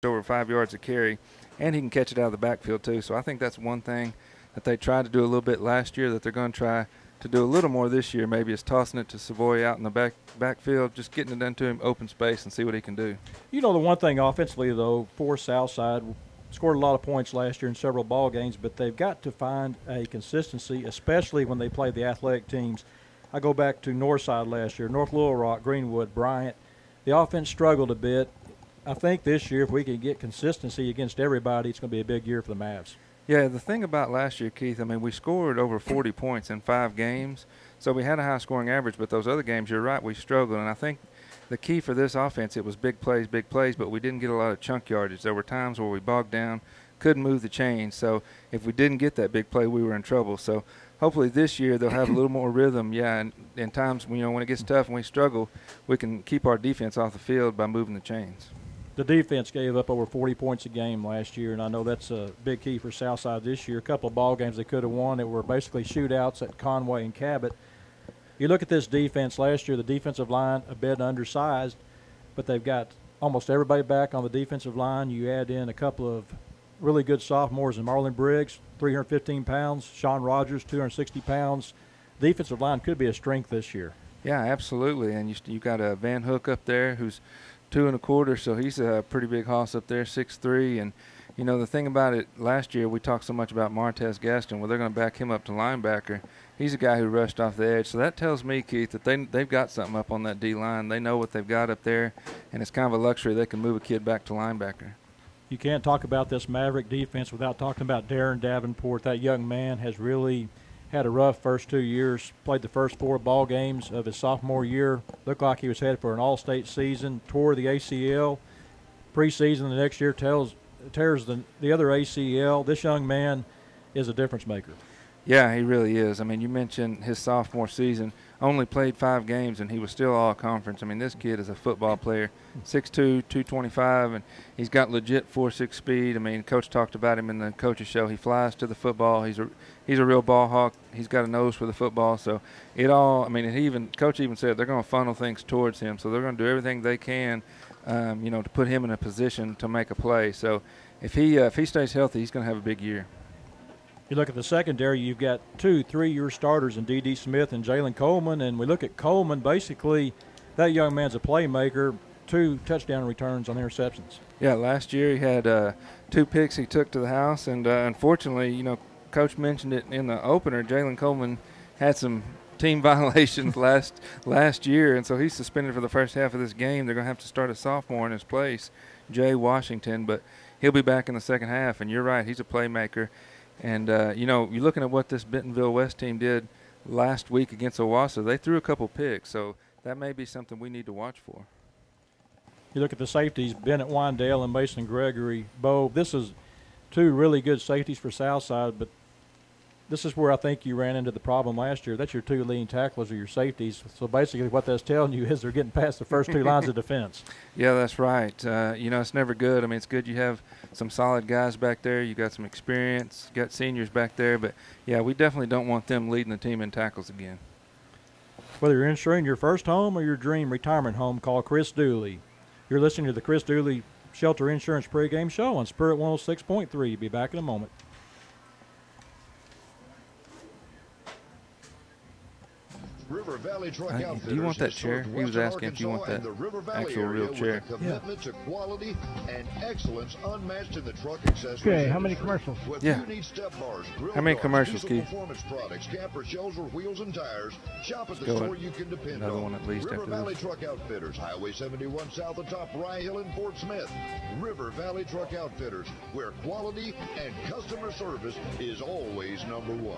over 5 yards a carry, and he can catch it out of the backfield too. So I think that's one thing that they tried to do a little bit last year that they're going to try to do a little more this year. Maybe is tossing it to Savoy out in the backfield, just getting it into him open space and see what he can do. You know, the one thing offensively, though, for Southside, scored a lot of points last year in several ball games, but they've got to find a consistency, especially when they play the athletic teams. I go back to Northside last year, North Little Rock, Greenwood, Bryant. The offense struggled a bit. I think this year, if we can get consistency against everybody, it's going to be a big year for the Mavs. Yeah, the thing about last year, Keith, I mean, we scored over 40 points in 5 games, so we had a high scoring average, but those other games, you're right, we struggled. And I think the key for this offense, it was big plays, but we didn't get a lot of chunk yardage. There were times where we bogged down, couldn't move the chains. So if we didn't get that big play, we were in trouble. So hopefully this year they'll have a little more rhythm. Yeah, and in times, you know, when it gets tough and we struggle, we can keep our defense off the field by moving the chains. The defense gave up over 40 points a game last year, and I know that's a big key for Southside this year. A couple of ball games they could have won that were basically shootouts at Conway and Cabot. You look at this defense last year, the defensive line a bit undersized, but they've got almost everybody back on the defensive line. You add in a couple of really good sophomores in Marlon Briggs, 315 pounds, Sean Rogers, 260 pounds. Defensive line could be a strength this year. Yeah, absolutely. And you got a Van Hook up there who's 2 1/4, so he's a pretty big hoss up there, 6'3". And, you know, the thing about it, last year we talked so much about Martez Gaston. Well, they're going to back him up to linebacker. He's a guy who rushed off the edge. So that tells me, Keith, that they've got something up on that D-line. They know what they've got up there, and it's kind of a luxury. They can move a kid back to linebacker. You can't talk about this Maverick defense without talking about Darren Davenport. That young man has really had a rough first 2 years, played the first 4 ball games of his sophomore year, looked like he was headed for an all-state season, tore the ACL. Preseason the next year tears the other ACL. This young man is a difference maker. Yeah, he really is. I mean, you mentioned his sophomore season, only played 5 games, and he was still all-conference. I mean, this kid is a football player, 6'2", 225, and he's got legit 4.6 speed. I mean, Coach talked about him in the coach's show. He flies to the football. He's a real ball hawk. He's got a nose for the football. So Coach even said they're going to funnel things towards him. So they're going to do everything they can, to put him in a position to make a play. So if he stays healthy, he's going to have a big year. You look at the secondary, you've got 2 3-year starters in D.D. Smith and Jalen Coleman. And we look at Coleman, basically that young man's a playmaker, 2 touchdown returns on interceptions. Yeah, last year he had 2 picks he took to the house. And unfortunately, Coach mentioned it in the opener, Jalen Coleman had some team violations last year. And so he's suspended for the first half of this game. They're going to have to start a sophomore in his place, Jay Washington. But he'll be back in the second half. And you're right, he's a playmaker. And, you're looking at what this Bentonville West team did last week against Owasso. They threw a couple picks, so that may be something we need to watch for. You look at the safeties, Bennett Wandale and Mason Gregory. Bo, this is 2 really good safeties for Southside, but this is where I think you ran into the problem last year. That's your 2 leading tacklers or your safeties. So basically what that's telling you is they're getting past the first 2 lines of defense. Yeah, that's right. It's never good. I mean, it's good you have some solid guys back there. You got some experience, got seniors back there. But, yeah, we definitely don't want them leading the team in tackles again. Whether you're insuring your first home or your dream retirement home, call Chris Dooley. You're listening to the Chris Dooley Shelter Insurance Pregame Show on Spirit 106.3. Be back in a moment. River Valley Truck Outfitters. Do you want that chair? He was asking if you want that actual real chair. Commitment to quality and excellence unmatched in the truck accessories. Okay, how many commercials? Yeah. How many commercials, Keith? Performance products, camper shells, or wheels and tires. Shop at the Go store ahead. you can depend Another on. one at least River after Valley this. Truck Outfitters, Highway 71 south atop Rye Hill in Fort Smith. River Valley Truck Outfitters, where quality and customer service is always number 1.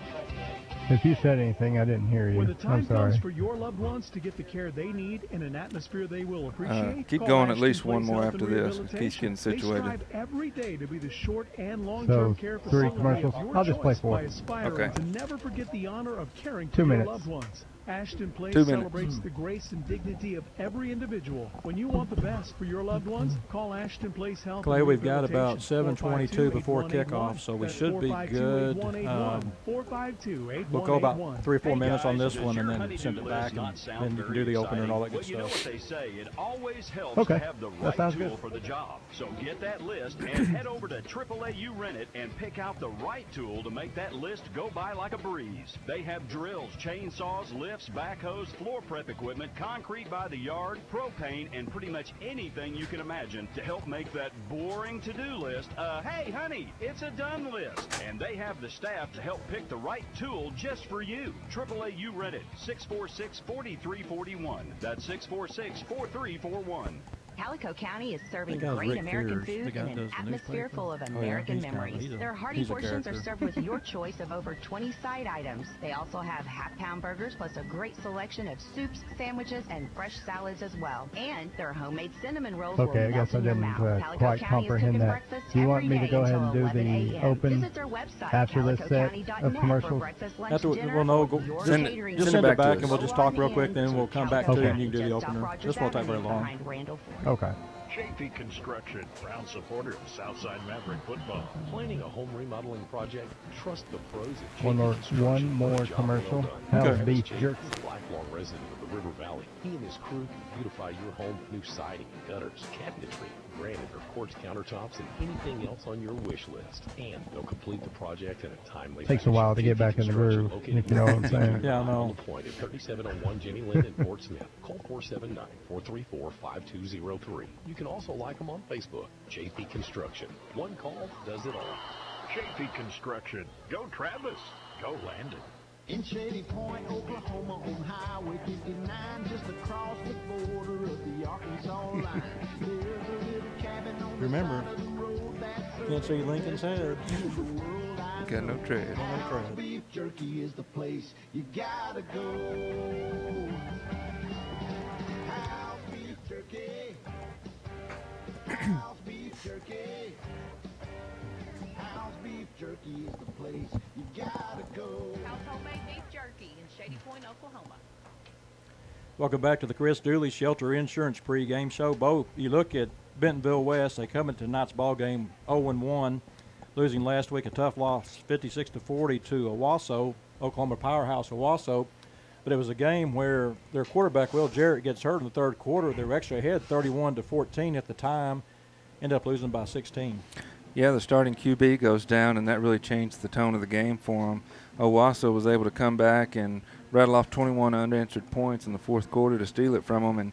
If you said anything, I didn't hear you. When the time I'm sorry. comes for your loved ones to get the care they need in an atmosphere they will appreciate, Keep call going at Ashton least one Place more Health after and this. Keith's Rehabilitation. getting situated. They strive every day to be the short and long-term So, care 3 facility commercials. of your I'll just play choice 4. by aspiring Okay. to never forget the honor of caring 2 for minutes. your loved ones. Ashton Place 2 minutes. celebrates the grace and dignity of every individual. When you want the best for your loved ones, call Ashton Place Health. Clay, and we've got about Rehabilitation, 7:22 before 452-8181. kickoff, so we That's should be good. 452-8181. We'll go about 3 or 4 minutes on this does one and your then honey-do send it list back, not and sound then you can very do the opener and all that good exciting? Well, you know stuff. what they say, it always helps Okay. to have the That right sounds tool good. for the job. So get that list and head over to AAA Rent It and pick out the right tool to make that list go by like a breeze. They have drills, chainsaws, lifts, backhoes, floor prep equipment, concrete by the yard, propane, and pretty much anything you can imagine to help make that boring to-do list hey, honey, it's a done list. And they have the staff to help pick the right tool just for you. AAA You Rent It, 646-4341. That's 646-4341. Calico County is serving That guy's great Rick American Fears, the food guy in that an does the atmosphere newspaper. full of Oh, yeah, American he's kinda- memories. he's a- Their hearty he's a portions are character. served with your choice of over 20 side items. They also have half-pound burgers plus a great selection of soups, sandwiches, and fresh salads as well. And their homemade cinnamon rolls will Okay, I melt guess I in your didn't mouth. Calico quite County is comprehend cooking that. breakfast Do you want every me to day go ahead and until do the 11 a.m. open Visit their website, after this set of calicocounty.net, for commercials? breakfast, lunch, After dinner, we'll know, or your Send it- catering just send send it it back to back us. and we'll just talk real quick, then we'll come back to Okay. it and you can do the Just off opener. Rogers This won't take very Avenue long. behind Randall Ford. Okay. Chafee Construction, proud supporter of Southside Maverick football. Planning a home remodeling project? Trust the pros at One more- Chafee Construction one more for a job commercial. well done. Hell's Travis beef Chafee jerky. is a lifelong resident of the River Valley. He and his crew can beautify your home with new siding, gutters, cabinetry, granite or quartz countertops, and anything else on your wish list. And they'll complete the project in a timely Takes a fashion. while to get Chafee back in the Construction, groove, located if you know what I'm in saying. Yeah, I know. on the point at 3701 Jenny Lynn in Fort Smith. Call 479-434-5203. You can also like them on Facebook. Chafee Construction. One call does it all. Chafee Construction. Go Travis. Go Landon. In Shady Point, Oklahoma, on Highway 59, just across the border of the Arkansas line. There's a little cabin on Remember, the side of the road that's can't see Lincoln's head. Got no tread. House beef jerky is the place you gotta go. House beef jerky. House beef jerky. House beef jerky is the place you gotta go. House homemade beef jerky in Shady Point, Oklahoma. Welcome back to the Chris Dooley Shelter Insurance pregame show. Bo, you look at Bentonville West. They come into tonight's ball game 0-1, losing last week a tough loss, 56-40 to Owasso, Oklahoma powerhouse Owasso. But it was a game where their quarterback Will Jarrett gets hurt in the third quarter. They were actually ahead 31-14 at the time, end up losing by 16. Yeah, the starting QB goes down, and that really changed the tone of the game for him. Owasso was able to come back and rattle off 21 unanswered points in the fourth quarter to steal it from them. And,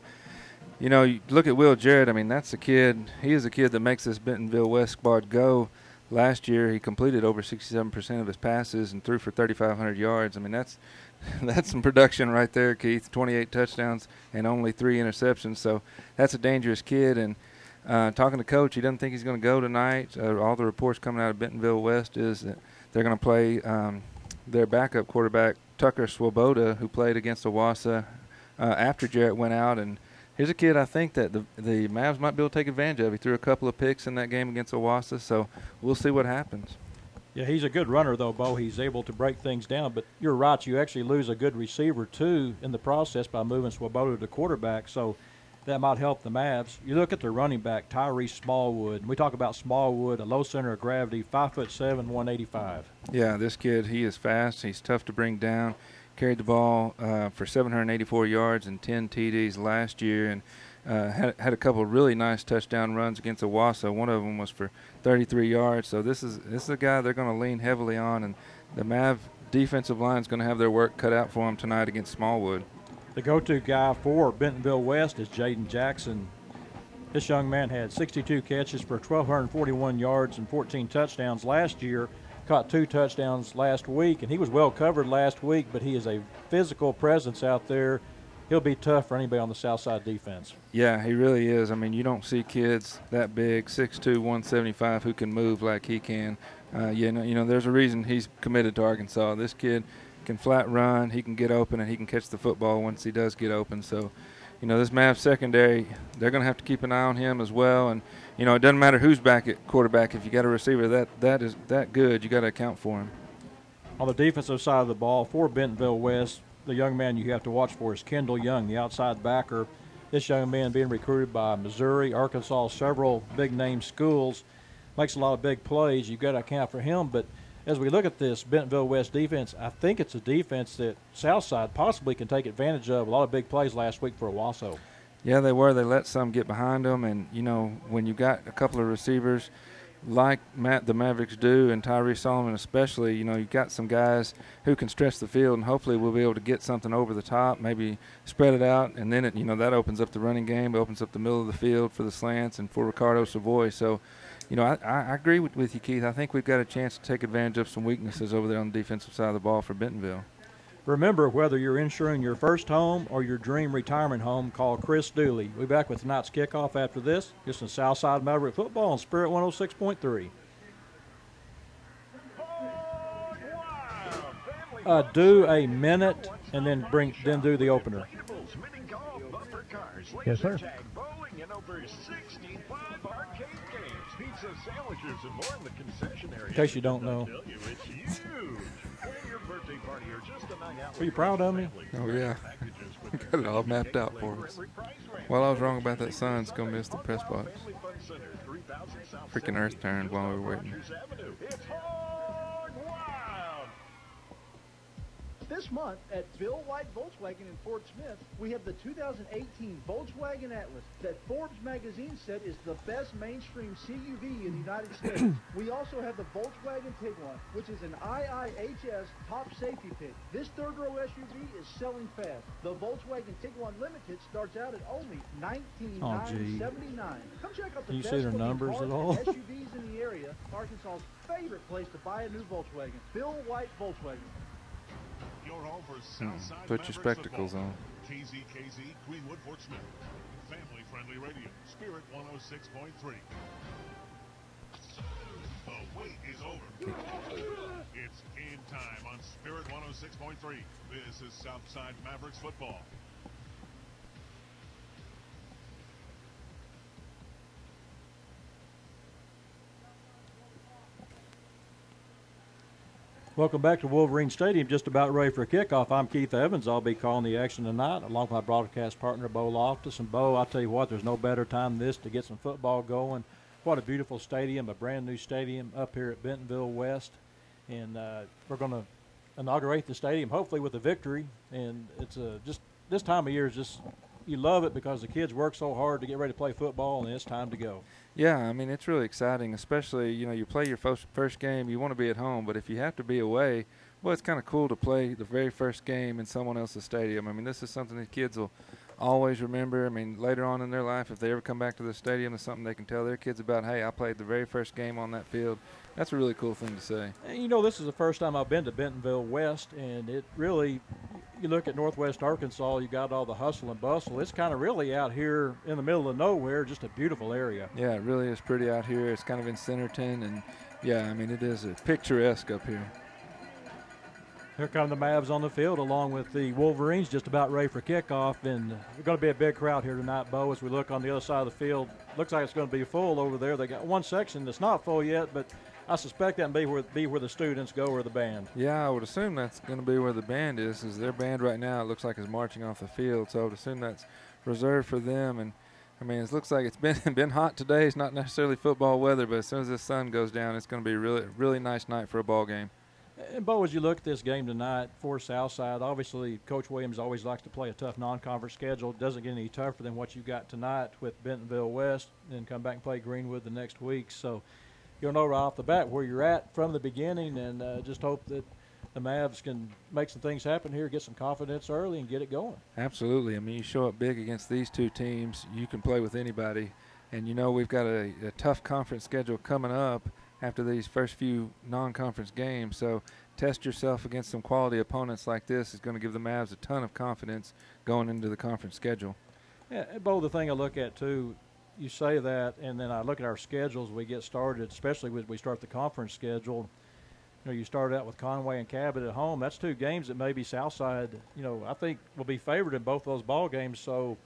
you know, you look at Will Jarrett. I mean, that's a kid. He is a kid that makes this Bentonville West squad go. Last year, he completed over 67% of his passes and threw for 3,500 yards. I mean, that's some production right there, Keith. 28 touchdowns and only 3 interceptions. So that's a dangerous kid. And talking to Coach, he doesn't think he's going to go tonight. All the reports coming out of Bentonville West is that they're going to play their backup quarterback, Tucker Swoboda, who played against Owasso after Jarrett went out. And here's a kid I think that the Mavs might be able to take advantage of. He threw a couple of picks in that game against Owasso, so we'll see what happens. Yeah, he's a good runner, though, Bo. He's able to break things down. But you're right, you actually lose a good receiver, too, in the process by moving Swoboda to quarterback. So that might help the Mavs. You look at their running back, Tyrese Smallwood. We talk about Smallwood, a low center of gravity, 5'7", 185. Yeah, this kid, he is fast. He's tough to bring down. Carried the ball for 784 yards and 10 TDs last year, and had a couple of really nice touchdown runs against Owasso. One of them was for 33 yards. So this is a guy they're going to lean heavily on, and the Mav defensive line is going to have their work cut out for them tonight against Smallwood. The go-to guy for Bentonville West is Jaden Jackson. This young man had 62 catches for 1,241 yards and 14 touchdowns last year. Caught 2 touchdowns last week, and he was well covered last week, but he is a physical presence out there. He'll be tough for anybody on the Southside defense. Yeah, he really is. I mean, you don't see kids that big, 6'2", 175, who can move like he can. You know, there's a reason he's committed to Arkansas. This kid can flat run, he can get open, and he can catch the football once he does get open. So, you know, this Mavs secondary, they're going to have to keep an eye on him as well. And, you know, it doesn't matter who's back at quarterback. If you got a receiver that is that good, you got to account for him. On the defensive side of the ball for Bentonville West, the young man you have to watch for is Kendall Young, the outside backer. This young man being recruited by Missouri, Arkansas, several big-name schools, makes a lot of big plays. You've got to account for him. But as we look at this Bentonville West defense, I think it's a defense that Southside possibly can take advantage of. A lot of big plays last week for Owasso. Yeah, they were. They let some get behind them. And, you know, when you got a couple of receivers like the Mavericks do, and Tyree Solomon especially, you know, you've got some guys who can stretch the field, and hopefully we'll be able to get something over the top, maybe spread it out, and then, you know, that opens up the running game, opens up the middle of the field for the slants and for Ricardo Savoy. So, you know, I agree with you, Keith. I think we've got a chance to take advantage of some weaknesses over there on the defensive side of the ball for Bentonville. Remember, whether you're insuring your first home or your dream retirement home, call Chris Dooley. We'll be back with tonight's kickoff after this. This is Southside Maverick Football on Spirit 106.3. Do a minute and then do the opener. Yes, sir. In case you don't know. Are you proud of me? Oh, yeah. Got it all mapped out for us. Well, I was wrong about that Suns going to miss the press box. Freaking earth turned while we were waiting. This month at Bill White Volkswagen in Fort Smith, we have the 2018 Volkswagen Atlas that Forbes magazine said is the best mainstream CUV in the United States. We also have the Volkswagen Tiguan, which is an IIHS top safety pick. This third-row SUV is selling fast. The Volkswagen Tiguan Limited starts out at only $19,979. Come check out the Can you best see their looking numbers cars at all? and SUVs in the area. Arkansas's favorite place to buy a new Volkswagen. Bill White Volkswagen. Put your spectacles on. KZKZ, Greenwood, Fort Smith. Family-friendly radio, Spirit 106.3. The wait is over. It's game time on Spirit 106.3. This is Southside Mavericks football. Welcome back to Wolverine Stadium, just about ready for kickoff. I'm Keith Evans. I'll be calling the action tonight along with my broadcast partner, Bo Loftus. And, Bo, I'll tell you what, there's no better time than this to get some football going. What a beautiful stadium, a brand-new stadium up here at Bentonville West. And we're going to inaugurate the stadium, hopefully with a victory. And it's just this time of year is just – you love it because the kids work so hard to get ready to play football, and it's time to go. Yeah, I mean, it's really exciting, especially, you know, you play your first game, you want to be at home, but if you have to be away, well, it's kind of cool to play the very first game in someone else's stadium. I mean, this is something that kids will always remember. I mean, later on in their life, if they ever come back to the stadium, it's something they can tell their kids about, hey, I played the very first game on that field. That's a really cool thing to say. And, you know, this is the first time I've been to Bentonville West, and it really – you look at northwest Arkansas, you got all the hustle and bustle. It's kind of really out here in the middle of nowhere, just a beautiful area. Yeah, it really is pretty out here. It's kind of in Centerton, and, yeah, I mean, it is picturesque up here. Here come the Mavs on the field along with the Wolverines just about ready for kickoff, and we're going to be a big crowd here tonight, Bo, as we look on the other side of the field. Looks like it's going to be full over there. They got one section that's not full yet, but I suspect that may be where the students go or the band. Yeah, I would assume that's going to be where the band is. Their band right now, it looks like, is marching off the field, so I would assume that's reserved for them. And, I mean, it looks like it's been hot today. It's not necessarily football weather, but as soon as the sun goes down, it's going to be a really nice night for a ball game. And, Bo, as you look at this game tonight for Southside, obviously Coach Williams always likes to play a tough non-conference schedule. It doesn't get any tougher than what you got tonight with Bentonville West, and come back and play Greenwood the next week. So you'll know right off the bat where you're at from the beginning, and just hope that the Mavs can make some things happen here, get some confidence early, and get it going. Absolutely. I mean, you show up big against these two teams, you can play with anybody. And, you know, we've got a tough conference schedule coming up after these first few non-conference games. So test yourself against some quality opponents like this is going to give the Mavs a ton of confidence going into the conference schedule. Yeah, Bo, the thing I look at, too, you say that, and then I look at our schedules we get started, especially when we start the conference schedule. You know, you start out with Conway and Cabot at home. That's two games that maybe Southside, you know, I think will be favored in both those ball games. So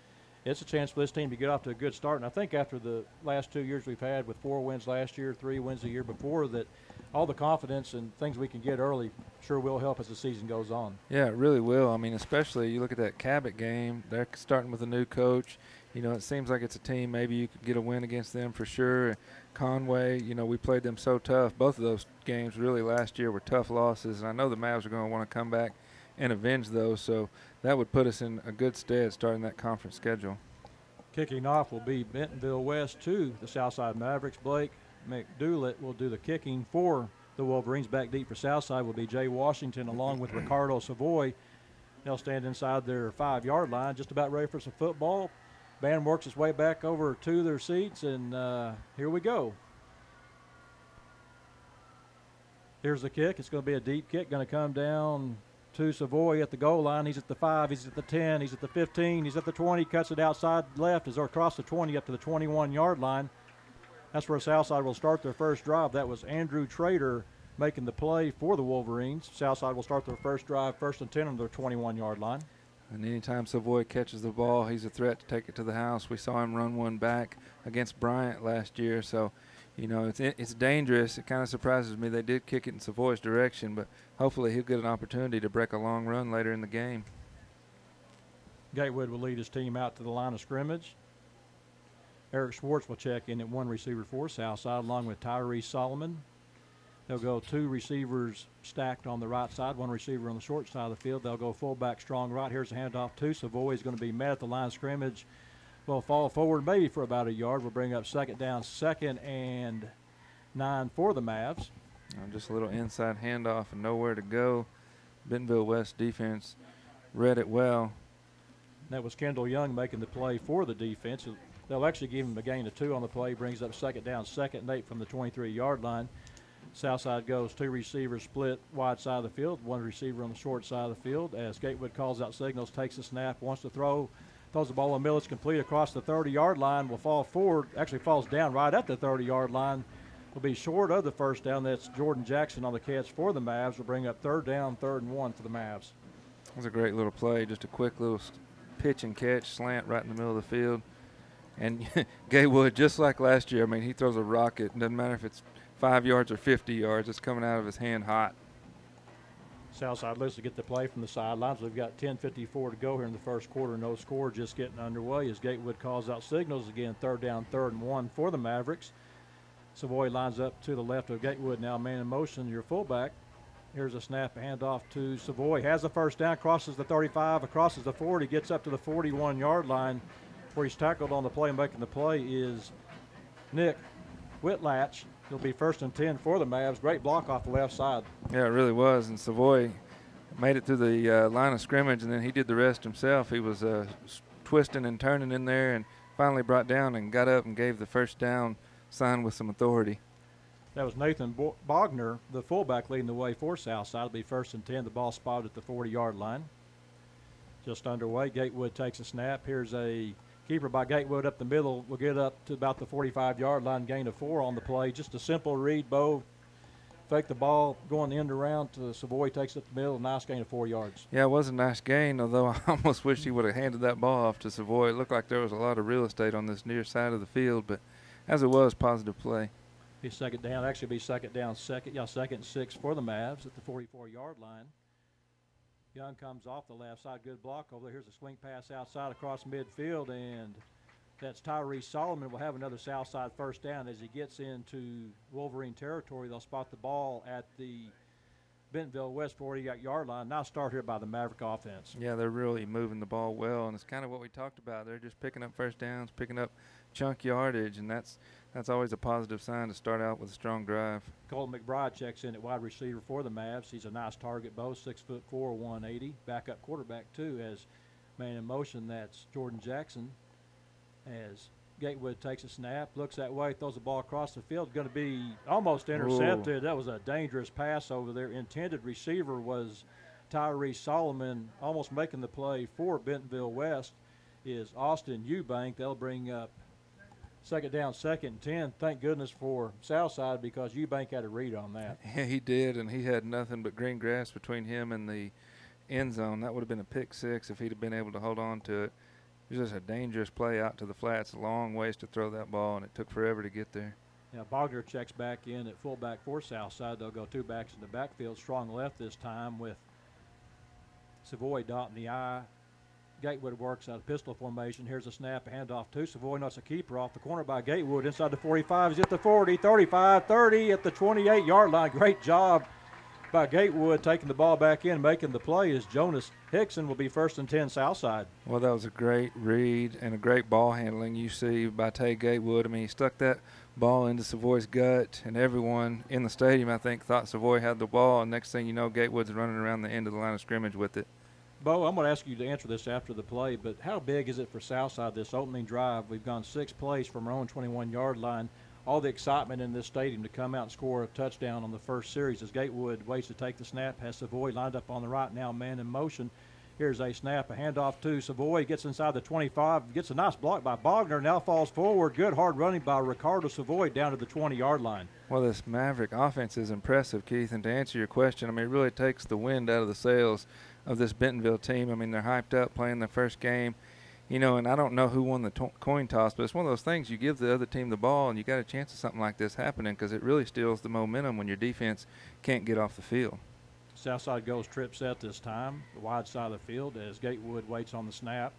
it's a chance for this team to get off to a good start. And I think after the last 2 years we've had with 4 wins last year, 3 wins the year before, that all the confidence and things we can get early sure will help as the season goes on. Yeah, it really will. I mean, especially you look at that Cabot game. They're starting with a new coach. You know, it seems like it's a team maybe you could get a win against them for sure. Conway, you know, we played them so tough. Both of those games really last year were tough losses, and I know the Mavs are going to want to come back and avenge those, so that would put us in a good stead starting that conference schedule. Kicking off will be Bentonville West 2, the Southside Mavericks. Blake McDoulet will do the kicking for the Wolverines. Back deep for Southside will be Jay Washington along with Ricardo Savoy. They'll stand inside their 5-yard line, just about ready for some football. Band works its way back over to their seats, and here we go. Here's the kick. It's going to be a deep kick, going to come down to Savoy at the goal line. He's at the 5, he's at the 10, he's at the 15, he's at the 20, cuts it outside left as they're across the 20 up to the 21-yard line. That's where Southside will start their first drive. That was Andrew Trader making the play for the Wolverines. Southside will start their first drive, 1st and 10 on their 21-yard line. And anytime Savoy catches the ball, he's a threat to take it to the house. We saw him run one back against Bryant last year, so you know, it's dangerous. It kind of surprises me they did kick it in Savoy's direction, but hopefully he'll get an opportunity to break a long run later in the game. Gatewood will lead his team out to the line of scrimmage. Eric Schwartz will check in at 1 receiver for Southside along with Tyrese Solomon. They'll go 2 receivers stacked on the right side, 1 receiver on the short side of the field. They'll go fullback strong right. Here's a handoff to Savoy. He's going to be met at the line of scrimmage. Will fall forward maybe for about a yard. We'll bring up 2nd down, 2nd and 9 for the Mavs. Just a little inside handoff and nowhere to go. Bentonville West defense read it well. That was Kendall Young making the play for the defense. They'll actually give him a gain of 2 on the play. Brings up 2nd down, 2nd and 8 from the 23-yard line. Southside goes 2 receivers split wide side of the field, 1 receiver on the short side of the field. As Gatewood calls out signals, takes a snap, wants to throw, throws the ball in the middle. It's complete across the 30-yard line. Will fall forward, actually falls down right at the 30-yard line. Will be short of the first down. That's Jordan Jackson on the catch for the Mavs. Will bring up 3rd down, 3rd and 1 for the Mavs. That was a great little play, just a quick little pitch and catch, slant right in the middle of the field. And Gatewood, just like last year, I mean, he throws a rocket. It doesn't matter if it's 5 yards or 50 yards. It's coming out of his hand hot. Southside looks to get the play from the sidelines. We've got 10:54 to go here in the first quarter. No score, just getting underway as Gatewood calls out signals again. 3rd down, 3rd and 1 for the Mavericks. Savoy lines up to the left of Gatewood now, man in motion, your fullback. Here's a snap, a handoff to Savoy. Has the first down, crosses the 35, crosses the 40, gets up to the 41-yard line. Where he's tackled on the play, making the play is Nick Whitlatch. It'll be 1st and 10 for the Mavs. Great block off the left side. Yeah, it really was. And Savoy made it through the line of scrimmage, and then he did the rest himself. He was twisting and turning in there and finally brought down and got up and gave the first down sign with some authority. That was Nathan Bogner, the fullback, leading the way for Southside. It'll be 1st and 10. The ball spotted at the 40-yard line. Just underway. Gatewood takes a snap. Here's a keeper by Gatewood up the middle. Will get up to about the 45-yard line, gain of 4 on the play. Just a simple read, Bo. Fake the ball, going end around to Savoy, takes it up the middle. Nice gain of 4 yards. Yeah, it was a nice gain, although I almost wish he would have handed that ball off to Savoy. It looked like there was a lot of real estate on this near side of the field, but as it was, positive play. Be 2nd down, actually be 2nd down, 2nd and 6 for the Mavs at the 44-yard line. Young comes off the left side, good block over there. Here's a swing pass outside across midfield, and that's Tyrese Solomon. Will have another Southside 1st down as he gets into Wolverine territory. They'll spot the ball at the Bentonville West 40-yard line. Nice start here by the Maverick offense. Yeah, they're really moving the ball well, and it's kind of what we talked about. They're just picking up first downs, picking up chunk yardage, and that's always a positive sign to start out with a strong drive. Colton McBride checks in at wide receiver for the Mavs. He's a nice target, Bo, 6'4", 180. Backup quarterback, too, as man in motion. That's Jordan Jackson. As Gatewood takes a snap, looks that way, throws the ball across the field. Going to be almost intercepted. Ooh. That was a dangerous pass over there. Intended receiver was Tyrese Solomon. Almost making the play for Bentonville West is Austin Eubank. They'll bring up 2nd down, 2nd and 10. Thank goodness for Southside because Eubank had a read on that. Yeah, he did, and he had nothing but green grass between him and the end zone. That would have been a pick 6 if he'd have been able to hold on to it. was just a dangerous play out to the flats, a long ways to throw that ball, and it took forever to get there. Now Bogner checks back in at fullback for Southside. They'll go 2 backs in the backfield, strong left this time with Savoy dotting the I. Gatewood works out of pistol formation. Here's a snap, a handoff to Savoy. That's a keeper off the corner by Gatewood inside the 45. He's at the 40, 35, 30 at the 28-yard line. Great job by Gatewood taking the ball back in, making the play as Jonas Hickson will be 1st and 10 Southside. Well, that was a great read and a great ball handling you see by Tay Gatewood. I mean, he stuck that ball into Savoy's gut, and everyone in the stadium, I think, thought Savoy had the ball, and next thing you know, Gatewood's running around the end of the line of scrimmage with it. Bo, I'm going to ask you to answer this after the play, but how big is it for Southside, this opening drive? We've gone 6 plays from our own 21-yard line. All the excitement in this stadium to come out and score a touchdown on the first series as Gatewood waits to take the snap, has Savoy lined up on the right now, man in motion. Here's a snap, a handoff to Savoy, gets inside the 25, gets a nice block by Bogner, now falls forward. Good hard running by Ricardo Savoy down to the 20-yard line. Well, this Maverick offense is impressive, Keith, and to answer your question, I mean, it really takes the wind out of the sails of this Bentonville team. I mean, they're hyped up playing their first game. You know, and I don't know who won the coin toss, but it's one of those things you give the other team the ball and you got a chance of something like this happening because it really steals the momentum when your defense can't get off the field. Southside goes trip set this time, the wide side of the field as Gatewood waits on the snap.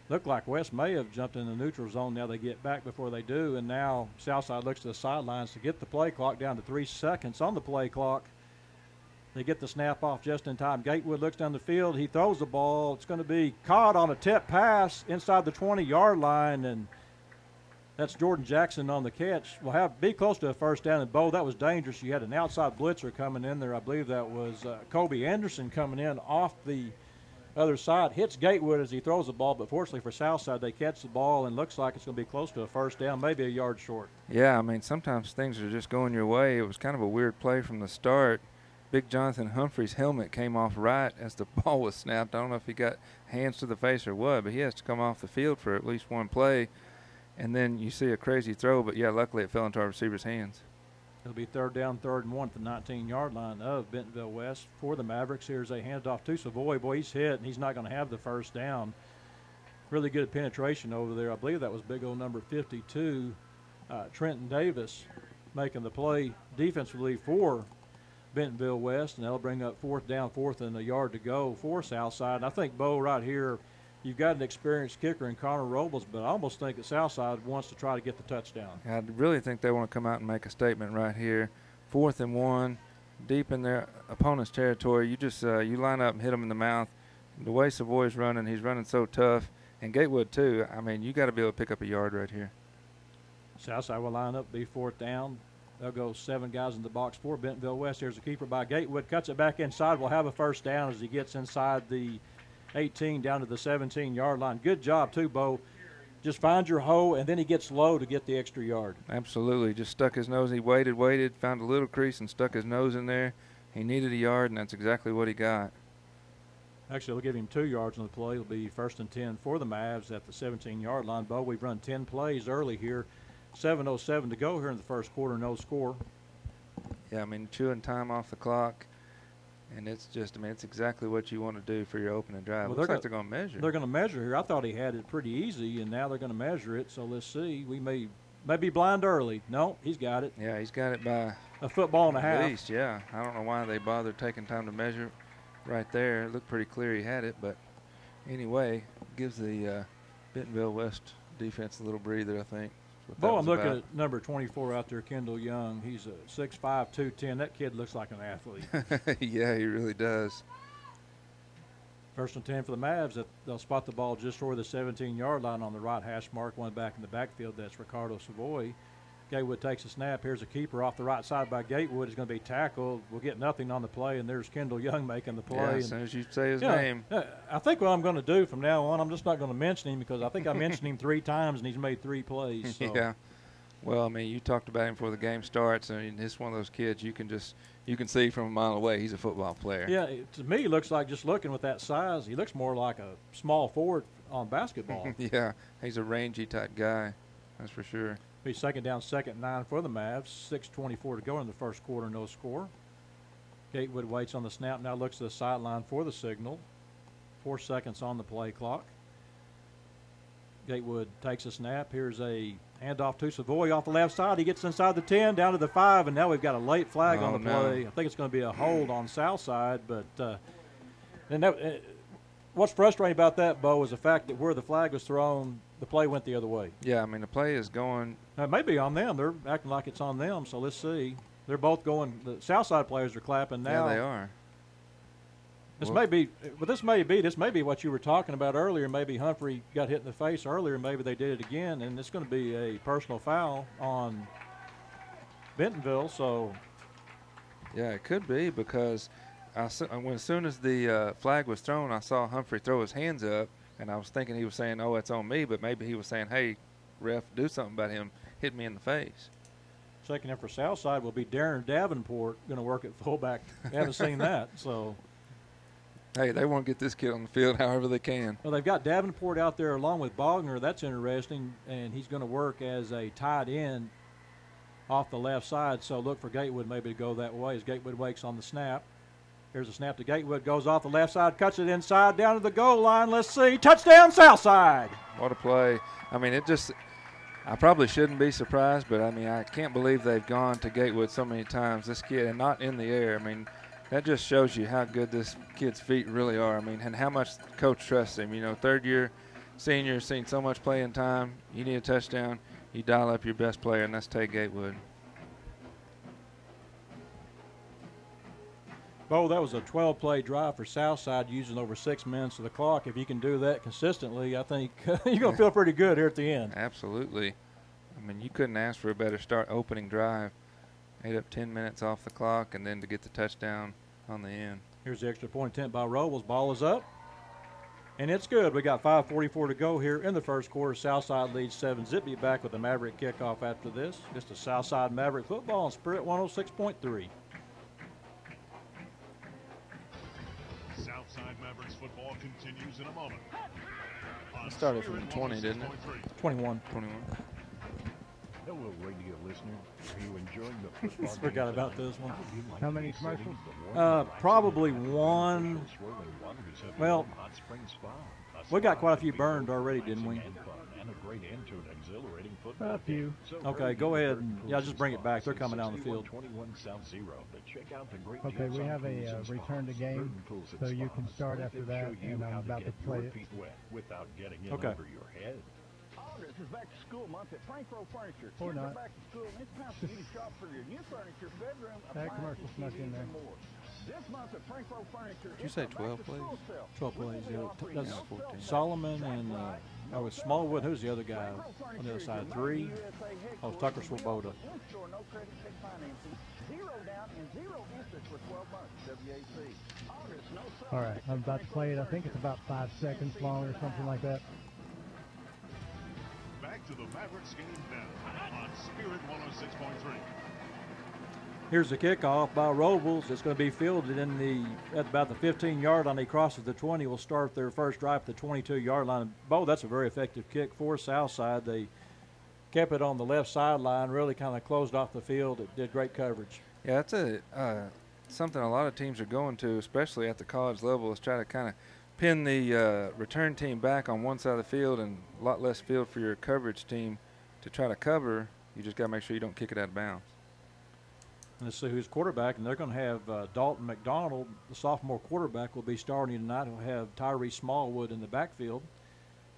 Looked like West may have jumped in the neutral zone. Now they get back before they do, and now Southside looks to the sidelines to get the play clock down to 3 seconds on the play clock. They get the snap off just in time. Gatewood looks down the field. He throws the ball. It's going to be caught on a tip pass inside the 20-yard line, and that's Jordan Jackson on the catch. Will be close to a first down. And, Bo, that was dangerous. You had an outside blitzer coming in there. I believe that was Kobe Anderson coming in off the other side. Hits Gatewood as he throws the ball, but fortunately for Southside, they catch the ball and looks like it's going to be close to a first down, maybe a yard short. Yeah, I mean, sometimes things are just going your way. It was kind of a weird play from the start. Big Jonathan Humphrey's helmet came off right as the ball was snapped. I don't know if he got hands to the face or what, but he has to come off the field for at least one play. And then you see a crazy throw, but, yeah, luckily it fell into our receiver's hands. It'll be 3rd down, 3rd and 1 at the 19-yard line of Bentonville West for the Mavericks. Here's a handoff to Savoy. Boy, he's hit, and he's not going to have the first down. Really good penetration over there. I believe that was big old number 52, Trenton Davis, making the play defensively for Bentonville West, and that'll bring up 4th down, 4th and a yard to go for Southside. And I think, Bo, right here, you've got an experienced kicker in Connor Robles, but I almost think that Southside wants to try to get the touchdown. I really think they want to come out and make a statement right here. 4th and 1, deep in their opponent's territory. You just you line up and hit them in the mouth. The way Savoy's running, he's running so tough, and Gatewood too. I mean, you got to be able to pick up a yard right here. Southside will line up, be 4th down. They'll go 7 guys in the box for Bentonville West. Here's a keeper by Gatewood. Cuts it back inside. Will have a first down as he gets inside the 18 down to the 17-yard line. Good job, too, Bo. Just find your hole, and then he gets low to get the extra yard. Absolutely. Just stuck his nose. He waited, found a little crease and stuck his nose in there. He needed a yard, and that's exactly what he got. Actually, we'll give him 2 yards on the play. It'll be 1st and 10 for the Mavs at the 17-yard line. Bo, we've run 10 plays early here. 7:07 to go here in the first quarter, no score. Yeah, I mean, chewing time off the clock, and it's just, I mean, it's exactly what you want to do for your opening drive. Well, looks like they're going to measure. They're going to measure here. I thought he had it pretty easy, and now they're going to measure it, so let's see. We may be blind early. No, he's got it. Yeah, he's got it by a football and a half. At least, yeah. I don't know why they bothered taking time to measure right there. It looked pretty clear he had it, but anyway, gives the Bentonville West defense a little breather, I think. Bo, I'm looking at number 24 out there, Kendall Young. He's a 6'5", 210. That kid looks like an athlete. Yeah, he really does. 1st and 10 for the Mavs. They'll spot the ball just over the 17-yard line on the right hash mark. One back in the backfield. That's Ricardo Savoy. Gatewood takes a snap. Here's a keeper off the right side by Gatewood. He's going to be tackled. We'll get nothing on the play, and there's Kendall Young making the play. Yeah, as soon as you say his name. I think what I'm going to do from now on, I'm just not going to mention him because I think I mentioned him 3 times, and he's made 3 plays. So. Yeah. Well, I mean, you talked about him before the game starts, and I mean, he's one of those kids you can see from a mile away he's a football player. Yeah, to me, he looks like, just looking with that size, he looks more like a small forward on basketball. Yeah, he's a rangy type guy, that's for sure. Be 2nd down, 2nd and 9 for the Mavs. 6:24 to go in the first quarter, no score. Gatewood waits on the snap, now looks to the sideline for the signal. 4 seconds on the play clock. Gatewood takes a snap. Here's a handoff to Savoy off the left side. He gets inside the 10, down to the 5, and now we've got a late flag on the play. I think it's going to be a hold on Southside, but what's frustrating about that, Bo, is the fact that where the flag was thrown, the play went the other way. Yeah, I mean, the play is going. It may be on them. They're acting like it's on them, so let's see. They're both going. The Southside players are clapping now. Yeah, they are. This may be what you were talking about earlier. Maybe Humphrey got hit in the face earlier. Maybe they did it again, and it's going to be a personal foul on Bentonville. So, yeah, it could be because as soon as the flag was thrown, I saw Humphrey throw his hands up, and I was thinking he was saying, "Oh, it's on me," but maybe he was saying, "Hey, ref, do something about him hitting me in the face." Second in for Southside will be Darren Davenport, going to work at fullback. Haven't seen that, so. Hey, they want to get this kid on the field however they can. Well, they've got Davenport out there along with Bogner. That's interesting, and he's going to work as a tight end off the left side. So look for Gatewood maybe to go that way as Gatewood waits on the snap. Here's a snap to Gatewood. Goes off the left side, cuts it inside, down to the goal line. Let's see. Touchdown, Southside. What a play. I mean, I probably shouldn't be surprised, but, I mean, I can't believe they've gone to Gatewood so many times. This kid, and not in the air. I mean, that just shows you how good this kid's feet really are. I mean, and how much coach trusts him. You know, third-year senior, seen so much playing time. You need a touchdown, you dial up your best player, and that's Tay Gatewood. Bo, that was a 12-play drive for Southside using over 6 minutes of the clock. If you can do that consistently, I think you're going to feel pretty good here at the end. Absolutely. I mean, you couldn't ask for a better opening drive. Ate up 10 minutes off the clock, and then to get the touchdown on the end. Here's the extra point attempt by Robles. Ball is up, and it's good. We got 5:44 to go here in the first quarter. Southside leads 7-zip. Be back with the Maverick kickoff after this. Just a Southside Maverick football on Spirit 106.3. Southside Mavericks football continues in a moment. It started from 20, didn't it? 21. Hello, radio listener. Are you enjoying the football? Forgot about this one. How many commercials? Probably one. Well, we got quite a few burned already, didn't we? A few. Okay, go ahead and just bring it back. They're coming down the field. Okay, we have a return to game, so you can start after that, and I'm about to play it. Okay. August is back to school month at Frankfurt Furniture. Or Kids not. are back to school, and it's time for you to shop for your new furniture, bedroom, That commercial snuck in there. more. This month at Frankfurt Furniture, Did you say 12 plays? 12 plays, yeah. That's 14. Solomon and with Smallwood. Who's the other guy on the other side? 3. Oh, Tucker Swoboda. In-store, no credit check financing, 0 down and 0 interest for 12 months. WAC. August, no sales. All right, I'm about to play it. I think it's about 5 seconds long or something like that. Back to the Mavericks game now on Spirit 106.3. Here's the kickoff by Robles. It's going to be fielded at about the 15-yard line. He crosses the 20. Will start their first drive at the 22-yard line. Bo, that's a very effective kick for Southside. They kept it on the left sideline, really kind of closed off the field. It did great coverage. Yeah, that's something a lot of teams are going to, especially at the college level, is try to kind of pin the return team back on one side of the field and a lot less field for your coverage team to try to cover. You just got to make sure you don't kick it out of bounds. Let's see who's quarterback, and they're going to have Dalton McDonald, the sophomore quarterback, will be starting tonight. We'll have Tyree Smallwood in the backfield.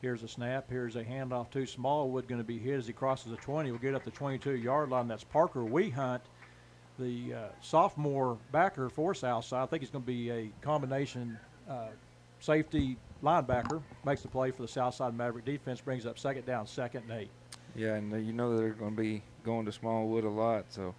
Here's a snap. Here's a handoff to Smallwood, going to be hit as he crosses the 20. We'll get up the 22-yard line. That's Parker Wehunt, the sophomore backer for Southside. I think he's going to be a combination safety linebacker. Makes the play for the Southside Maverick defense, brings up second down, 2nd and 8. Yeah, and you know they're going to be going to Smallwood a lot, so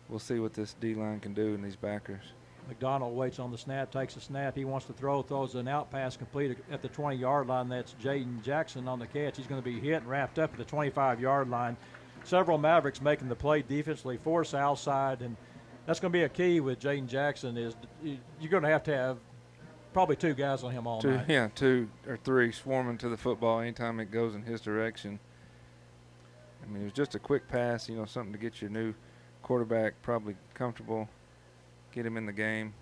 we'll see what this D-line can do in these backers. McDonald waits on the snap, takes a snap. He wants to throws an out pass complete at the 20-yard line. That's Jaden Jackson on the catch. He's going to be hit and wrapped up at the 25-yard line. Several Mavericks making the play defensively for Southside, and that's going to be a key with Jaden Jackson is you're going to have probably 2 guys on him all night. Yeah, 2 or 3 swarming to the football anytime it goes in his direction. I mean, it was just a quick pass, something to get your new quarterback probably comfortable, get him in the game.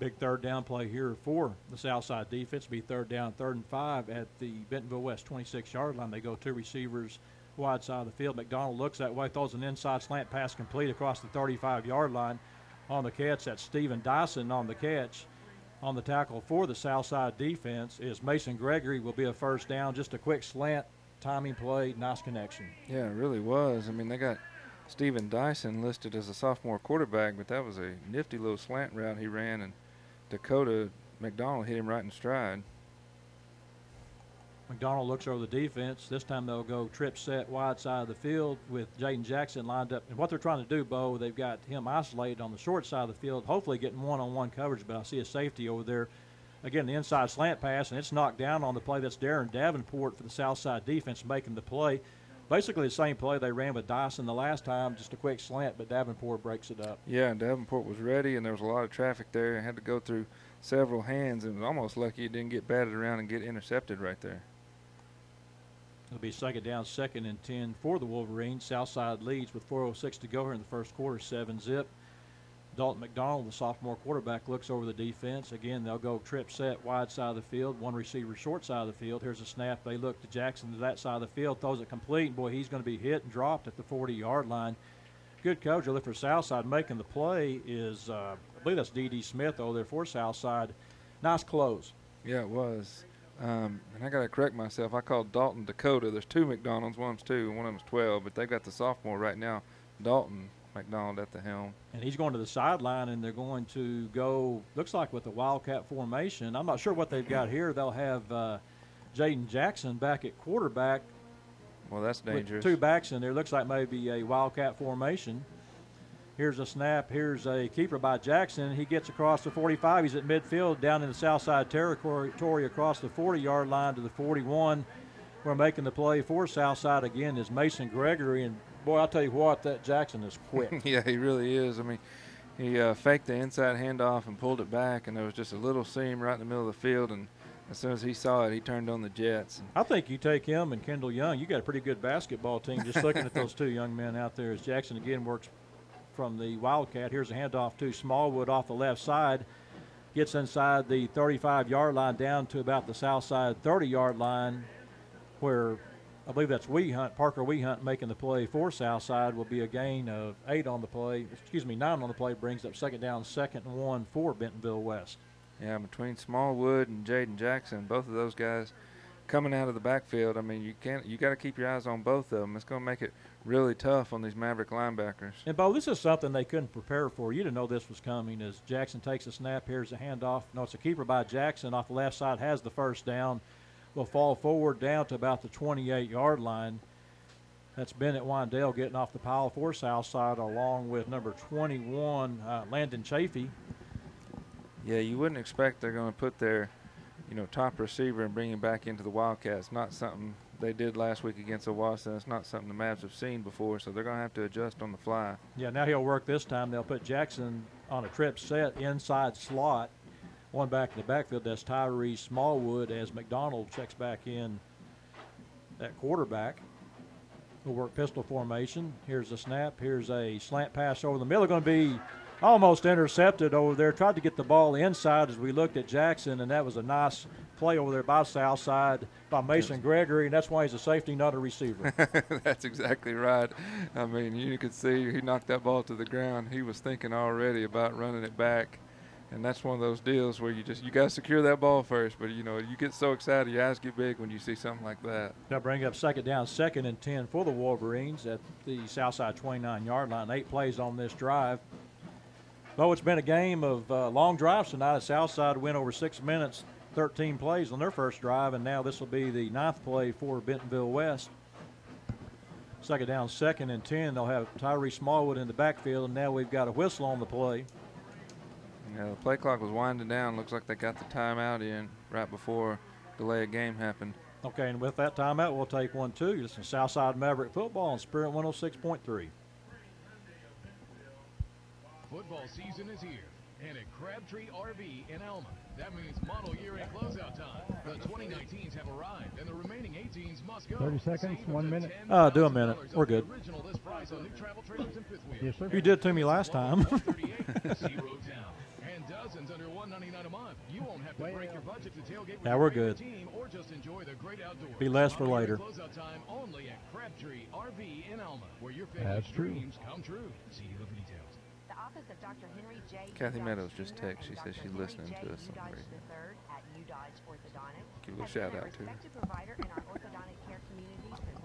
Big third down play here for the Southside defense. Be third down, 3rd and 5 at the Bentonville West 26-yard line. They go 2 receivers wide side of the field. McDonald looks that way, throws an inside slant pass complete across the 35-yard line. On the catch, that's Stephen Dyson on the catch. On the tackle for the Southside defense is Mason Gregory. Will be a first down. Just a quick slant, timing play, nice connection. Yeah, it really was. I mean, they got Stephen Dyson listed as a sophomore quarterback, but that was a nifty little slant route he ran, and Dakota McDonald hit him right in stride. McDonald looks over the defense. This time they'll go trip set wide side of the field with Jaden Jackson lined up. And what they're trying to do, Bo, they've got him isolated on the short side of the field, hopefully getting one-on-one coverage, but I see a safety over there. Again, the inside slant pass, and it's knocked down on the play. That's Darren Davenport for the Southside defense making the play. Basically the same play they ran with Dyson the last time, just a quick slant, but Davenport breaks it up. Yeah, Davenport was ready, and there was a lot of traffic there. Had to go through several hands, and was almost lucky it didn't get batted around and get intercepted right there. It'll be second down, 2nd and 10 for the Wolverines. Southside leads with 4:06 to go here in the first quarter, 7-zip. Dalton McDonald, the sophomore quarterback, looks over the defense. Again, they'll go trip set wide side of the field, 1 receiver short side of the field. Here's a snap. They look to Jackson to that side of the field, throws it complete. Boy, he's going to be hit and dropped at the 40-yard line. Good coverage for Southside. Making the play is, I believe that's D.D. Smith over there for Southside. Nice close. Yeah, it was. And I got to correct myself. I called Dalton Dakota. There's 2 McDonalds. One's 2 and one of them's 12. But they've got the sophomore right now, Dalton McDonald, at the helm. And he's going to the sideline, and they're going to go, looks like with a Wildcat formation. I'm not sure what they've got here. They'll have Jaden Jackson back at quarterback. Well, that's dangerous. With 2 backs in there. Looks like maybe a Wildcat formation. Here's a snap. Here's a keeper by Jackson. He gets across the 45. He's at midfield down in the Southside territory across the 40-yard line to the 41. We're making the play for Southside again is Mason Gregory. And, boy, I'll tell you what, that Jackson is quick. Yeah, he really is. I mean, he faked the inside handoff and pulled it back, and there was just a little seam right in the middle of the field. And as soon as he saw it, he turned on the jets. I think you take him and Kendall Young. You got a pretty good basketball team just looking at those 2 young men out there as Jackson again works from the Wildcat. Here's a handoff to Smallwood off the left side. Gets inside the 35-yard line down to about the Southside 30-yard line where I believe that's Parker Weehunt making the play for Southside. Will be a gain of 9 on the play. Brings up second down, 2nd and 1 for Bentonville West. Yeah, between Smallwood and Jaden Jackson, both of those guys coming out of the backfield, I mean, you got to keep your eyes on both of them. It's going to make it really tough on these Maverick linebackers. And, Bo, this is something they couldn't prepare for. You didn't know this was coming as Jackson takes a snap. Here's a handoff. No, it's a keeper by Jackson off the left side, has the first down. Will fall forward down to about the 28-yard line. That's Bennett Wandale getting off the pile for Southside along with number 21, Landon Chafee. Yeah, you wouldn't expect they're going to put their top receiver and bring him back into the Wildcats. Not something they did last week against Owasso. It's not something the Mavs have seen before, so they're going to have to adjust on the fly. Yeah, now he'll work this time. They'll put Jackson on a trip set inside slot. One back in the backfield, that's Tyree Smallwood as McDonald checks back in at quarterback. We'll work pistol formation. Here's a snap. Here's a slant pass over the middle. Going to be almost intercepted over there. Tried to get the ball inside as we looked at Jackson, and that was a nice play over there by Southside by Mason Gregory, and that's why he's a safety, not a receiver. That's exactly right. I mean, you could see he knocked that ball to the ground. He was thinking already about running it back, and that's one of those deals where you got to secure that ball first, but, you get so excited, your eyes get big when you see something like that. They'll bring up second down, 2nd and 10 for the Wolverines at the Southside 29-yard line. 8 plays on this drive. Well, it's been a game of long drives tonight. Southside went over 6 minutes, 13 plays on their first drive, and now this will be the 9th play for Bentonville West. Second down, 2nd and 10. They'll have Tyree Smallwood in the backfield, and now we've got a whistle on the play. Yeah, the play clock was winding down. Looks like they got the timeout in right before delay of game happened. Okay, and with that timeout, we'll take one, too. This is Southside Maverick football on Spirit 106.3. Football season is here, and at Crabtree RV in Elma, that means model year and closeout time. The 2019s have arrived, and the remaining 18s must go. 30 seconds, 1 minute. Do a minute. We're good. Original list price on new travel trailers and fifth wheels. Yes, sir. You did to me last time. Zero down. And dozens under $199 a month. You won't have to break your budget to tailgate with Now your we're favorite good. team or just enjoy the great outdoors. Be less for Model later. year closeout time only at Crabtree RV in Alma, where your family's dreams come true. See dealer for details. The office of Dr. Henry J. Kathy Udodge Meadows just Jr. texted. She and says Dr. she's Henry listening J. to us on the Udodge radio. III at Udodge Orthodontics Give a little has shout been a out to her. respected provider in our orthodontic care community since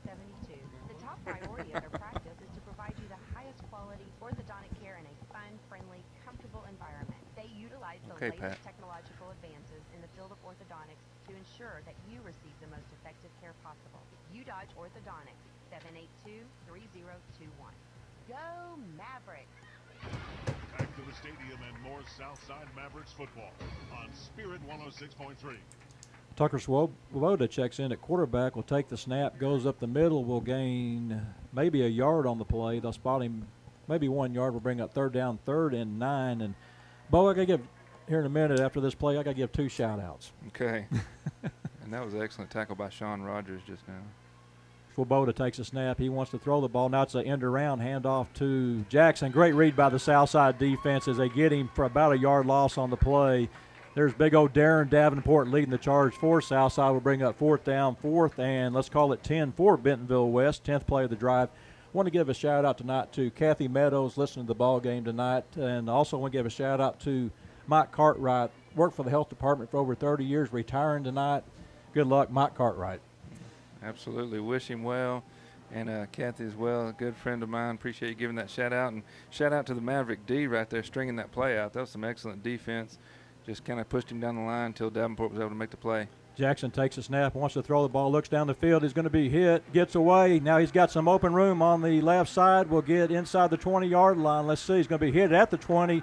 1972. The top priority of their practice is to provide you the highest quality orthodontic care in a fun, friendly, comfortable environment. They utilize the Okay, latest Pat. technological advances in the field of orthodontics to ensure that you receive the most effective care possible. Udodge Orthodontics, 782-3021. Go Mavericks! Back to the stadium and more Southside Mavericks football on Spirit 106.3. Tucker Swoboda checks in at quarterback, will take the snap, goes up the middle, will gain maybe a yard on the play. They'll spot him maybe 1 yard. Will bring up third down, 3rd and 9. And, Bo, I got to give, here in a minute after this play, I got to give 2 shout-outs. Okay. And that was an excellent tackle by Sean Rogers just now. Swoboda takes a snap. He wants to throw the ball. Now it's an end around handoff to Jackson. Great read by the Southside defense as they get him for about a yard loss on the play. There's big old Darren Davenport leading the charge for Southside. Will bring up 4th down, 4th, and let's call it 10 for Bentonville West, 10th play of the drive. Want to give a shout-out tonight to Kathy Meadows, listening to the ball game tonight, and also want to give a shout-out to Mike Cartwright, worked for the health department for over 30 years, retiring tonight. Good luck, Mike Cartwright. Absolutely. Wish him well. And Kathy as well, a good friend of mine. Appreciate you giving that shout-out. And shout-out to the Maverick D right there stringing that play out. That was some excellent defense. Just kind of pushed him down the line until Davenport was able to make the play. Jackson takes a snap, wants to throw the ball, looks down the field. He's going to be hit, gets away. Now he's got some open room on the left side. Will get inside the 20-yard line. Let's see, he's going to be hit at the 20.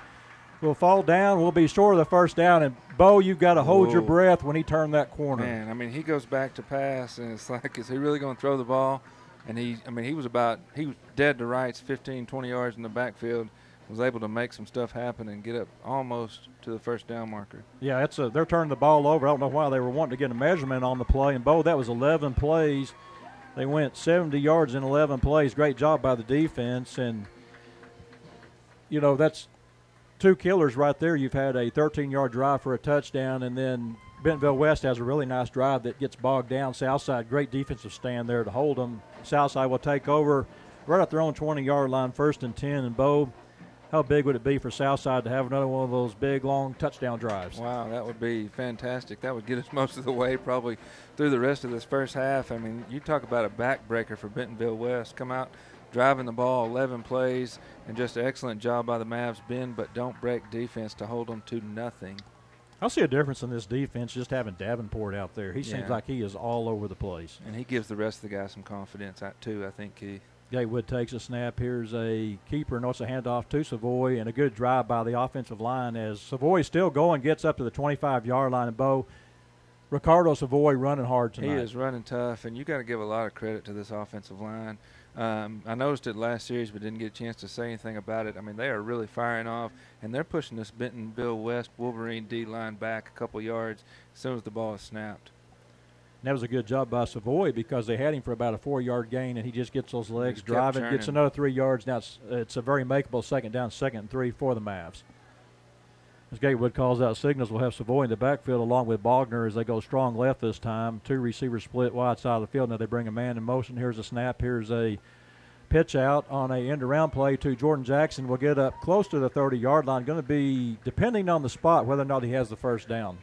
Will fall down. Will be short of the first down. And, Bo, you've got to hold your breath when he turned that corner. Man, I mean, he goes back to pass, and it's like, is he really going to throw the ball? And he was dead to rights, 15, 20 yards in the backfield. Was able to make some stuff happen and get up almost to the first down marker. Yeah, they're turning the ball over. I don't know why they were wanting to get a measurement on the play. And, Bo, that was 11 plays. They went 70 yards in 11 plays. Great job by the defense. And, you know, that's 2 killers right there. You've had a 13-yard drive for a touchdown, and then Bentonville West has a really nice drive that gets bogged down. Southside, great defensive stand there to hold them. Southside will take over right at their own 20-yard line, 1st and 10. And, Bo, how big would it be for Southside to have another one of those big, long touchdown drives? Wow, that would be fantastic. That would get us most of the way probably through the rest of this first half. I mean, you talk about a backbreaker for Bentonville West. Come out driving the ball, 11 plays, and just an excellent job by the Mavs. Bend but don't break defense to hold them to nothing. I'll see a difference in this defense just having Davenport out there. He seems like he is all over the place. And he gives the rest of the guys some confidence, too, I think, Keith. Gatewood takes a snap. Here's a keeper. Notes a handoff to Savoy, and a good drive by the offensive line as Savoy still going, gets up to the 25-yard line. And, Bo, Ricardo Savoy running hard tonight. He is running tough, and you got to give a lot of credit to this offensive line. I noticed it last series but didn't get a chance to say anything about it. I mean, they are really firing off, and they're pushing this Bentonville West Wolverine D-line back a couple yards as soon as the ball is snapped. And that was a good job by Savoy because they had him for about a 4-yard gain, and he just gets those legs driving, gets another 3 yards. Now it's a very makeable 2nd down, 2nd and 3 for the Mavs. As Gatewood calls out signals, we'll have Savoy in the backfield along with Bogner as they go strong left this time. 2 receivers split wide side of the field. Now they bring a man in motion. Here's a snap. Here's a pitch out on a end-around play to Jordan Jackson. Will get up close to the 30-yard line. Going to be, depending on the spot, whether or not he has the first down.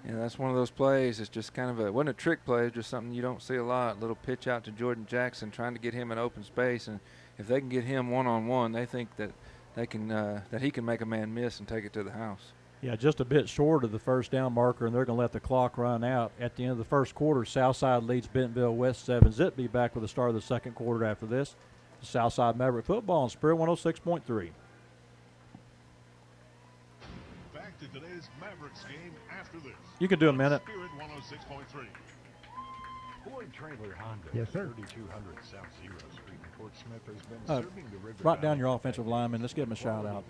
Yeah, that's one of those plays. It's just kind of it wasn't a trick play, it's just something you don't see a lot. Little pitch out to Jordan Jackson, trying to get him in open space, and if they can get him one-on-one, they think that they can that he can make a man miss and take it to the house. Yeah, just a bit short of the first down marker, and they're going to let the clock run out. At the end of the first quarter, Southside leads Bentonville West 7-zip. Be back with the start of the second quarter after this. Southside Maverick football on Spirit 106.3. Back to today's Mavericks game after this. You can do a minute. Spirit 106.3. Floyd Trailer Honda, yes, sir. 3200 South Zero Street in Fort Smith has been serving the River Write down Valley your offensive lineman. Let's give them a shout out.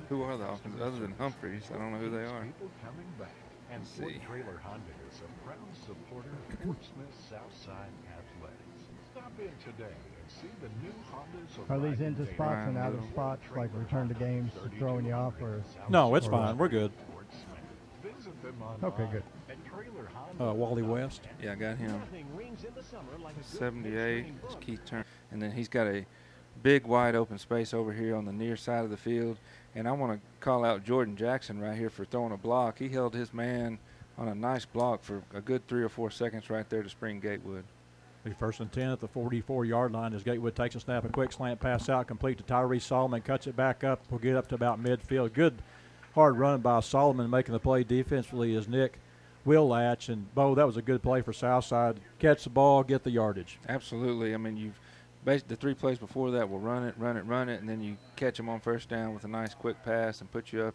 Who are the offensive other than Humphreys? I don't know who they are. People coming back. And Floyd Trailer Honda is a proud supporter of Fort Smith Southside Athletics. Stop in today and Are these into spots and out of spots, like return to games, throwing you off, or? No, it's fine. We're good. Okay, good. Wally West. Yeah, I got him. 78. It's Keith Turner. And then he's got a big wide open space over here on the near side of the field. And I want to call out Jordan Jackson right here for throwing a block. He held his man on a nice block for a good 3 or 4 seconds right there to spring Gatewood. The 1st and 10 at the 44-yard line as Gatewood takes a snap, a quick slant pass out, complete to Tyree Solomon, cuts it back up. We'll get up to about midfield. Good hard run by Solomon, making the play defensively as Nick will latch. And, Bo, that was a good play for Southside. Catch the ball, get the yardage. Absolutely. I mean, you've basically the 3 plays before that will run it, and then you catch them on first down with a nice quick pass and put you up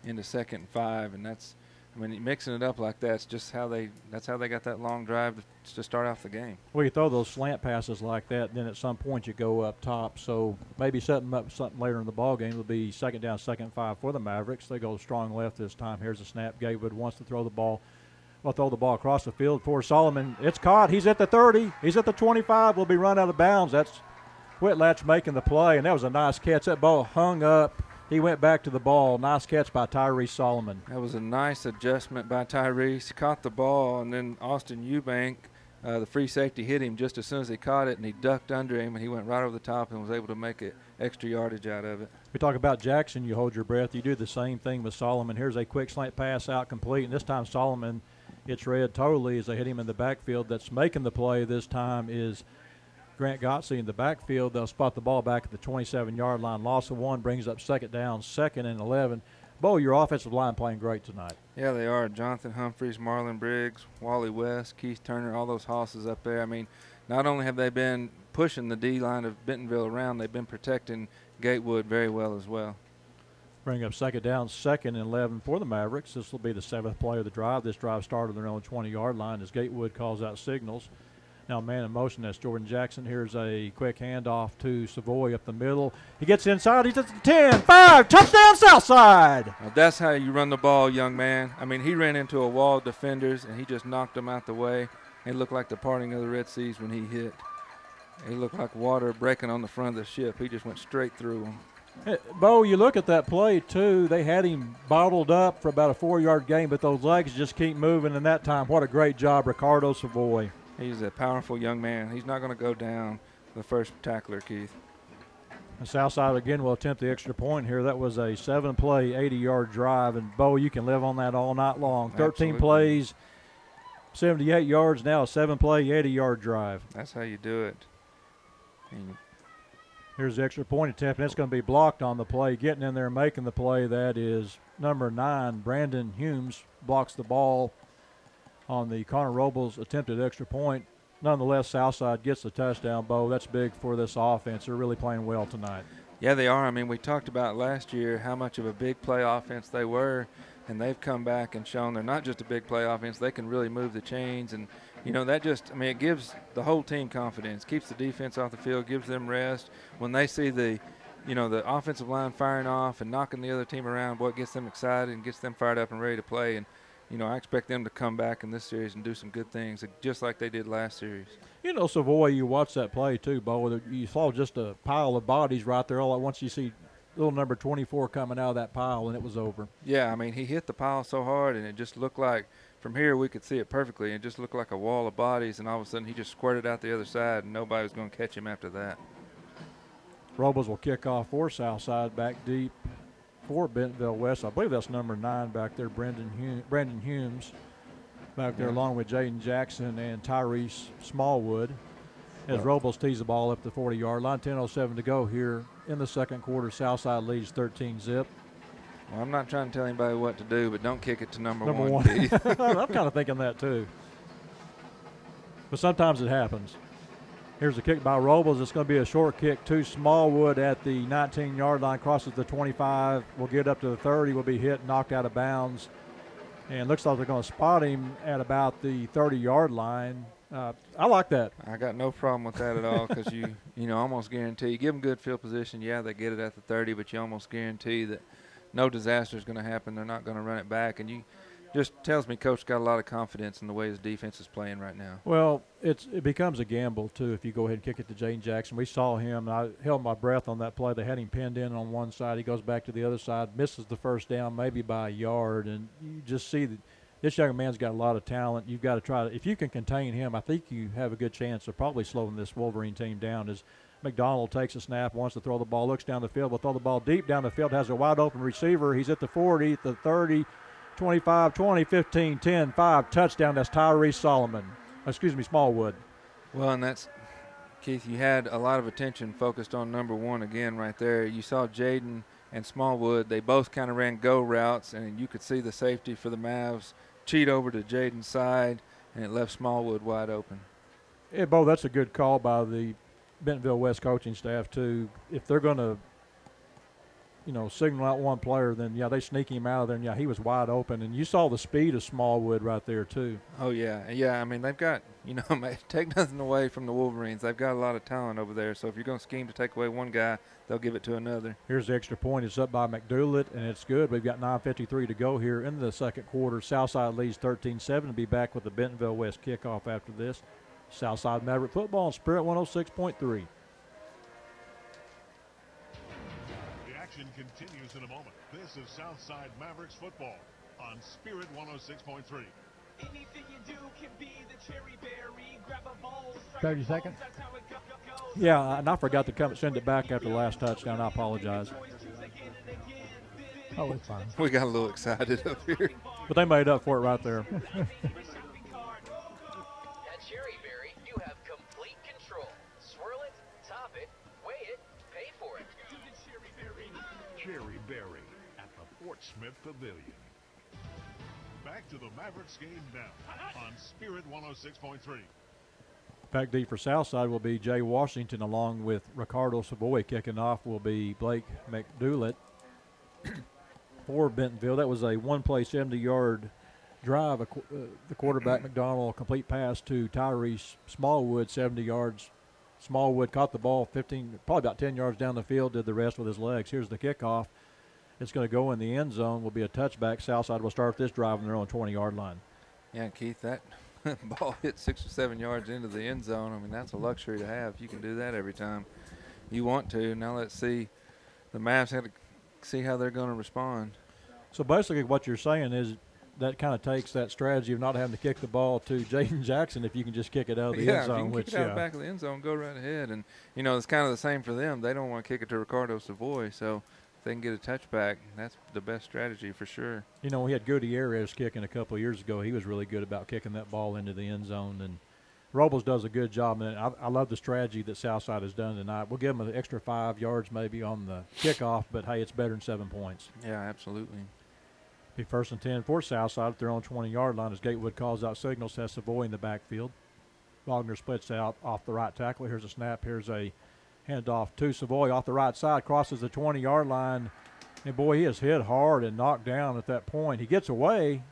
into 2nd and 5. And that's, I mean, mixing it up like that's just how that's how they got that long drive to start off the game. Well, you throw those slant passes like that, then at some point you go up top. So maybe setting up something later in the ball game will be 2nd down, 2nd and 5 for the Mavericks. They go strong left this time. Here's a snap. Gatewood wants to throw the ball. We'll throw the ball across the field for Solomon. It's caught. He's at the 30. He's at the 25. Will be run out of bounds. That's Whitlatch making the play, and that was a nice catch. That ball hung up. He went back to the ball. Nice catch by Tyrese Solomon. That was a nice adjustment by Tyrese. He caught the ball, and then Austin Eubank, the free safety, hit him just as soon as he caught it, and he ducked under him, and he went right over the top and was able to make it extra yardage out of it. We talk about Jackson, you hold your breath. You do the same thing with Solomon. Here's a quick slant pass out complete, and this time Solomon, it's read totally as they hit him in the backfield. That's making the play this time is Grant Gotsey in the backfield. They'll spot the ball back at the 27-yard line. Loss of 1 brings up 2nd down, 2nd and 11. Bo, your offensive line playing great tonight. Yeah, they are. Jonathan Humphreys, Marlon Briggs, Wally West, Keith Turner, all those hosses up there. I mean, not only have they been pushing the D-line of Bentonville around, they've been protecting Gatewood very well as well. Bring up 2nd down, 2nd and 11 for the Mavericks. This will be the 7th play of the drive. This drive started on their own 20-yard line as Gatewood calls out signals. Now man in motion, that's Jordan Jackson. Here's a quick handoff to Savoy up the middle. He gets inside. He's at the 10, 5, touchdown Southside. Now that's how you run the ball, young man. I mean, he ran into a wall of defenders, and he just knocked them out the way. It looked like the parting of the Red Seas when he hit. It looked like water breaking on the front of the ship. He just went straight through them. Hey, Bo, you look at that play, too. They had him bottled up for about a 4-yard gain, but those legs just keep moving, and that time, what a great job, Ricardo Savoy. He's a powerful young man. He's not going to go down the first tackler, Keith. And Southside again will attempt the extra point here. That was a 7-play, 80-yard drive. And, Bo, you can live on that all night long. 13 Absolutely. plays, 78 yards, now a 7-play, 80-yard drive. That's how you do it. Here's the extra point attempt, and it's going to be blocked on the play. Getting in there and making the play, that is number 9, Brandon Humes, blocks the ball on the Connor Robles attempted extra point. Nonetheless, Southside gets the touchdown, Bo. That's big for this offense. They're really playing well tonight. Yeah, they are. I mean, we talked about last year how much of a big play offense they were, and they've come back and shown they're not just a big play offense. They can really move the chains, and, you know, that just, I mean, it gives the whole team confidence, keeps the defense off the field, gives them rest. When they see the, you know, the offensive line firing off and knocking the other team around, boy, it gets them excited and gets them fired up and ready to play. And, you know, I expect them to come back in this series and do some good things, just like they did last series. You know, Savoy, you watch that play too, Bo. You saw just a pile of bodies right there. All at once you see little number 24 coming out of that pile, and it was over. Yeah, I mean, he hit the pile so hard, and it just looked like from here we could see it perfectly. It just looked like a wall of bodies, and all of a sudden he just squirted out the other side, and nobody was going to catch him after that. Robles will kick off for Southside, back deep for Bentonville West. I believe that's number 9 back there, Brandon Humes back there, along with Jaden Jackson and Tyrese Smallwood. As Robles tees the ball up the 40-yard line, 10:07 to go here in the second quarter. Southside leads 13-zip. Well, I'm not trying to tell anybody what to do, but don't kick it to number one. I'm kind of thinking that too. But sometimes it happens. Here's a kick by Robles. It's going to be a short kick to Smallwood at the 19-yard line, crosses the 25. Will get up to the 30. Will be hit, knocked out of bounds. And looks like they're going to spot him at about the 30-yard line. I like that. I got no problem with that at all because you know, almost guarantee, you give them good field position, yeah, they get it at the 30, but you almost guarantee that no disaster is going to happen. They're not going to run it back. And just tells me Coach got a lot of confidence in the way his defense is playing right now. Well, it becomes a gamble, too, if you go ahead and kick it to Jaden Jackson. We saw him, and I held my breath on that play. They had him pinned in on one side. He goes back to the other side, misses the first down maybe by a yard, and you just see that this young man's got a lot of talent. You've got to try to – if you can contain him, I think you have a good chance of probably slowing this Wolverine team down. As McDonald takes a snap, wants to throw the ball, looks down the field, will throw the ball deep down the field, has a wide-open receiver. He's at the 40, the 30, 25, 20, 15, 10, 5, touchdown. That's Smallwood. Well, and that's – Keith, you had a lot of attention focused on number 1 again right there. You saw Jaden and Smallwood. They both kind of ran go routes, and you could see the safety for the Mavs cheat over to Jaden's side, and it left Smallwood wide open. Yeah, Bo, that's a good call by the Bentonville West coaching staff, too. If they're going to, signal out one player, then, they sneak him out of there, and, he was wide open. And you saw the speed of Smallwood right there, too. Oh, yeah. Yeah, I mean, they've got, take nothing away from the Wolverines. They've got a lot of talent over there. So if you're going to scheme to take away one guy, they'll give it to another. Here's the extra point. It's up by McDoulet, and it's good. We've got 9:53 to go here in the second quarter. Southside leads 13-7. We'll be back with the Bentonville West kickoff after this. Southside Maverick football on Spirit 106.3. The action continues in a moment. This is Southside Mavericks football on Spirit 106.3. Anything you do can be the cherry berry. Grab a ball, 30 seconds. Yeah, and I forgot to send it back after the last touchdown. I apologize. Oh, it's fine. We got a little excited up here. But they made up for it right there. At cherry berry, you have complete control. Swirl it, top it, weigh it, pay for it. Cherry Berry at the Fort Smith Pavilion. Back to the Mavericks game now on Spirit 106.3. Back deep for Southside will be Jay Washington, along with Ricardo Savoy. Kicking off will be Blake McDoulet for Bentonville. That was a one-play 70-yard drive. The quarterback, McDonald, complete pass to Tyrese Smallwood, 70 yards. Smallwood caught the ball 15, probably about 10 yards down the field, did the rest with his legs. Here's the kickoff. It's going to go in the end zone. Will be a touchback. Southside will start this drive on their own 20-yard line. Yeah, Keith, that ball hit 6 or 7 yards into the end zone. I mean, that's a luxury to have. You can do that every time you want to. Now let's see. The Mavs have to see how they're going to respond. So basically what you're saying is that kind of takes that strategy of not having to kick the ball to Jaden Jackson if you can just kick it out of the end zone. If you can kick it out the back of the end zone, go right ahead. And, it's kind of the same for them. They don't want to kick it to Ricardo Savoy. So if they can get a touchback, that's the best strategy for sure. We had Gutierrez kicking a couple of years ago. He was really good about kicking that ball into the end zone. And Robles does a good job. And I love the strategy that Southside has done tonight. We'll give them an extra 5 yards maybe on the kickoff, but, hey, it's better than 7 points. Yeah, absolutely. Be first and 10 for Southside at their own 20-yard line as Gatewood calls out signals, has Savoy in the backfield. Wagner splits out off the right tackle. Here's a snap. Here's a handoff to Savoy off the right side, crosses the 20-yard line. And, boy, he is hit hard and knocked down at that point. He gets away,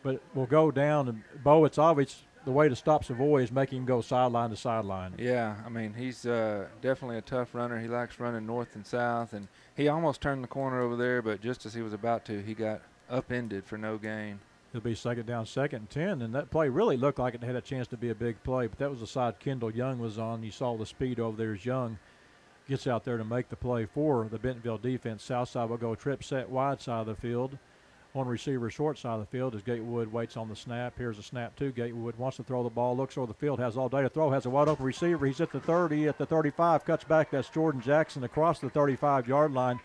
but will go down. And, Bo, it's obvious the way to stop Savoy is making him go sideline to sideline. Yeah, I mean, he's definitely a tough runner. He likes running north and south. And he almost turned the corner over there, but just as he was about to, he got upended for no gain. It'll be second down, 2nd and 10, and that play really looked like it had a chance to be a big play, but that was the side Kendall Young was on. You saw the speed over there as Young gets out there to make the play for the Bentonville defense. Southside will go trip set wide side of the field. One receiver short side of the field as Gatewood waits on the snap. Here's a snap to Gatewood. Wants to throw the ball, looks over the field, has all day to throw, has a wide open receiver. He's at the 30, at the 35, cuts back. That's Jordan Jackson across the 35-yard line.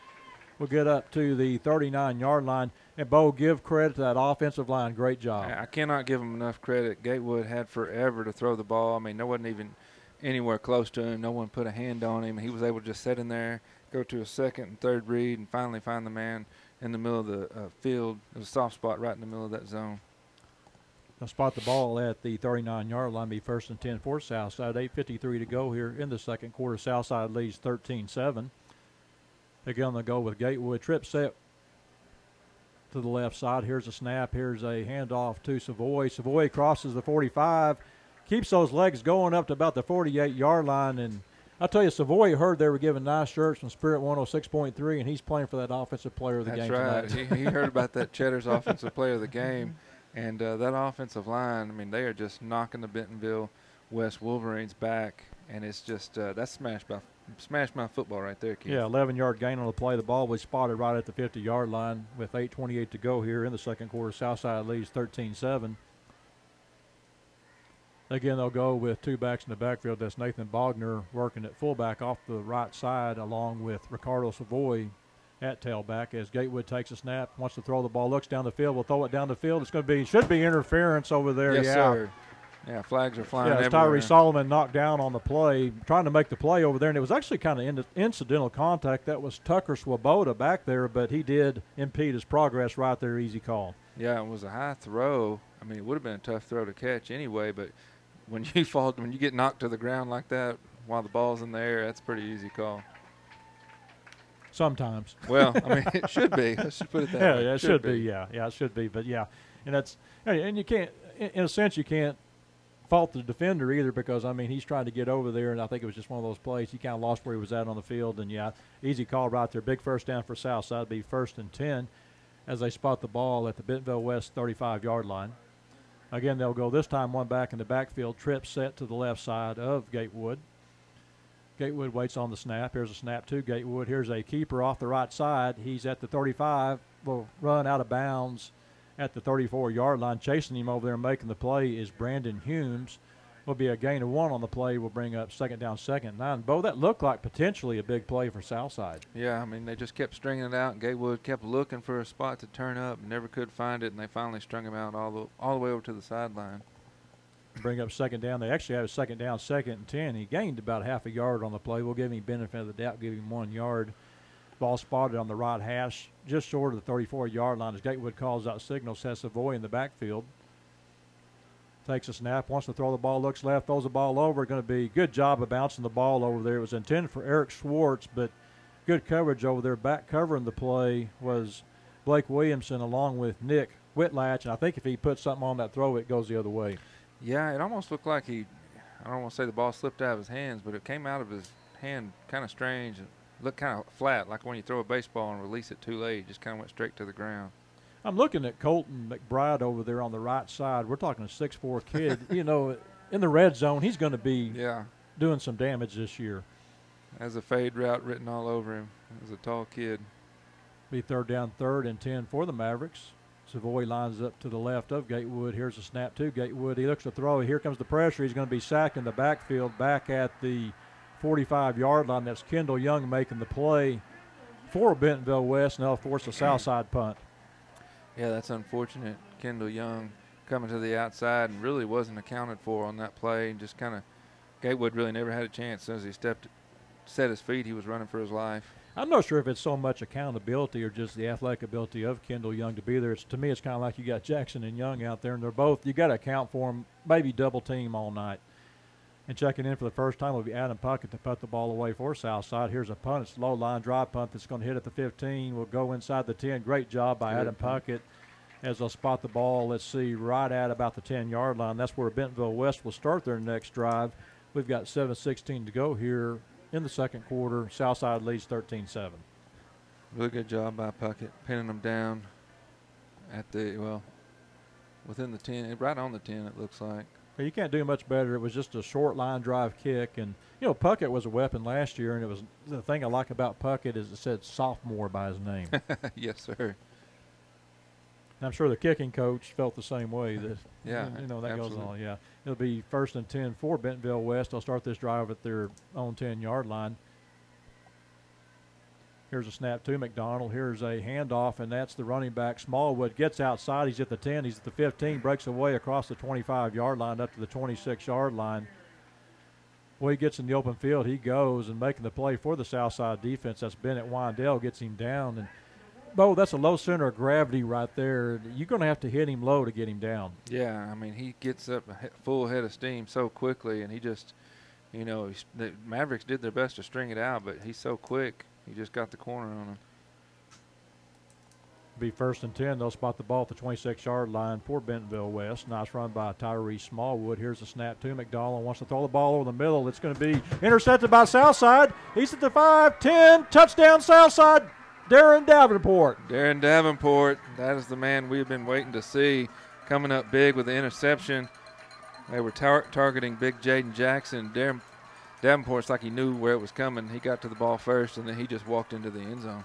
We'll get up to the 39-yard line. And, Bo, give credit to that offensive line. Great job. I cannot give them enough credit. Gatewood had forever to throw the ball. I mean, there wasn't even anywhere close to him. No one put a hand on him. He was able to just sit in there, go to a second and third read, and finally find the man in the middle of the field. It was a soft spot right in the middle of that zone. They'll spot the ball at the 39-yard line, be first and 10 for Southside. 8:53 to go here in the second quarter. Southside leads 13-7. Again, they'll go with Gatewood. Trip set to the left side. Here's a snap. Here's a handoff to Savoy. Savoy crosses the 45, keeps those legs going up to about the 48-yard line, and I'll tell you, Savoy heard they were giving nice shirts from Spirit 106.3, and he's playing for that offensive player of the game tonight. tonight. He heard about that. Cheddar's offensive player of the game. And that offensive line, I mean, they are just knocking the Bentonville West Wolverines back. And it's just that's smash mouth football right there, Keith. Yeah, 11-yard gain on the play. The ball was spotted right at the 50-yard line with 8:28 to go here in the second quarter. Southside leads 13-7. Again, they'll go with two backs in the backfield. That's Nathan Bogner working at fullback off the right side along with Ricardo Savoy at tailback as Gatewood takes a snap, wants to throw the ball, looks down the field, will throw it down the field. It's going to be, should be interference over there. Yes, sir. Yeah, flags are flying everywhere. Tyree Solomon knocked down on the play, trying to make the play over there, and it was actually kind of incidental contact. That was Tucker Swoboda back there, but he did impede his progress right there. Easy call. Yeah, it was a high throw. I mean, it would have been a tough throw to catch anyway, but when you get knocked to the ground like that while the ball's in the air, that's a pretty easy call. Sometimes. Well, I mean, it should be. Let's just put it that way. Yeah, it should be. Yeah, it should be. But yeah, and you can't, in a sense, you can't fault the defender either because I mean he's trying to get over there, and I think it was just one of those plays. He kind of lost where he was at on the field, and yeah, easy call right there. Big first down for Southside. Be 1st and 10 as they spot the ball at the Bentonville West 35-yard line. Again, they'll go this time one back in the backfield. Trip set to the left side of Gatewood. Gatewood waits on the snap. Here's a snap to Gatewood. Here's a keeper off the right side. He's at the 35. Will run out of bounds at the 34-yard line. Chasing him over there and making the play is Brandon Humes. Will be a gain of 1 on the play. Will bring up 2nd down, 2nd and 9. Bo, that looked like potentially a big play for Southside. Yeah, I mean, they just kept stringing it out, and Gatewood kept looking for a spot to turn up, never could find it, and they finally strung him out all the way over to the sideline. Bring up 2nd down. They actually have a 2nd down, 2nd and 10. He gained about half a yard on the play. We'll give him benefit of the doubt, give him 1 yard. Ball spotted on the right hash, just short of the 34-yard line as Gatewood calls out signals, has Savoy in the backfield. Takes a snap, wants to throw the ball, looks left, throws the ball over. Going to be good job of bouncing the ball over there. It was intended for Eric Schwartz, but good coverage over there. Back covering the play was Blake Williamson along with Nick Whitlatch, and I think if he puts something on that throw, it goes the other way. Yeah, it almost looked like I don't want to say the ball slipped out of his hands, but it came out of his hand kind of strange. It looked kind of flat, like when you throw a baseball and release it too late. It just kind of went straight to the ground. I'm looking at Colton McBride over there on the right side. We're talking a 6'4" kid. You know, in the red zone, he's going to be doing some damage this year. Has a fade route written all over him. He's a tall kid. Be 3rd down, 3rd and 10 for the Mavericks. Savoy lines up to the left of Gatewood. Here's a snap to Gatewood. He looks to throw. Here comes the pressure. He's going to be sacked in the backfield back at the 45-yard line. That's Kendall Young making the play for Bentonville West, and they'll force a Southside punt. Yeah, that's unfortunate. Kendall Young coming to the outside and really wasn't accounted for on that play. And just kind of, Gatewood really never had a chance. As soon as he set his feet, he was running for his life. I'm not sure if it's so much accountability or just the athletic ability of Kendall Young to be there. To me, it's kind of like you got Jackson and Young out there, and they're both, you got to account for them, maybe double team all night. And checking in for the first time will be Adam Puckett to put the ball away for Southside. Here's a punt. It's a low-line drive punt that's going to hit at the 15. Will go inside the 10. Great job by Adam Puckett as they'll spot the ball, let's see, right at about the 10-yard line. That's where Bentonville West will start their next drive. We've got 7:16 to go here in the second quarter. Southside leads 13-7. Really good job by Puckett, pinning them down at within the 10, right on the 10 it looks like. You can't do much better. It was just a short line drive kick. And, you know, Puckett was a weapon last year, and it was the thing I like about Puckett is it said sophomore by his name. Yes, sir. And I'm sure the kicking coach felt the same way. That, yeah, you know, that absolutely. goes on. Yeah. It'll be 1st and 10 for Bentonville West. They'll start this drive at their own 10-yard line. Here's a snap to McDonald. Here's a handoff, and that's the running back. Smallwood gets outside. He's at the 10. He's at the 15. Breaks away across the 25-yard line up to the 26-yard line. Well, he gets in the open field. He goes and making the play for the Southside defense. That's Bennett Windell gets him down. And, Bo, that's a low center of gravity right there. You're going to have to hit him low to get him down. Yeah, I mean, he gets up a full head of steam so quickly, and he just, you know, the Mavericks did their best to string it out, but he's so quick. He just got the corner on him. Be 1st and 10. They'll spot the ball at the 26-yard line for Bentonville West. Nice run by Tyree Smallwood. Here's the snap to McDonald. Wants to throw the ball over the middle. It's going to be intercepted by Southside. He's at the 5, 10. Touchdown Southside. Darren Davenport. Darren Davenport, that is the man we've been waiting to see, coming up big with the interception. They were targeting big Jaden Jackson. Darren Davenport's like he knew where it was coming. He got to the ball first, and then he just walked into the end zone.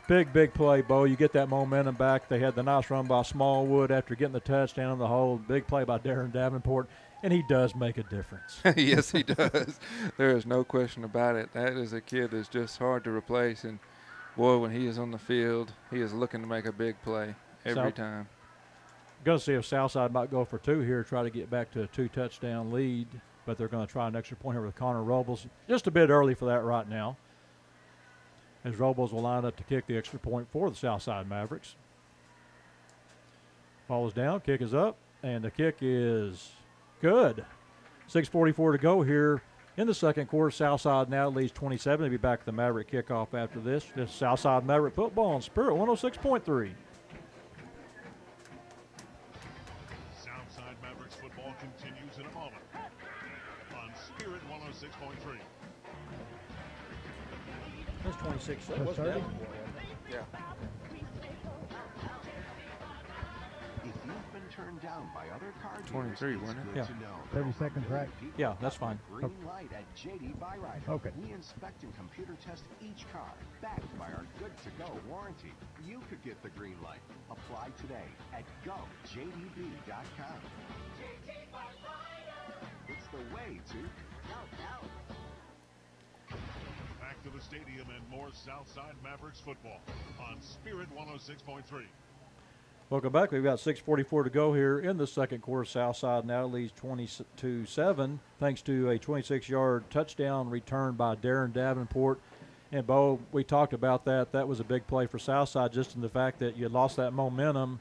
Big play, Bo. You get that momentum back. They had the nice run by Smallwood after getting the touchdown on the hold. Big play by Darren Davenport, and he does make a difference. Yes, he does. There is no question about it. That is a kid that's just hard to replace, and, boy, when he is on the field, he is looking to make a big play every time. Going to see if Southside might go for 2 here, try to get back to a 2-touchdown lead, but they're going to try an extra point here with Connor Robles. Just a bit early for that right now, as Robles will line up to kick the extra point for the Southside Mavericks. Ball is down, kick is up, and the kick is good. 6:44 to go here in the second quarter. Southside now leads 27. They'll be back at the Maverick kickoff after this. This is Southside Maverick football on Spirit 106.3. Southside Mavericks football continues in a moment on Spirit 106.3. That's 26. That's What's 30? that? Yeah. If you've been turned down by other car 23, wasn't it? Yeah. 30 seconds, right? Yeah, that's fine. Green light at JD Byrider. Okay. We inspect and computer test each car, backed by our good-to-go warranty. You could get the green light. Apply today at gojdb.com. It's the way to go. Back to the stadium and more Southside Mavericks football on Spirit 106.3. Welcome back. We've got 6:44 to go here in the second quarter. Southside now leads 22-7 thanks to a 26-yard touchdown return by Darren Davenport. And, Bo, we talked about that. That was a big play for Southside, just in the fact that you lost that momentum.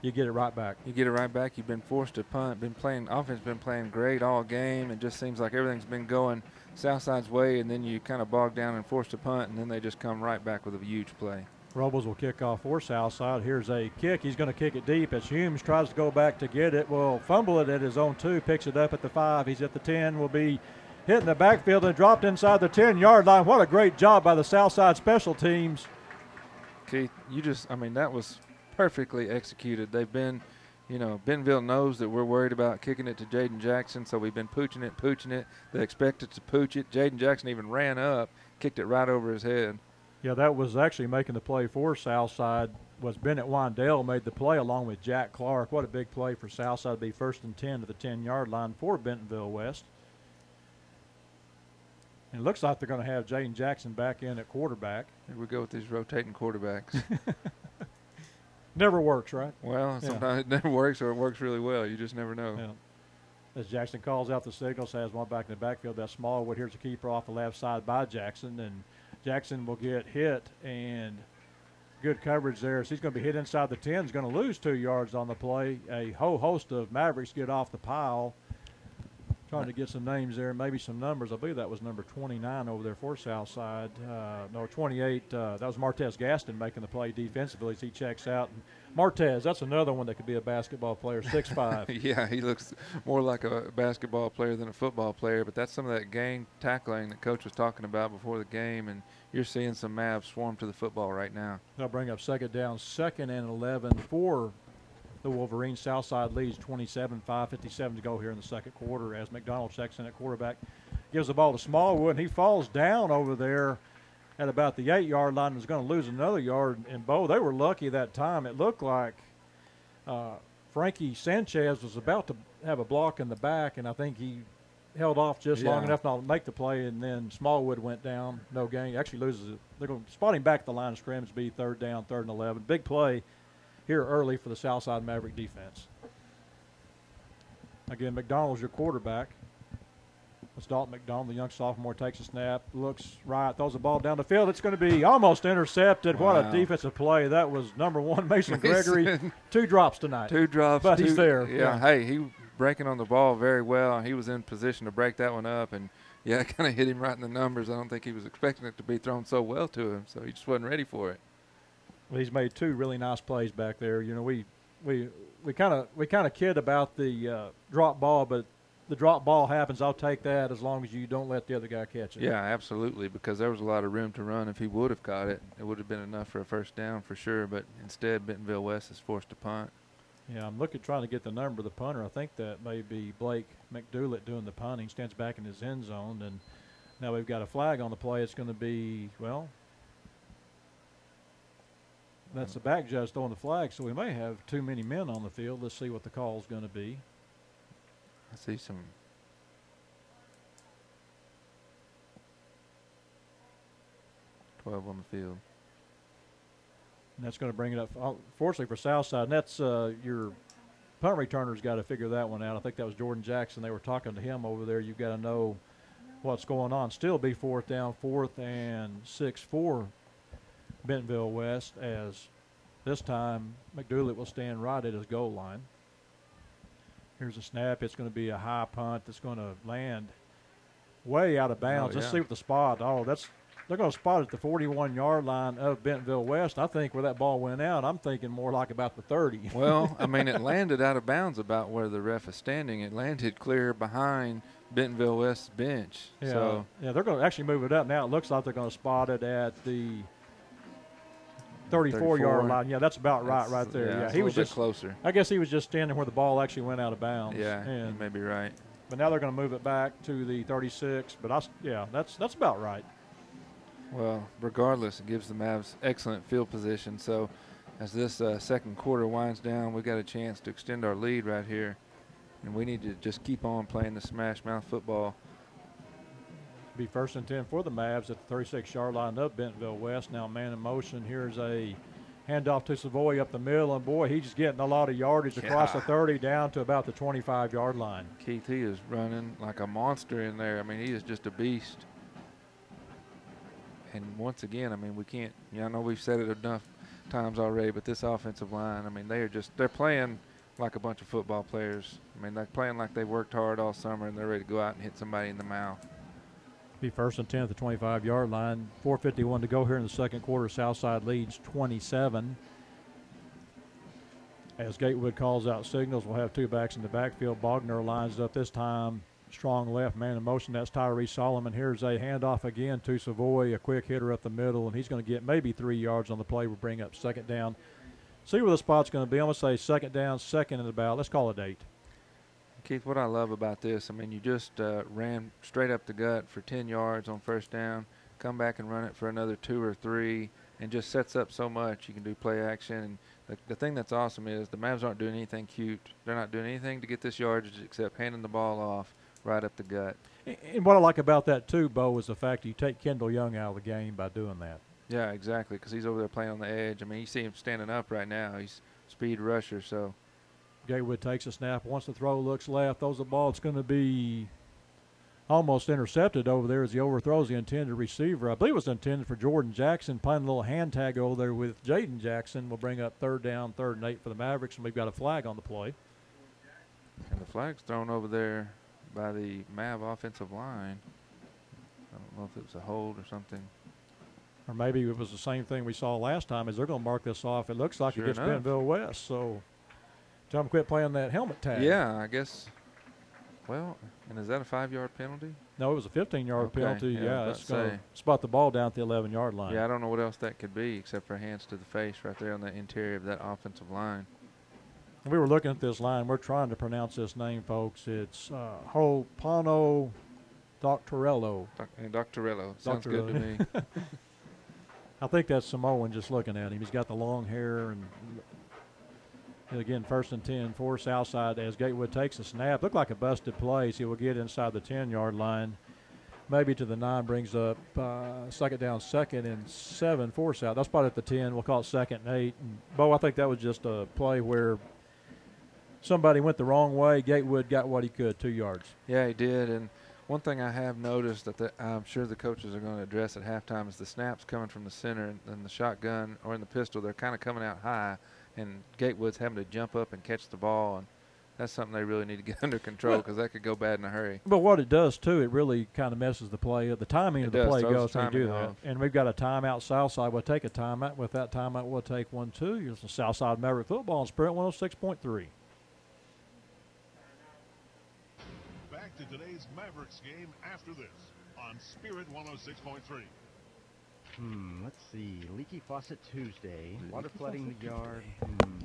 You get it right back. You get it right back. You've been forced to punt. Offense been playing great all game. It just seems like everything's been going Southside's way, and then you kind of bog down and forced to punt, and then they just come right back with a huge play. Robles will kick off for Southside. Here's a kick. He's going to kick it deep as Humes tries to go back to get it. Will fumble it at his own 2, picks it up at the 5. He's at the 10. Will be hitting the backfield and dropped inside the 10-yard line. What a great job by the Southside special teams. Keith, that was perfectly executed. They've been, Bentonville knows that we're worried about kicking it to Jaden Jackson, so we've been pooching it. They expected to pooch it. Jaden Jackson even ran up, kicked it right over his head. Yeah, that was actually making the play for Southside. Was Bennett Wandale made the play along with Jack Clark. What a big play for Southside to be 1st and 10 to the 10-yard line for Bentonville West. And it looks like they're going to have Jaden Jackson back in at quarterback. Here we go with these rotating quarterbacks. Never works, right? Well, sometimes it never works, or it works really well. You just never know. Yeah. As Jackson calls out the signals, has one back in the backfield. That's Smallwood. Here's a keeper off the left side by Jackson, and Jackson will get hit, and good coverage there. So he's going to be hit inside the 10. He's going to lose 2 yards on the play. A whole host of Mavericks get off the pile. Trying to get some names there, maybe some numbers. I believe that was number 29 over there for Southside. No, 28. That was Martez Gaston making the play defensively as he checks out. And Martez, that's another one that could be a basketball player, 6'5". Yeah, he looks more like a basketball player than a football player, but that's some of that game tackling that Coach was talking about before the game, and you're seeing some Mavs swarm to the football right now. They'll bring up second down, 2nd and 11 for the Wolverines. Southside leads 27, 5:57 to go here in the second quarter as McDonald checks in at quarterback. Gives the ball to Smallwood, and he falls down over there at about the 8-yard line and is going to lose another yard. And, Bo, they were lucky that time. It looked like Frankie Sanchez was about to have a block in the back, and I think he held off just long enough not to make the play, and then Smallwood went down, no gain. Actually loses it. They're going to spot him back at the line of scrimmage, be 3rd down, 3rd and 11. Big play here early for the Southside Maverick defense. Again, McDonald's your quarterback. It's Dalton McDonald, the young sophomore, takes a snap, looks right, throws the ball down the field. It's going to be almost intercepted. Wow. What a defensive play. That was number 1, Mason Gregory. 2 drops tonight. 2 drops. But he's there. Yeah, hey, he breaking on the ball very well. He was in position to break that one up, and, yeah, it kind of hit him right in the numbers. I don't think he was expecting it to be thrown so well to him, so he just wasn't ready for it. Well, he's made 2 really nice plays back there. You know, we kind of kid about the drop ball, but the drop ball happens. I'll take that as long as you don't let the other guy catch it. Yeah, absolutely, because there was a lot of room to run. If he would have caught it, it would have been enough for a first down for sure. But instead, Bentonville West is forced to punt. Yeah, I'm trying to get the number of the punter. I think that may be Blake McDoulet doing the punting. Stands back in his end zone, and now we've got a flag on the play. It's going to be, well, that's the back judge throwing the flag, so we may have too many men on the field. Let's see what the call is going to be. I see some. On the field. And that's going to bring it up, fortunately for Southside. And that's your punt returner's got to figure that one out. I think that was Jordan Jackson. They were talking to him over there. You've got to know what's going on. Still be 4th down, 4th and 6 for Bentonville West, as this time McDoulet will stand right at his goal line. Here's a snap. It's going to be a high punt that's going to land way out of bounds. Let's see what the spot. They're going to spot it at the 41-yard line of Bentonville West. I think where that ball went out, I'm thinking more like about the 30. Well, I mean, it landed out of bounds about where the ref is standing. It landed clear behind Bentonville West's bench. Yeah, so yeah, they're going to actually move it up now. It looks like they're going to spot it at the 34-yard line. Yeah, that's about right there. Yeah, he was just closer. I guess he was just standing where the ball actually went out of bounds. Yeah, you may be right. But now they're going to move it back to the 36. But that's about right. Well, regardless, it gives the Mavs excellent field position. So as this second quarter winds down, we got a chance to extend our lead right here. And we need to just keep on playing the smash mouth football. Be 1st and 10 for the Mavs at the 36-yard line of Bentonville West. Now man in motion. Here's a handoff to Savoy up the middle. And, boy, he's getting a lot of yardage across the 30 down to about the 25-yard line. Keith, he is running like a monster in there. I mean, he is just a beast. And once again, I mean, we can't, I know we've said it enough times already, but this offensive line, I mean, they're playing like a bunch of football players. I mean, they're playing like they worked hard all summer and they're ready to go out and hit somebody in the mouth. Be 1st and 10 at the 25-yard line. 4:51 to go here in the second quarter. Southside leads 27. As Gatewood calls out signals, we'll have 2 backs in the backfield. Bogner lines up this time. Strong left, man in motion. That's Tyree Solomon. Here's a handoff again to Savoy, a quick hitter up the middle, and he's going to get maybe 3 yards on the play. We'll bring up 2nd down. See where the spot's going to be. I'm going to say 2nd down, 2nd and about. Let's call it 8. Keith, what I love about this, I mean, you just ran straight up the gut for 10 yards on 1st down, come back and run it for another 2 or 3, and just sets up so much. You can do play action. And the thing that's awesome is the Mavs aren't doing anything cute. They're not doing anything to get this yardage except handing the ball off right up the gut. And what I like about that, too, Bo, is the fact you take Kendall Young out of the game by doing that. Yeah, exactly, because he's over there playing on the edge. I mean, you see him standing up right now. He's speed rusher, so. Gatewood takes a snap. Once the throw looks left, throws the ball. It's going to be almost intercepted over there as he overthrows the intended receiver. I believe it was intended for Jordan Jackson. Playing a little hand tag over there with Jaden Jackson. We'll bring up 3rd down, 3rd and 8 for the Mavericks, and we've got a flag on the play. And the flag's thrown over there by the Mav offensive line. I don't know if it was a hold or something. Or maybe it was the same thing we saw last time, is they're going to mark this off. It looks like it gets Bentonville West, so tell them to quit playing that helmet tag. Yeah, I guess. Well, and is that a 5-yard penalty? No, it was a 15-yard penalty. Yeah, it's going to spot the ball down at the 11-yard line. Yeah, I don't know what else that could be except for hands to the face right there on the interior of that offensive line. We were looking at this line. We're trying to pronounce this name, folks. It's Hopano Doctorello. Doctorello. Sounds good to me. I think that's Samoan just looking at him. He's got the long hair. And again, 1st and 10 for Southside as Gatewood takes a snap. Looked like a busted play. He will get inside the 10-yard line. Maybe to the 9, brings up 2nd down, 2nd and 7 for South. That's probably at the 10. We'll call it 2nd and 8. And Bo, I think that was just a play where somebody went the wrong way. Gatewood got what he could, 2 yards. Yeah, he did. And one thing I have noticed that I'm sure the coaches are going to address at halftime is the snaps coming from the center and the shotgun or in the pistol. They're kind of coming out high, and Gatewood's having to jump up and catch the ball. And that's something they really need to get under control because that could go bad in a hurry. But what it does, too, it really kind of messes the play. The timing of the play goes when you do that. Off. And we've got a timeout Southside. We'll take a timeout. With that timeout, we'll take 1-2. Here's the Southside Maverick football on Spirit 106.3. Back to today's Mavericks game after this on Spirit 106.3. Let's see. Leaky faucet Tuesday. Water flooding the yard.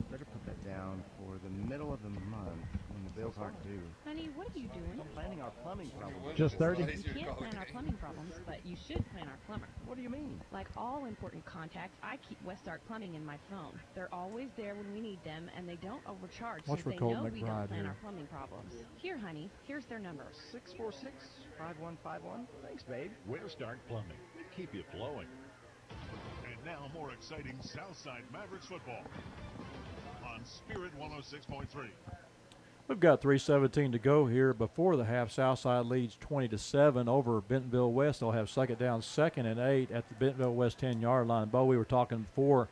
Better put that down for the middle of the month when the bills aren't due. Honey, what are you doing? Planning our plumbing problems. Just 30. You can't plan our plumbing problems, but you should plan our plumber. What do you mean? Like all important contacts, I keep Westark Plumbing in my phone. They're always there when we need them, and they don't overcharge What's since they for Colt know we don't McBride plan here? our plumbing problems. Here, honey, here's their number. 646-5151. Thanks, babe. Westark Plumbing. Keep you flowing. And now more exciting Southside Mavericks football on Spirit 106.3. We've got 3:17 to go here before the half. Southside leads 20-7 over Bentonville West. They'll have second down, 2nd and 8 at the Bentonville West 10-yard line. Bo, we were talking before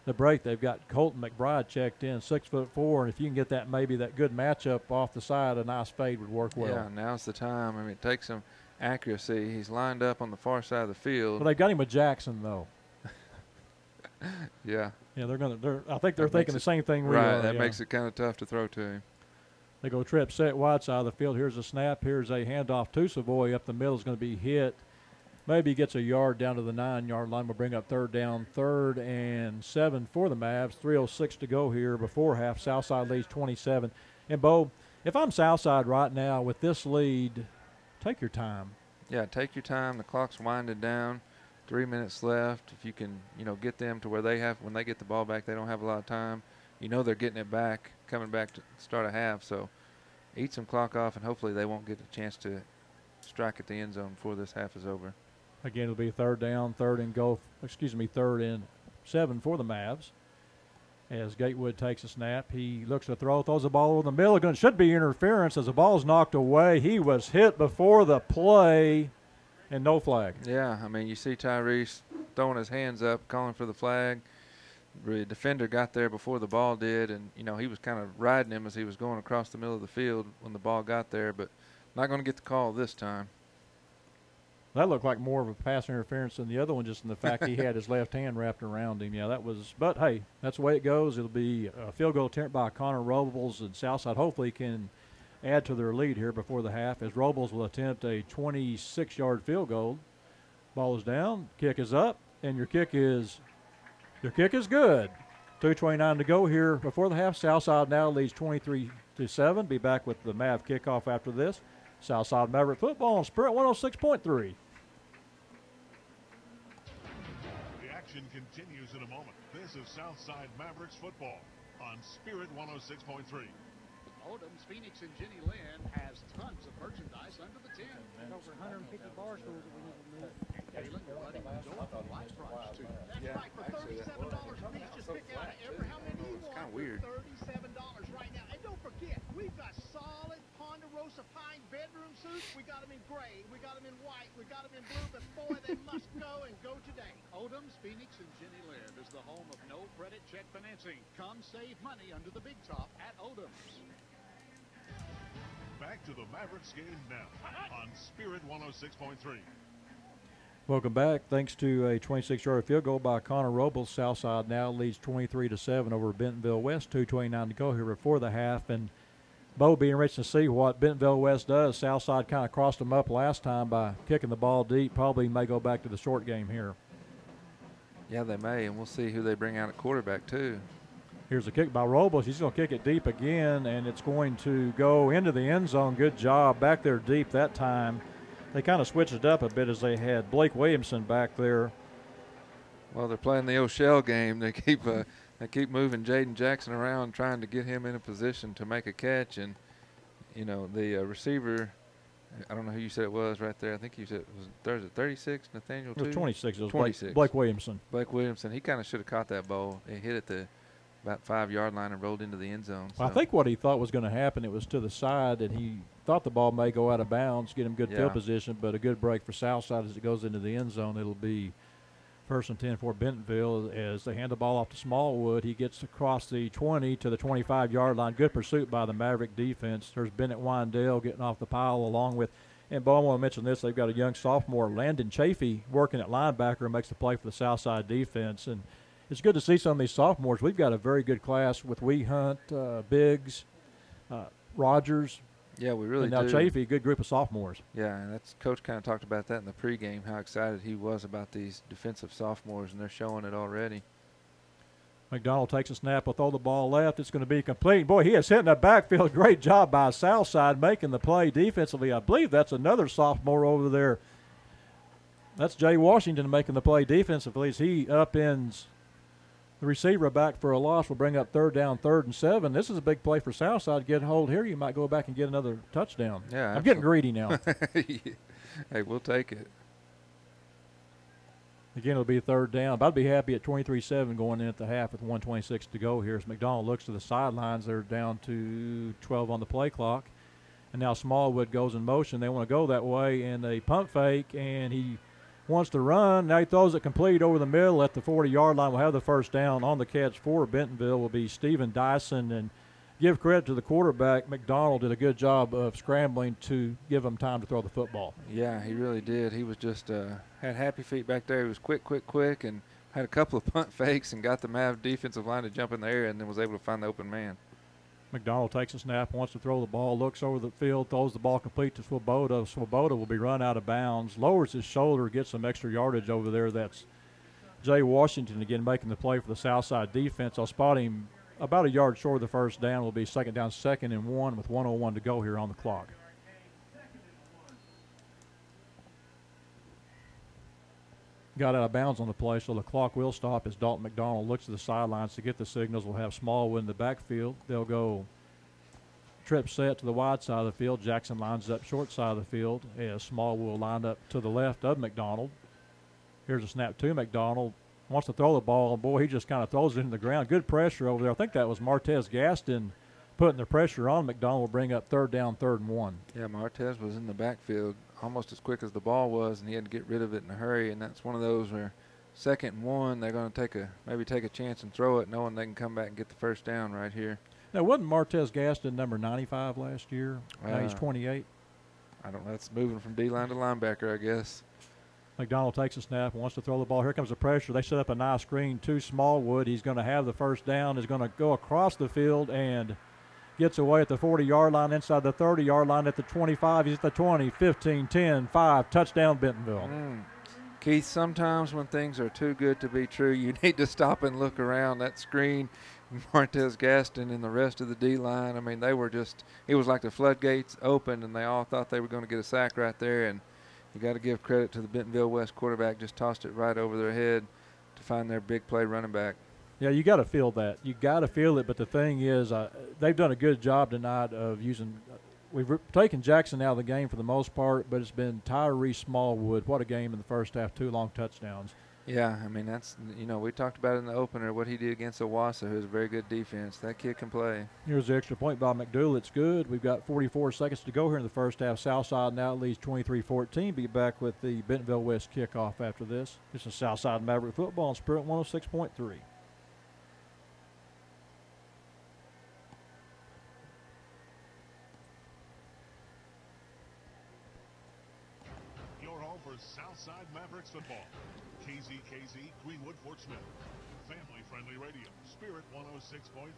the break. They've got Colton McBride checked in, 6'4", and if you can get that maybe that good matchup off the side, a nice fade would work well. Yeah, now's the time. I mean, it takes some accuracy. He's lined up on the far side of the field. Well, they've got him with Jackson though. Yeah. Yeah, I think they're thinking the same thing we right, are. that yeah. makes it kind of tough to throw to him. They go trip set wide side of the field. Here's a snap. Here's a handoff to Savoy. Up the middle is going to be hit. Maybe gets a yard down to the 9-yard line. We'll bring up third down, 3rd and 7 for the Mavs. 3:06 to go here before half. Southside leads 27. And, Bo, if I'm Southside right now with this lead, take your time. Yeah, take your time. The clock's winding down. 3 minutes left. If you can, get them to where they have, when they get the ball back, they don't have a lot of time. They're getting it back, coming back to start a half. So eat some clock off, and hopefully they won't get a chance to strike at the end zone before this half is over. Again, it'll be third down, 3rd and 7 for the Mavs. As Gatewood takes a snap, he looks to throw, throws the ball over the middle. Should be interference as the ball's knocked away. He was hit before the play, and no flag. Yeah, I mean, you see Tyrese throwing his hands up, calling for the flag. The defender got there before the ball did, and, he was kind of riding him as he was going across the middle of the field when the ball got there, but not going to get the call this time. That looked like more of a pass interference than the other one, just in the fact he had his left hand wrapped around him. Yeah, that was – but, hey, that's the way it goes. It'll be a field goal attempt by Connor Robles, and Southside hopefully can add to their lead here before the half as Robles will attempt a 26-yard field goal. Ball is down, kick is up, and your kick is good. 2:29 to go here before the half. Southside now leads 23-7. Be back with the Mav kickoff after this. Southside Maverick football on Spirit 106.3. The action continues in a moment. This is Southside Mavericks football on Spirit 106.3. Odom's Phoenix and Jenny Lynn has tons of merchandise under the tent. And over 150 bar stools that we need to move. Galen, you're running Joel light price too. That's right, for $37 a piece. Just pick out how many you want. Kind of weird. $37 right now. And don't forget, we've got solid Ponderosa pine bedroom suits. We got them in gray. We got them in white. We got them in blue. But boy, they must go and go today. Odom's Phoenix and Jenny Lynn is the home of no credit check financing. Come save money under the big top at Odom's. Back to the Mavericks game now on Spirit 106.3. Welcome back. Thanks to a 26-yard field goal by Connor Robles, Southside now leads 23-7 over Bentonville West. 2:29 to go here before the half. And Bo, being rich to see what Bentonville West does. Southside kind of crossed them up last time by kicking the ball deep. Probably may go back to the short game here. Yeah, they may, and we'll see who they bring out at quarterback too. Here's a kick by Robles. He's going to kick it deep again, and it's going to go into the end zone. Good job back there deep that time. They kind of switched it up a bit as they had Blake Williamson back there. Well, they're playing the O'Shell game. They keep moving Jaden Jackson around, trying to get him in a position to make a catch. And, the receiver, I don't know who you said it was right there. I think you said it was 36, Nathaniel. It was 26. It was 26. Blake Williamson. Blake Williamson. He kind of should have caught that ball. He hit it about 5-yard line and rolled into the end zone. So. I think what he thought was going to happen, it was to the side, and he thought the ball may go out of bounds, get him good field position, but a good break for Southside as it goes into the end zone. It'll be First and 10 for Bentonville as they hand the ball off to Smallwood. He gets across the 20 to the 25-yard line. Good pursuit by the Maverick defense. There's Bennett Windell getting off the pile along with, and Bo, I want to mention this, they've got a young sophomore, Landon Chafee, working at linebacker and makes the play for the Southside defense. And it's good to see some of these sophomores. We've got a very good class with Hunt, Biggs, Rogers. Yeah, we really do. And now Chafee, good group of sophomores. Yeah, and that's Coach kind of talked about that in the pregame, how excited he was about these defensive sophomores, and they're showing it already. McDonald takes a snap, will throw the ball left. It's going to be complete. Boy, he is hitting the backfield. Great job by Southside making the play defensively. I believe that's another sophomore over there. That's Jay Washington making the play defensively as he upends the receiver back for a loss. Will bring up 3rd down, 3rd and 7. This is a big play for Southside. Get a hold here. You might go back and get another touchdown. Yeah, I'm getting greedy now. Hey, we'll take it. Again, it'll be 3rd down. But I'd be happy at 23-7 going in at the half with 1:26 to go here as McDonald looks to the sidelines. They're down to 12 on the play clock. And now Smallwood goes in motion. They want to go that way, and they pump fake, and he wants to run. Now he throws it complete over the middle at the 40-yard line. We'll have the 1st down. On the catch for Bentonville will be Stephen Dyson. And give credit to the quarterback. McDonald did a good job of scrambling to give him time to throw the football. Yeah, he really did. He was just had happy feet back there. He was quick, and had a couple of punt fakes and got the Mav defensive line to jump in the air and then was able to find the open man. McDonald takes a snap, wants to throw the ball, looks over the field, throws the ball complete to Swoboda. Swoboda will be run out of bounds, lowers his shoulder, gets some extra yardage over there. That's Jay Washington again making the play for the Southside defense. I'll spot him about a yard short of the 1st down. Will be 2nd down, 2nd and 1 with 1:01 to go here on the clock. Got out of bounds on the play, so the clock will stop as Dalton McDonald looks to the sidelines to get the signals. We'll have Smallwood in the backfield. They'll go trip set to the wide side of the field. Jackson lines up short side of the field as Smallwood will line up to the left of McDonald. Here's a snap to McDonald. Wants to throw the ball, and boy, he just kind of throws it into the ground. Good pressure over there. I think that was Martez Gaston putting the pressure on. McDonald will bring up 3rd down, 3rd and 1. Yeah, Martez was in the backfield almost as quick as the ball was, and he had to get rid of it in a hurry. And that's one of those where 2nd and 1, they're going to maybe take a chance and throw it, knowing they can come back and get the 1st down right here. Now, wasn't Martez Gaston number 95 last year? Now he's 28. I don't know. That's moving from D-line to linebacker, I guess. McDonald takes a snap and wants to throw the ball. Here comes the pressure. They set up a nice screen to Smallwood. He's going to have the 1st down. He's going to go across the field and gets away at the 40-yard line, inside the 30-yard line at the 25. He's at the 20, 15, 10, 5. Touchdown, Bentonville. Keith, sometimes when things are too good to be true, you need to stop and look around. That screen, Martez Gaston and the rest of the D-line, I mean, they were just – it was like the floodgates opened, and they all thought they were going to get a sack right there. And you got to give credit to the Bentonville West quarterback. Just tossed it right over their head to find their big play running back. Yeah, you got to feel that. You got to feel it. But the thing is, they've done a good job tonight of using. We've taken Jackson out of the game for the most part, but it's been Tyree Smallwood. What a game in the first half! 2 long touchdowns. Yeah, I mean that's we talked about in the opener what he did against Owasso, who's a very good defense. That kid can play. Here's the extra point by McDougal. It's good. We've got 44 seconds to go here in the first half. Southside now leads 23-14. Be back with the Bentonville West kickoff after this. This is Southside Maverick football on Spirit 106.3. Southside Mavericks football. KZKZ, Greenwood, Fort Smith. Family-friendly radio. Spirit 106.3.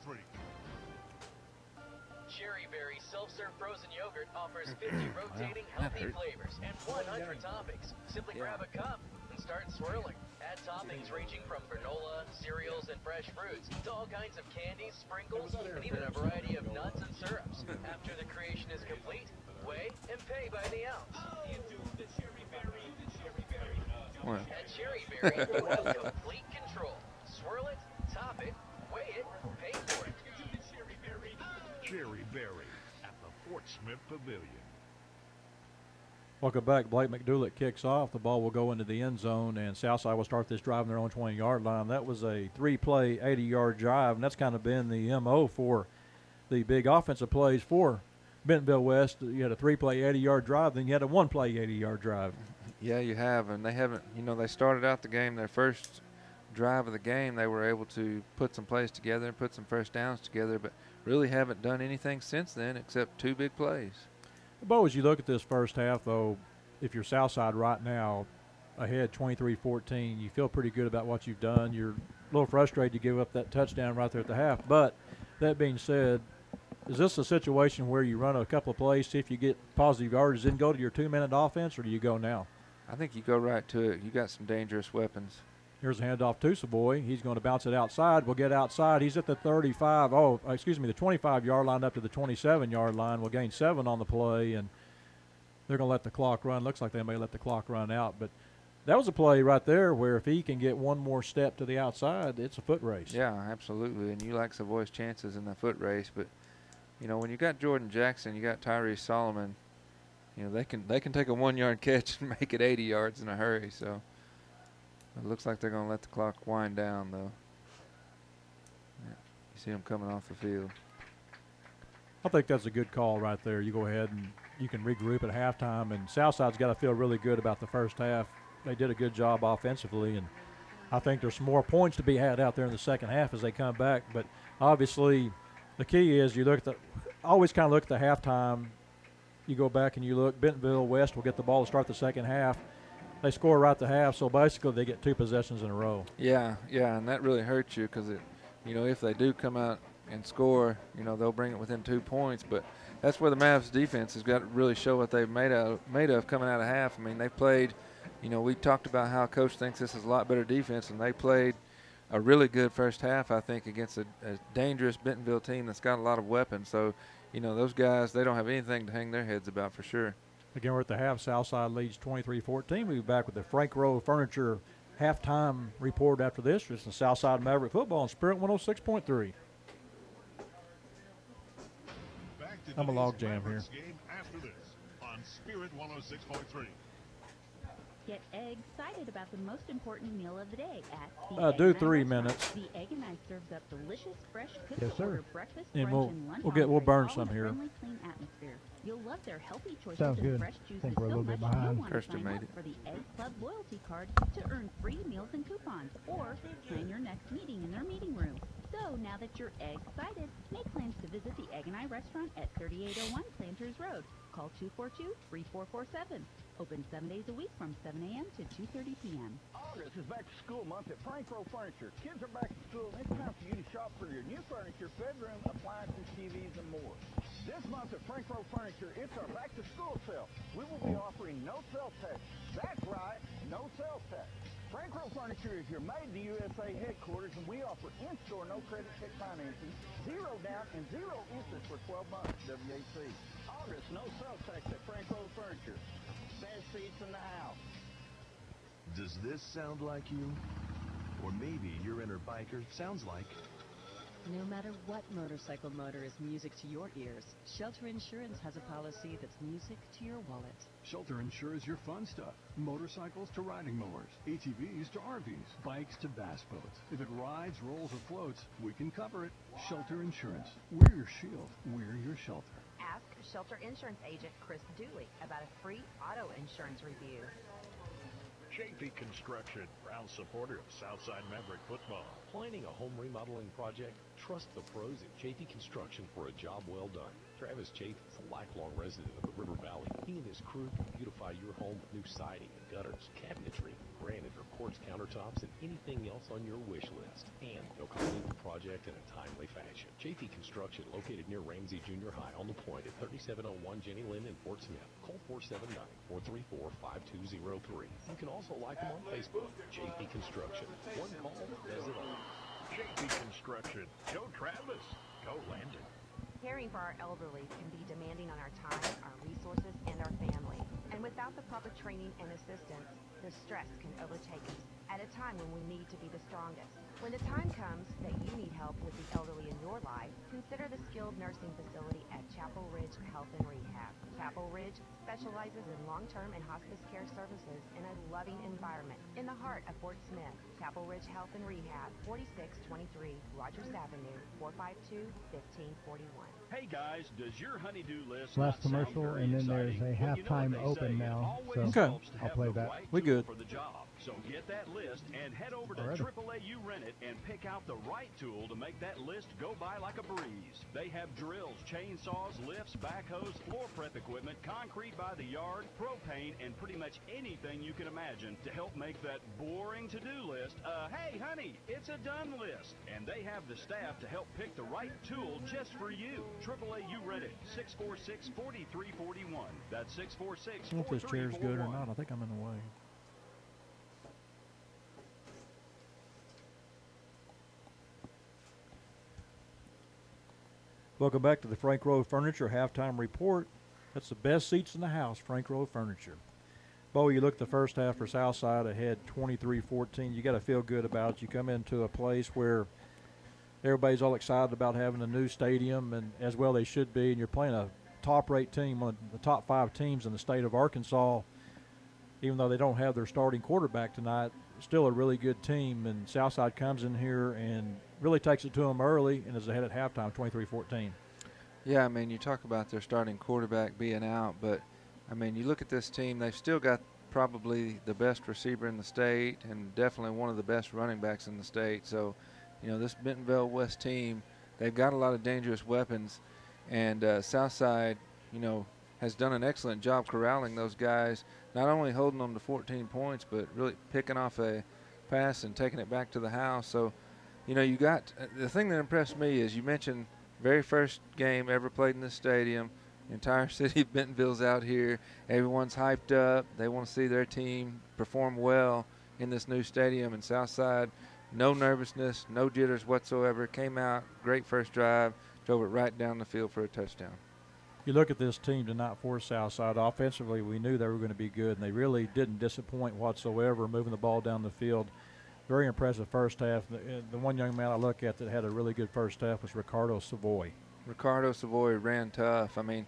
Cherry Berry self-serve frozen yogurt offers 50 rotating healthy flavors and 100 toppings. Simply grab a cup and start swirling. Add toppings ranging from granola, cereals, and fresh fruits to all kinds of candies, sprinkles, and even a variety of nuts and syrups. After the creation is complete, weigh and pay by the ounce. At Cherry Berry, you have complete control. Swirl it, top it, weigh it, pay for it. Cherry Berry at the Fort Smith Pavilion. Welcome back. Blake McDougal kicks off. The ball will go into the end zone, and Southside will start this drive on their own 20-yard line. That was a 3-play, 80-yard drive, and that's kind of been the MO for the big offensive plays for Bentonville West. You had a 3-play, 80-yard drive, then you had a 1-play, 80-yard drive. Yeah, you have, and they haven't. You know, they started out the game, their first drive of the game, they were able to put some plays together and put some first downs together, but really haven't done anything since then except 2 big plays. Bo, as you look at this first half, though, if you're Southside right now, ahead 23-14, you feel pretty good about what you've done. You're a little frustrated to give up that touchdown right there at the half. But that being said, is this a situation where you run a couple of plays, see if you get positive yardage, then go to your 2-minute offense, or do you go now? I think you go right to it. You got some dangerous weapons. Here's a handoff to Savoy. He's going to bounce it outside. We'll get outside. He's at the 35. Oh, excuse me, the 25-yard line up to the 27-yard line. We'll gain 7 on the play, and they're going to let the clock run. Looks like they may let the clock run out. But that was a play right there where if he can get one more step to the outside, it's a foot race. Yeah, absolutely. And you like Savoy's chances in the foot race. But, you know, when you got Jordan Jackson, you got Tyrese Solomon, you know, they can take a 1-yard catch and make it 80 yards in a hurry. So it looks like they're going to let the clock wind down, though. Yeah, you see them coming off the field. I think that's a good call right there. You go ahead and you can regroup at halftime, and Southside's got to feel really good about the first half. They did a good job offensively, and I think there's some more points to be had out there in the second half as they come back. But obviously the key is you look at always kind of look at the halftime. You go back and you look, Bentonville West will get the ball to start the second half. They score right at the half, so basically they get 2 possessions in a row. Yeah, and that really hurts you because, you know, if they do come out and score, you know, they'll bring it within 2 points. But that's where the Mavs defense has got to really show what they've made of coming out of half. I mean, they've played, you know, we talked about how Coach thinks this is a lot better defense, and they played a really good first half, I think, against a dangerous Bentonville team that's got a lot of weapons. So, you know, those guys, they don't have anything to hang their heads about for sure. Again, we're at the half. Southside leads 23-14. We'll be back with the Frank Rowe Furniture halftime report after this. This is Southside Maverick football on Spirit 106.3. I'm a log jam here. Game after this on Spirit 106.3. Get excited about the most important meal of the day at the do 3 minutes. The Egg and I serves up delicious, fresh, Yes, sir. breakfast, And brunch, and lunch we'll burn all some in a here. friendly, clean atmosphere. You'll love their healthy choices Sounds and good. fresh juices Think we're a so little bit much behind. you'll want to Kirsten sign made up it. for the Egg Club loyalty card to earn free meals and coupons, or plan your next meeting in their meeting room. So now that you're excited, make plans to visit the Egg and I restaurant at 3801 Planters Road. Call 242-3447. Open 7 days a week from 7 a.m. to 2:30 p.m. August is back to school month at Frank Rowe Furniture. Kids are back to school, and it's time for you to shop for your new furniture, bedroom, appliances, TVs, and more. This month at Frank Rowe Furniture, it's our back to school sale. We will be offering no sales tax. That's right, no sales tax. Frank Rowe Furniture is your Made in the USA headquarters, and we offer in-store no credit check financing, 0 down, and 0 interest for 12 months. WAC. August, no sales tax at Frank Rowe Furniture. Best seats in the house. Does this sound like you? Or maybe your inner biker sounds like. No matter what motorcycle motor is music to your ears, Shelter Insurance has a policy that's music to your wallet. Shelter insures your fun stuff. Motorcycles to riding mowers, ATVs to RVs, bikes to bass boats. If it rides, rolls, or floats, we can cover it. Shelter Insurance. We're your shield. We're your shelter. Ask Shelter Insurance Agent Chris Dooley about a free auto insurance review. JP Construction, proud supporter of Southside Maverick football. Planning a home remodeling project? Trust the pros at JP Construction for a job well done. Travis Chafee is a lifelong resident of the River Valley. He and his crew can beautify your home with new siding and gutters, cabinetry, granite or quartz countertops, and anything else on your wish list. And they'll complete the project in a timely fashion. JP Construction, located near Ramsey Junior High on the point at 3701 Jenny Lynn in Fort Smith. Call 479-434-5203. You can also like them on Facebook. JP Construction. One call does it all. JP Construction. Go Travis. Go Landon. Caring for our elderly can be demanding on our time, our resources, and our family. And without the proper training and assistance, the stress can overtake us. at a time when we need to be the strongest. When the time comes that you need help with the elderly in your life, consider the skilled nursing facility at Chapel Ridge Health and Rehab. Chapel Ridge specializes in long-term and hospice care services in a loving environment in the heart of Fort Smith. Chapel Ridge Health and Rehab, 4623 Rogers Avenue, 452-1541. Hey guys, does your honey-do list Last not sound commercial, very and then there's exciting? a Well, you know what halftime they open say, it now, always so helps to I'll have play the that. right We tool good. for the job. So get that list and head over to Alrighty. AAA Rent-It and pick out the right tool to make that list go by like a breeze. They have drills, chainsaws, lifts, backhoes, floor prep equipment, concrete by the yard, propane, and pretty much anything you can imagine to help make that boring to-do list hey honey, it's a done list. And they have the staff to help pick the right tool just for you. AAA Rent-It, 646-4341. That's 646-4341. I don't know if this chair's good or not. I think I'm in the way. Welcome back to the Frank Rowe Furniture Halftime Report. That's the best seats in the house, Frank Rowe Furniture. Bo, you look at the first half for Southside ahead 23-14. You got to feel good about it. You come into a place where everybody's all excited about having a new stadium, and as well they should be, and you're playing a top-rate team, one of the top 5 teams in the state of Arkansas. Even though they don't have their starting quarterback tonight, still a really good team, and Southside comes in here and really takes it to them early and is ahead at halftime, 23-14. Yeah, I mean, you talk about their starting quarterback being out, but, I mean, you look at this team, they've still got probably the best receiver in the state and definitely one of the best running backs in the state. So, you know, this Bentonville West team, they've got a lot of dangerous weapons, and Southside, you know, has done an excellent job corralling those guys, not only holding them to 14 points, but really picking off a pass and taking it back to the house. So, you know, you got the thing that impressed me is you mentioned very first game ever played in this stadium. The entire city of Bentonville's out here. Everyone's hyped up. They want to see their team perform well in this new stadium. And Southside, no nervousness, no jitters whatsoever. Came out, great first drive, drove it right down the field for a touchdown. You look at this team tonight for Southside. Offensively, we knew they were going to be good, and they really didn't disappoint whatsoever, moving the ball down the field. Very impressive first half. The one young man I look at that had a really good first half was Ricardo Savoy. Ricardo Savoy ran tough. I mean,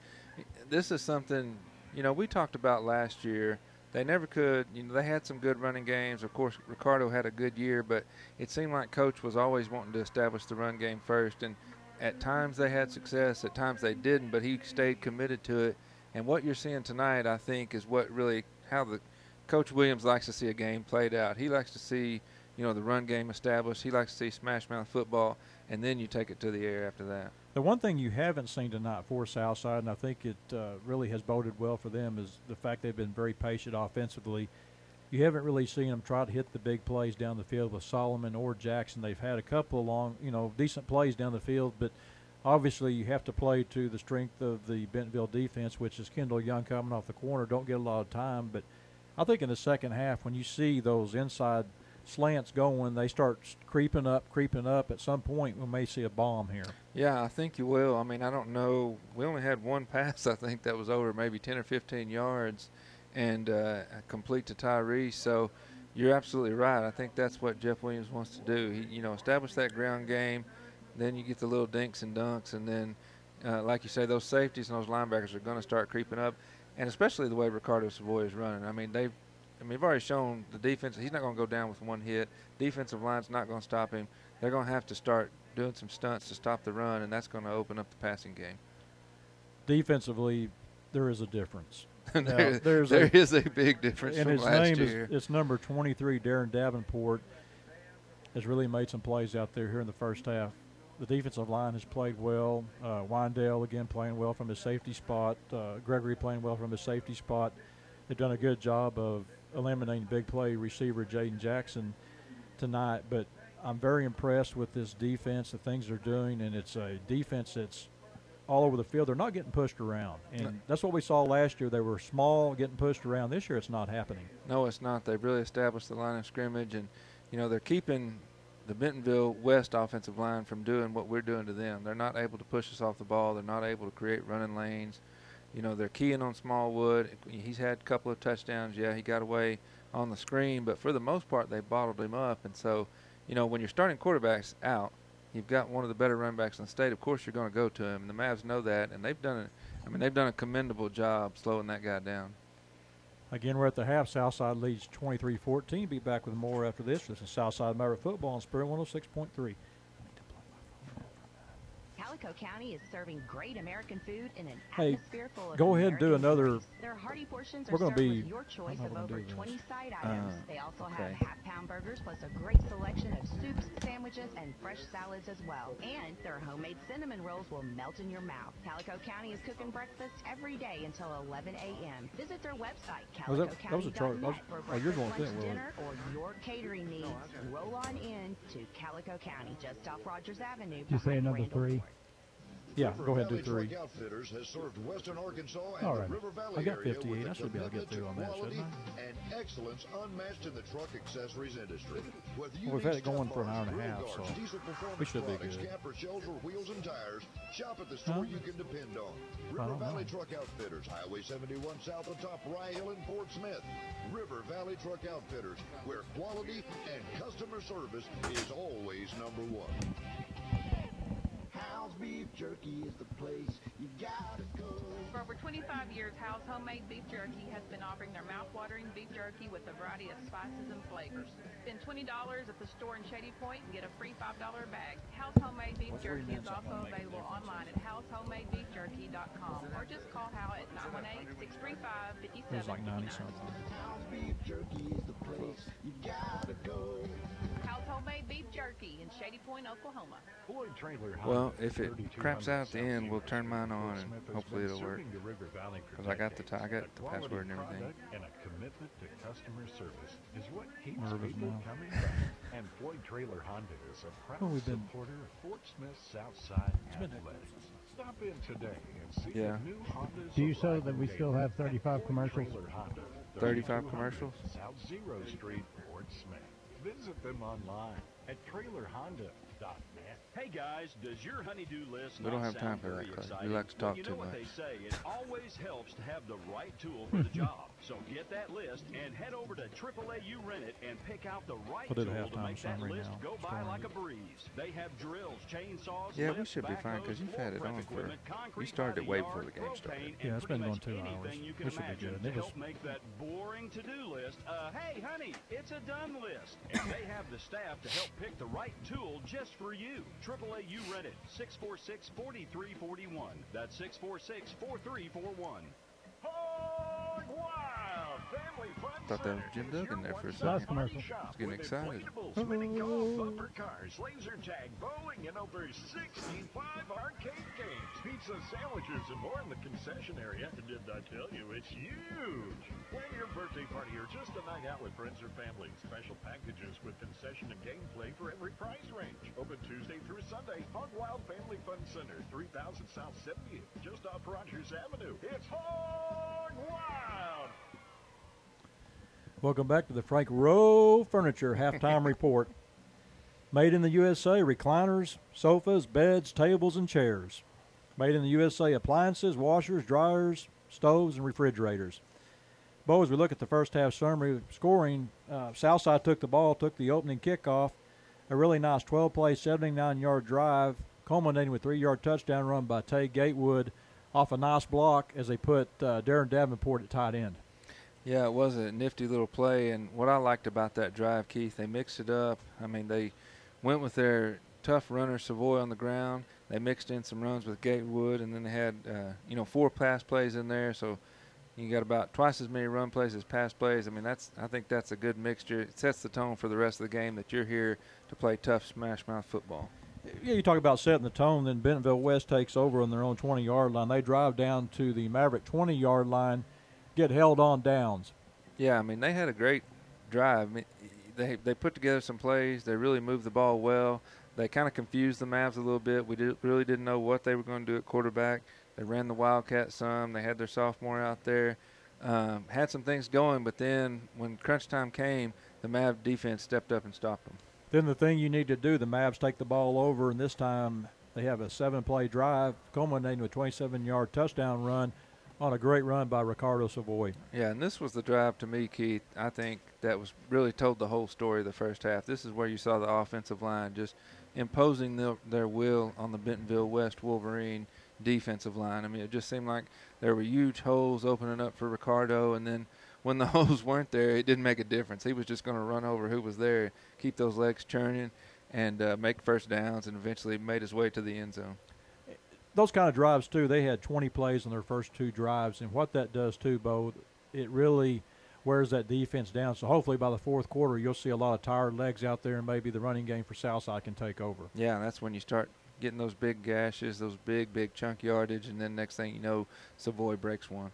this is something, you know, we talked about last year. They never could, you know, they had some good running games. Of course, Ricardo had a good year, but it seemed like Coach was always wanting to establish the run game first. And at times they had success, at times they didn't, but he stayed committed to it. And what you're seeing tonight, I think, is what really how the Coach Williams likes to see a game played out. He likes to see, you know, the run game established. He likes to see smash mouth football, and then you take it to the air after that. The one thing you haven't seen tonight for Southside, and I think it really has boded well for them, is the fact they've been very patient offensively. You haven't really seen them try to hit the big plays down the field with Solomon or Jackson. They've had a couple of long, you know, decent plays down the field, but obviously you have to play to the strength of the Bentonville defense, which is Kendall Young coming off the corner. Don't get a lot of time, but I think in the second half when you see those inside slants going, they start creeping up. At some point we may see a bomb here. Yeah, I think you will. I mean, I don't know. We only had one pass, I think, that was over maybe 10 or 15 yards and complete to Tyrese. So you're absolutely right. I think that's what Jeff Williams wants to do. He, you know, establish that ground game. Then you get the little dinks and dunks. And then, like you say, those safeties and those linebackers are going to start creeping up. And especially the way Ricardo Savoy is running. I mean, they've already shown the defense. He's not going to go down with one hit. Defensive line's not going to stop him. They're going to have to start doing some stunts to stop the run, and that's going to open up the passing game. Defensively, there is a difference. there is a big difference and from his last name year. It's number 23, Darren Davenport, has really made some plays out there here in the first half. The defensive line has played well. Windale, again, playing well from his safety spot. Gregory playing well from his safety spot. They've done a good job of eliminating big play receiver Jaden Jackson tonight. But I'm very impressed with this defense, the things they're doing, and it's a defense that's all over the field. They're not getting pushed around. And that's what we saw last year. They were small, getting pushed around. This year it's not happening. No, it's not. They've really established the line of scrimmage, and, you know, they're keeping the Bentonville West offensive line from doing what we're doing to them. They're not able to push us off the ball. They're not able to create running lanes. You know, they're keying on Smallwood. He's had a couple of touchdowns. Yeah, he got away on the screen, but for the most part, they bottled him up. And so, you know, when you're starting quarterbacks out, you've got one of the better run backs in the state. Of course, you're going to go to him, and the Mavs know that, and they've done a commendable job slowing that guy down. Again, we're at the half. Southside leads 23-14. Be back with more after this. This is Southside Maverick Football on Spirit 106.3. Calico County is serving great American food in an Hey, atmosphere full of go ahead and do American another. grace. Their hearty portions are We're going served to be. with your choice of over 20 side Uh, items. They also have okay. half-pound burgers plus a great selection of soups, sandwiches, and fresh salads as well. And their homemade cinnamon rolls will melt in your mouth. Calico County is cooking breakfast every day until 11 a.m. Visit their website, that was a charge. calicocounty.net, for Oh, you're breakfast, going lunch, to it, dinner, or your catering needs. Roll on in to Calico County, just off Rogers Avenue. Did you say behind another Randall 3? Ford. Yeah, go ahead and do 3. Truck Outfitters has served Western Arkansas and All the right. River Valley I got area 58. with I a should be able to get commitment through on that, quality shouldn't I? and excellence unmatched in the truck accessories industry. Whether you Well, we've need had it going step for an hour bars, and a grill half, guards, so diesel performance we should be products, good. camper shells, or wheels and tires, shop at the store you can depend on. River don't Valley know. Truck Outfitters, Highway 71 south of Top Rye Hill in Fort Smith. River Valley Truck Outfitters, where quality and customer service is always number one. Hal's Beef Jerky is the place you gotta go. For over 25 years, Hal's Homemade Beef Jerky has been offering their mouth-watering beef jerky with a variety of spices and flavors. Spend $20 at the store in Shady Point and get a free $5 bag. Hal's Homemade Beef Jerky is also available online at halshomemadebeefjerky.com or just call Hal at 918-635-5759. It was like 90 something. Hal's Beef Jerky is the place you gotta go. Hal's Homemade Beef Jerky in Shady Point, Oklahoma. Floyd Trailer Well, if it craps out at the end, we'll turn mine on, and hopefully it'll work. Because I got the password and everything. And a commitment to customer service is what keeps Nervous people now. coming back. And Floyd Trailer Honda is a proud Well, we've been- supporter of Fort Smith Southside Athletics. Stop in today and see Yeah. the new Honda. Do you show that we still have 35 commercials? 35 commercials? South Zero Street, Fort Smith. Visit them online at trailerhonda.net. Hey guys, does your honey-do list We don't not have time sound for that, very Clay. We exciting? like to talk Well, you know too what much. they say, it always helps to have the right tool for the job. So get that list and head over to AAAU Rent It and pick out the right We'll do tool the to halftime make that summary list now. go by Scoring like a it. breeze. They have drills, chainsaws, Yeah, we lifts, should be fine, because backhoes, you've had it floor on prep for. equipment, You concrete started by it the way yard, before the game started. propane, Yeah, and it's been pretty going much 2 hours. anything you can We should be imagine good. to It help was- make that boring to-do list. Hey, honey, it's a done list. And they have the staff to help pick the right tool just for you. AAAU Rent It, 646-4341. That's 646-4341. Hog Wild Family Fun Thought that was Center Jim is Duggan your there for a one-stop second. party I shop was getting with excited. inflatables, mini golf, bumper cars, laser tag, bowling, and over 65 arcade games, pizza, sandwiches, and more in the concession area. Didn't I tell you it's huge? Plan your birthday party or just a night out with friends or family. Special packages with concession and gameplay for every price range. Open Tuesday through Sunday. Hog Wild Family Fun Center, 3000 South 70th, just off Rogers Avenue. It's Hog Wild! Welcome back to the Frank Rowe Furniture Halftime Report. Made in the USA, recliners, sofas, beds, tables, and chairs. Made in the USA, appliances, washers, dryers, stoves, and refrigerators. Bo, as we look at the first half summary scoring, Southside took the ball, took the opening kickoff. A really nice 12-play, 79-yard drive, culminating with a 3-yard touchdown run by Tay Gatewood off a nice block as they put Darren Davenport at tight end. Yeah, it was a nifty little play, and what I liked about that drive, Keith, they mixed it up. I mean, they went with their tough runner, Savoy, on the ground. They mixed in some runs with Gatewood, and then they had, 4 pass plays in there, so you got about twice as many run plays as pass plays. I mean, I think that's a good mixture. It sets the tone for the rest of the game that you're here to play tough smash mouth football. Yeah, you talk about setting the tone, then Bentonville West takes over on their own 20-yard line. They drive down to the Maverick 20-yard line, get held on downs. Yeah, I mean, they had a great drive. I mean, they put together some plays. They really moved the ball well. They kind of confused the Mavs a little bit. We really didn't know what they were going to do at quarterback. They ran the Wildcat some. They had their sophomore out there. Had some things going, but then when crunch time came, the Mav defense stepped up and stopped them. Then the thing you need to do, the Mavs take the ball over, and this time they have a 7-play drive, culminating with a 27-yard touchdown run on a great run by Ricardo Savoy. Yeah, and this was the drive to me, Keith. I think that was really told the whole story of the first half. This is where you saw the offensive line just imposing their will on the Bentonville West Wolverine defensive line. I mean, it just seemed like there were huge holes opening up for Ricardo, and then when the holes weren't there, it didn't make a difference. He was just going to run over who was there, keep those legs churning, and make first downs, and eventually made his way to the end zone. Those kind of drives, too, they had 20 plays on their first 2 drives, and what that does, too, Bo, it really wears that defense down. So hopefully by the fourth quarter, you'll see a lot of tired legs out there, and maybe the running game for Southside can take over. Yeah, that's when you start getting those big gashes, those big chunk yardage, and then next thing you know, Savoy breaks one.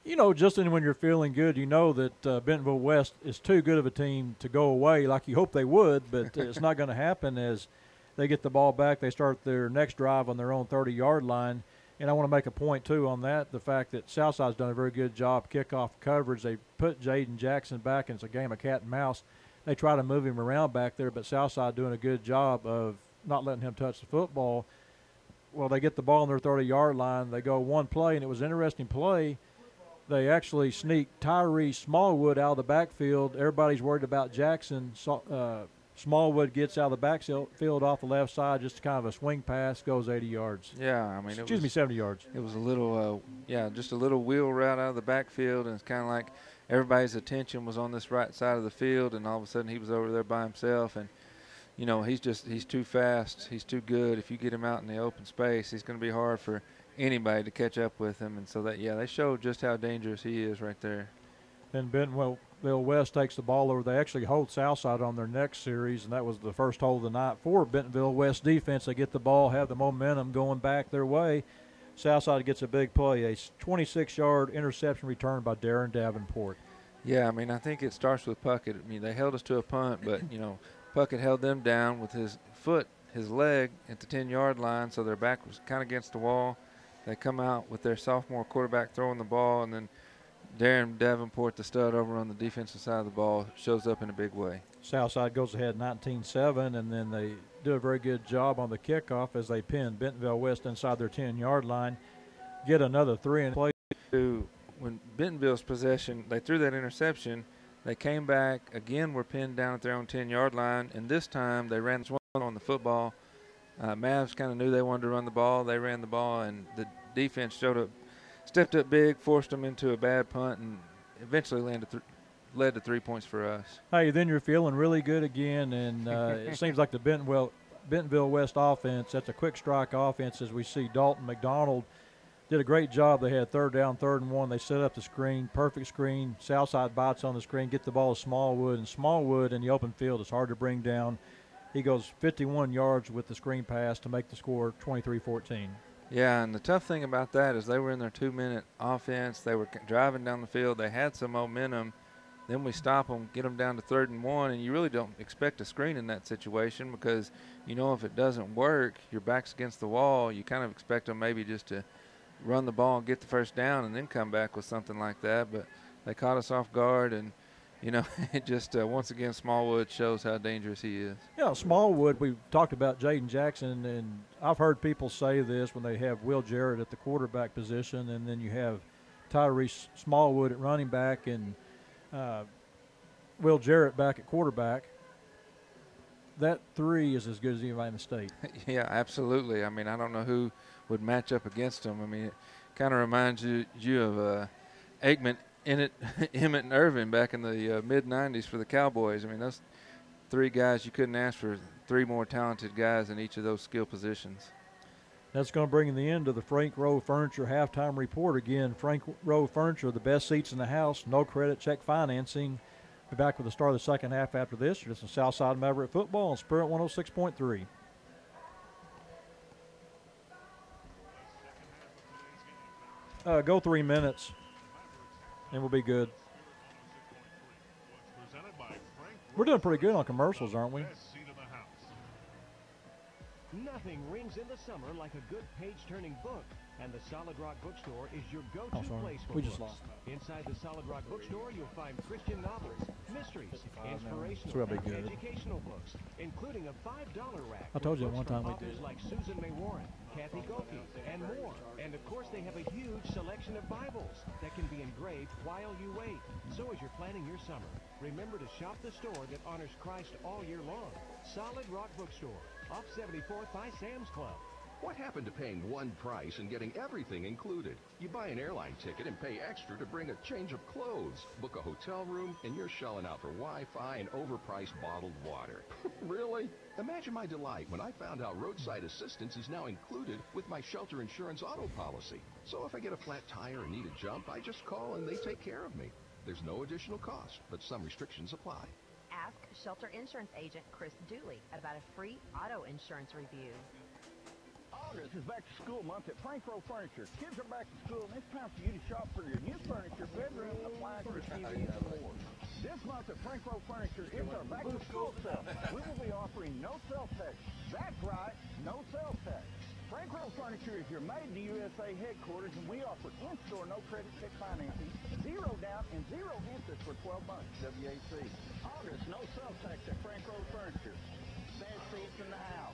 You know, just when you're feeling good, you know that Bentonville West is too good of a team to go away like you hope they would, but it's not going to happen. As they get the ball back, they start their next drive on their own 30-yard line. And I want to make a point, too, on that, the fact that Southside's done a very good job kickoff coverage. They put Jaden Jackson back, and it's a game of cat and mouse. They try to move him around back there, but Southside doing a good job of not letting him touch the football. Well, they get the ball on their 30-yard line. They go one play, and it was an interesting play. They actually sneak Tyree Smallwood out of the backfield. Everybody's worried about Jackson. Smallwood gets out of the backfield off the left side, just kind of a swing pass, goes 80 yards. Yeah, I mean, 70 yards. It was a little, just a little wheel route out of the backfield, and it's kind of like everybody's attention was on this right side of the field, and all of a sudden he was over there by himself, and you know, he's too fast, he's too good. If you get him out in the open space, he's going to be hard for anybody to catch up with him, and so that they showed just how dangerous he is right there. Then Bentonville West takes the ball over. They actually hold Southside on their next series, and that was the first hole of the night for Bentonville West defense. They get the ball, have the momentum going back their way. Southside gets a big play, a 26-yard interception return by Darren Davenport. Yeah, I mean, I think it starts with Puckett. I mean, they held us to a punt, but, Puckett held them down with his leg at the 10-yard line, so their back was kind of against the wall. They come out with their sophomore quarterback throwing the ball, and then Darren Davenport, the stud over on the defensive side of the ball, shows up in a big way. Southside goes ahead 19-7, and then they do a very good job on the kickoff as they pin Bentonville West inside their 10-yard line, get another 3 and play. When Bentonville's possession, they threw that interception, they came back, again were pinned down at their own 10-yard line, and this time they ran on the football. Mavs kind of knew they wanted to run the ball. They ran the ball, and the defense stepped up big, forced them into a bad punt, and eventually led to 3 points for us. Hey, then you're feeling really good again, and it seems like the Bentonville West offense, that's a quick strike offense, as we see Dalton McDonald did a great job. They had 3rd down, 3rd and 1. They set up the screen, perfect screen. Southside bites on the screen, get the ball to Smallwood, and Smallwood in the open field is hard to bring down. He goes 51 yards with the screen pass to make the score 23-14. Yeah, and the tough thing about that is they were in their 2-minute offense. They were driving down the field. They had some momentum. Then we stop them, get them down to 3rd and 1, and you really don't expect a screen in that situation because, if it doesn't work, your back's against the wall. You kind of expect them maybe just to run the ball and get the first down and then come back with something like that. But they caught us off guard, and it just once again Smallwood shows how dangerous he is. Yeah, Smallwood, we talked about Jaden Jackson, and I've heard people say this when they have Will Jarrett at the quarterback position, and then you have Tyrese Smallwood at running back and Will Jarrett back at quarterback. That 3 is as good as anybody in the state. Yeah, absolutely. I mean, I don't know who would match up against him. I mean, it kind of reminds you of Aikman, Emmett, and Irvin back in the mid-'90s for the Cowboys. I mean, those 3 guys, you couldn't ask for 3 more talented guys in each of those skill positions. That's going to bring the end of the Frank Rowe Furniture halftime report. Again, Frank Rowe Furniture, the best seats in the house, no credit check financing. Be back with the start of the second half after this. This is Southside Maverick Football on Spirit 106.3. Go 3 minutes, and we'll be good. We're doing pretty good on commercials, aren't we? Nothing rings in the summer like a good page-turning book, and the Solid Rock Bookstore is your go-to place for We just books. lost. Inside the Solid Rock Bookstore, you'll find Christian novels, mysteries, inspirational, So that'll be and good. educational books, including a $5 rack. I told you with one books from time we authors did. like Susan May Warren, Kathy Goki, and more. And of course, they have a huge selection of Bibles that can be engraved while you wait. So as you're planning your summer, remember to shop the store that honors Christ all year long. Solid Rock Bookstore, off 74th by Sam's Club. What happened to paying one price and getting everything included? You buy an airline ticket and pay extra to bring a change of clothes, book a hotel room, and you're shelling out for Wi-Fi and overpriced bottled water. Really? Imagine my delight when I found out roadside assistance is now included with my shelter insurance auto policy. So if I get a flat tire and need a jump, I just call and they take care of me. There's no additional cost, but some restrictions apply. Ask Shelter Insurance Agent Chris Dooley about a free auto insurance review. August is back to school month at Frank Rowe Furniture. Kids are back to school, and it's time for you to shop for your new furniture, bedroom, appliances, TVs, and more. This month at Frank Rowe Furniture, it's our back to school sale. We will be offering no sales tax. That's right, no sales tax. Frank Rowe Furniture is your Made in the USA headquarters, and we offer in-store no credit check financing, 0 down, and 0 interest for 12 months. WAC. August, no sales tax at Frank Rowe Furniture. Best seats in the house.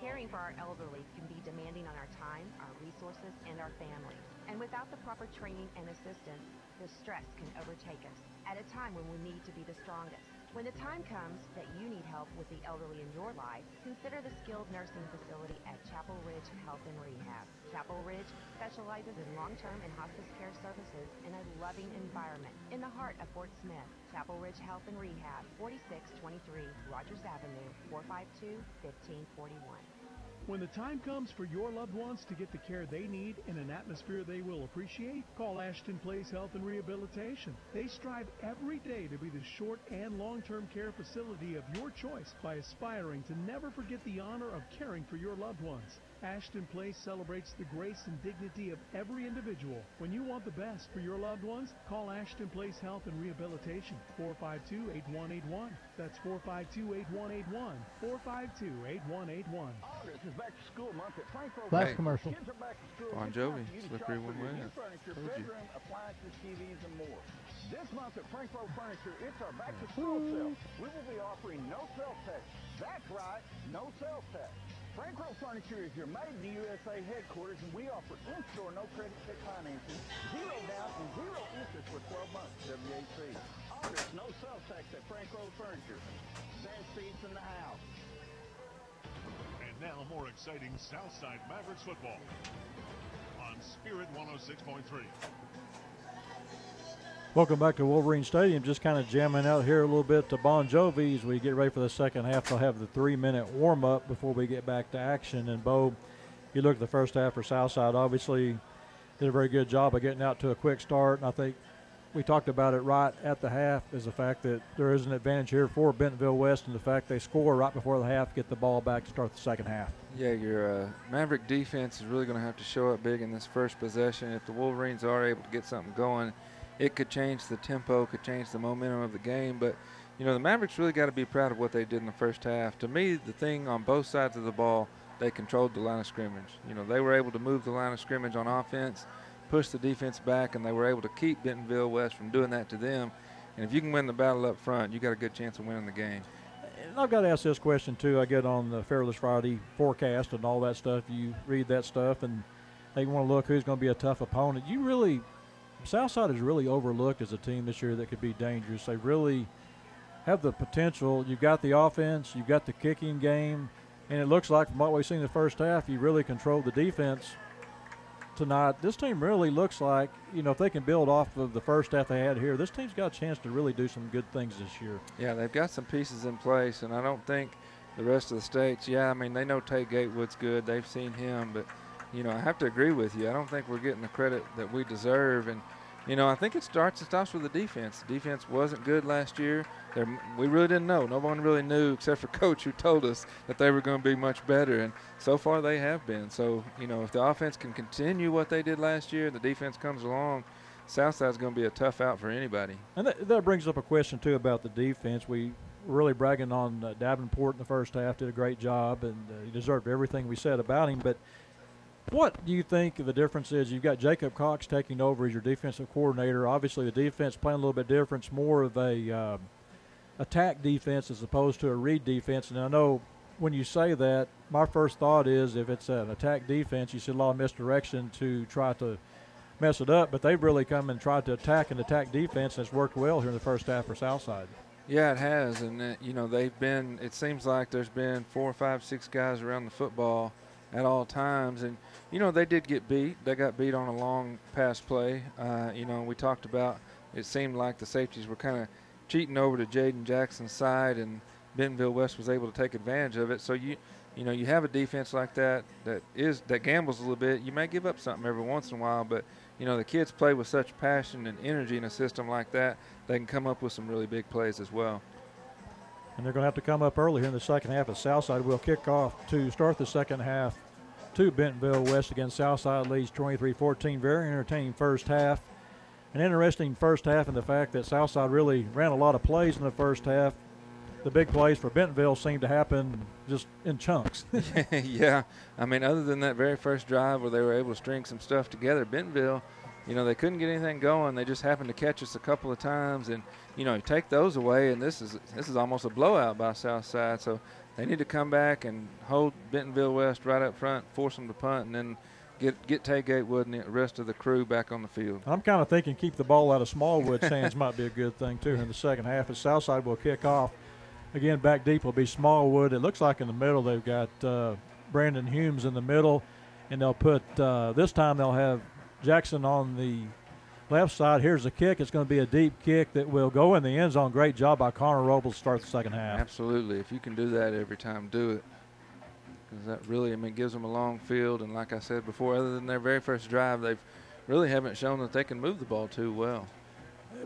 Caring for our elderly can be demanding on our time, our resources, and our families. And without the proper training and assistance, the stress can overtake us at a time when we need to be the strongest. When the time comes that you need help with the elderly in your life, consider the skilled nursing facility at Chapel Ridge Health and Rehab. Chapel Ridge specializes in long-term and hospice care services in a loving environment in the heart of Fort Smith. Chapel Ridge Health and Rehab, 4623 Rogers Avenue, 452-1541. When the time comes for your loved ones to get the care they need in an atmosphere they will appreciate, call Ashton Place Health and Rehabilitation. They strive every day to be the short and long-term care facility of your choice by aspiring to never forget the honor of caring for your loved ones. Ashton Place celebrates the grace and dignity of every individual. When you want the best for your loved ones, call Ashton Place Health and Rehabilitation, 452-8181. That's 452-8181, 452-8181. August is back to school month at Frank Rowe. Last commercial. Kids are back to school. Bon It's time Jovi, for you to slippery shop when for your wet. new furniture, Told you. bedroom, appliances, TVs, and more. This month at Frank Rowe Furniture, it's our back to school sale. We will be offering no sales tax. That's right, no sales tax. Frank Rowe Furniture is your Made in the USA headquarters, and we offer in-store no credit check financing, 0 down, and 0 interest for 12 months. WAC. August, no sales tax at Frank Rowe Furniture. Best seats in the house. And now more exciting Southside Mavericks football on Spirit 106.3. Welcome back to Wolverine Stadium. Just kind of jamming out here a little bit to Bon Jovi as we get ready for the second half. They'll have the 3-minute warm-up before we get back to action. And, Bo, you look at the first half for Southside, obviously did a very good job of getting out to a quick start. And I think we talked about it right at the half is the fact that there is an advantage here for Bentonville West and the fact they score right before the half, get the ball back to start the second half. Yeah, your Maverick defense is really going to have to show up big in this first possession. If the Wolverines are able to get something going, it could change the tempo, could change the momentum of the game. But, you know, the Mavericks really got to be proud of what they did in the first half. To me, the thing on both sides of the ball, they controlled the line of scrimmage. You know, they were able to move the line of scrimmage on offense, push the defense back, and they were able to keep Bentonville West from doing that to them. And if you can win the battle up front, you got a good chance of winning the game. And I've got to ask this question, too. I get on the Fearless Friday forecast and all that stuff. You read that stuff, and they want to look who's going to be a tough opponent. Southside is really overlooked as a team this year that could be dangerous. They really have the potential. You've got the offense, you've got the kicking game, and it looks like from what we've seen in the first half, you really controlled the defense tonight. This team really looks like, you know, if they can build off of the first half they had here, this team's got a chance to really do some good things this year. Yeah, they've got some pieces in place, and I don't think the rest of the states, they know Tate Gatewood's good. They've seen him, but, you know, I have to agree with you. I don't think we're getting the credit that we deserve. And, you know, I think it stops with the defense. The defense wasn't good last year. We really didn't know. No one really knew except for Coach, who told us that they were going to be much better. And so far they have been. So, you know, if the offense can continue what they did last year, the defense comes along, Southside's going to be a tough out for anybody. And that brings up a question, too, about the defense. We really bragging on Davenport in the first half. Did a great job, and he deserved everything we said about him. But what do you think the difference is? You've got Jacob Cox taking over as your defensive coordinator. Obviously, the defense playing a little bit different. It's more of a attack defense as opposed to a read defense. And I know when you say that, my first thought is if it's an attack defense, you see a lot of misdirection to try to mess it up. But they've really come and tried to attack defense, and it's worked well here in the first half for Southside. Yeah, it has. And, they've been – it seems like there's been 4, 5, 6 guys around the football at all times. And, they did get beat. They got beat on a long pass play. We talked about it seemed like the safeties were kind of cheating over to Jaden Jackson's side, and Bentonville West was able to take advantage of it. So, you have a defense like that that gambles a little bit. You may give up something every once in a while, but, the kids play with such passion and energy in a system like that, they can come up with some really big plays as well. And they're going to have to come up early here in the second half. As Southside will kick off to start the second half to Bentonville West. Again, Southside leads 23-14. Very entertaining first half. An interesting first half in the fact that Southside really ran a lot of plays in the first half. The big plays for Bentonville seemed to happen just in chunks. Yeah. I mean, other than that very first drive where they were able to string some stuff together, Bentonville, they couldn't get anything going. They just happened to catch us a couple of times. And, you take those away, and this is almost a blowout by Southside. So they need to come back and hold Bentonville West right up front, force them to punt, and then get Tay Gatewood and the rest of the crew back on the field. I'm kind of thinking keep the ball out of Smallwood's hands might be a good thing, too, in the second half. As Southside will kick off. Again, back deep will be Smallwood. It looks like in the middle they've got Brandon Humes in the middle, and they'll put this time they'll have Jackson on the left side. Here's the kick. It's going to be a deep kick that will go in the end zone. Great job by Connor Robles to start the second half. Absolutely. If you can do that every time, do it. Because that really, gives them a long field. And like I said before, other than their very first drive, they really haven't shown that they can move the ball too well.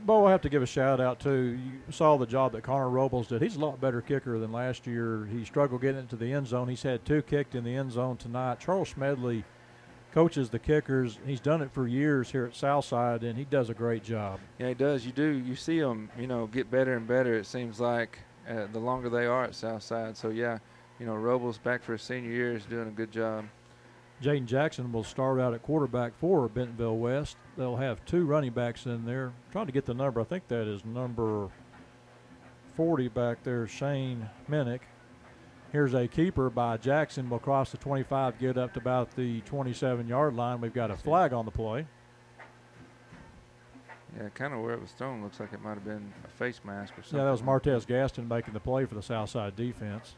But we'll have to give a shout-out, too. You saw the job that Connor Robles did. He's a lot better kicker than last year. He struggled getting into the end zone. He's had 2 kicked in the end zone tonight. Charles Smedley coaches the kickers. He's done it for years here at Southside, and he does a great job. Yeah, he does. You see him, get better and better, it seems like, the longer they are at Southside. So, yeah, Robles back for his senior year is doing a good job. Jaden Jackson will start out at quarterback for Bentonville West. They'll have 2 running backs in there. I'm trying to get the number. I think that is number 40 back there, Shane Minnick. Here's a keeper by Jackson. Will cross the 25, get up to about the 27-yard line. We've got a flag on the play. Yeah, kind of where it was thrown looks like it might have been a face mask or something. Yeah, that was Martez Gaston making the play for the Southside defense.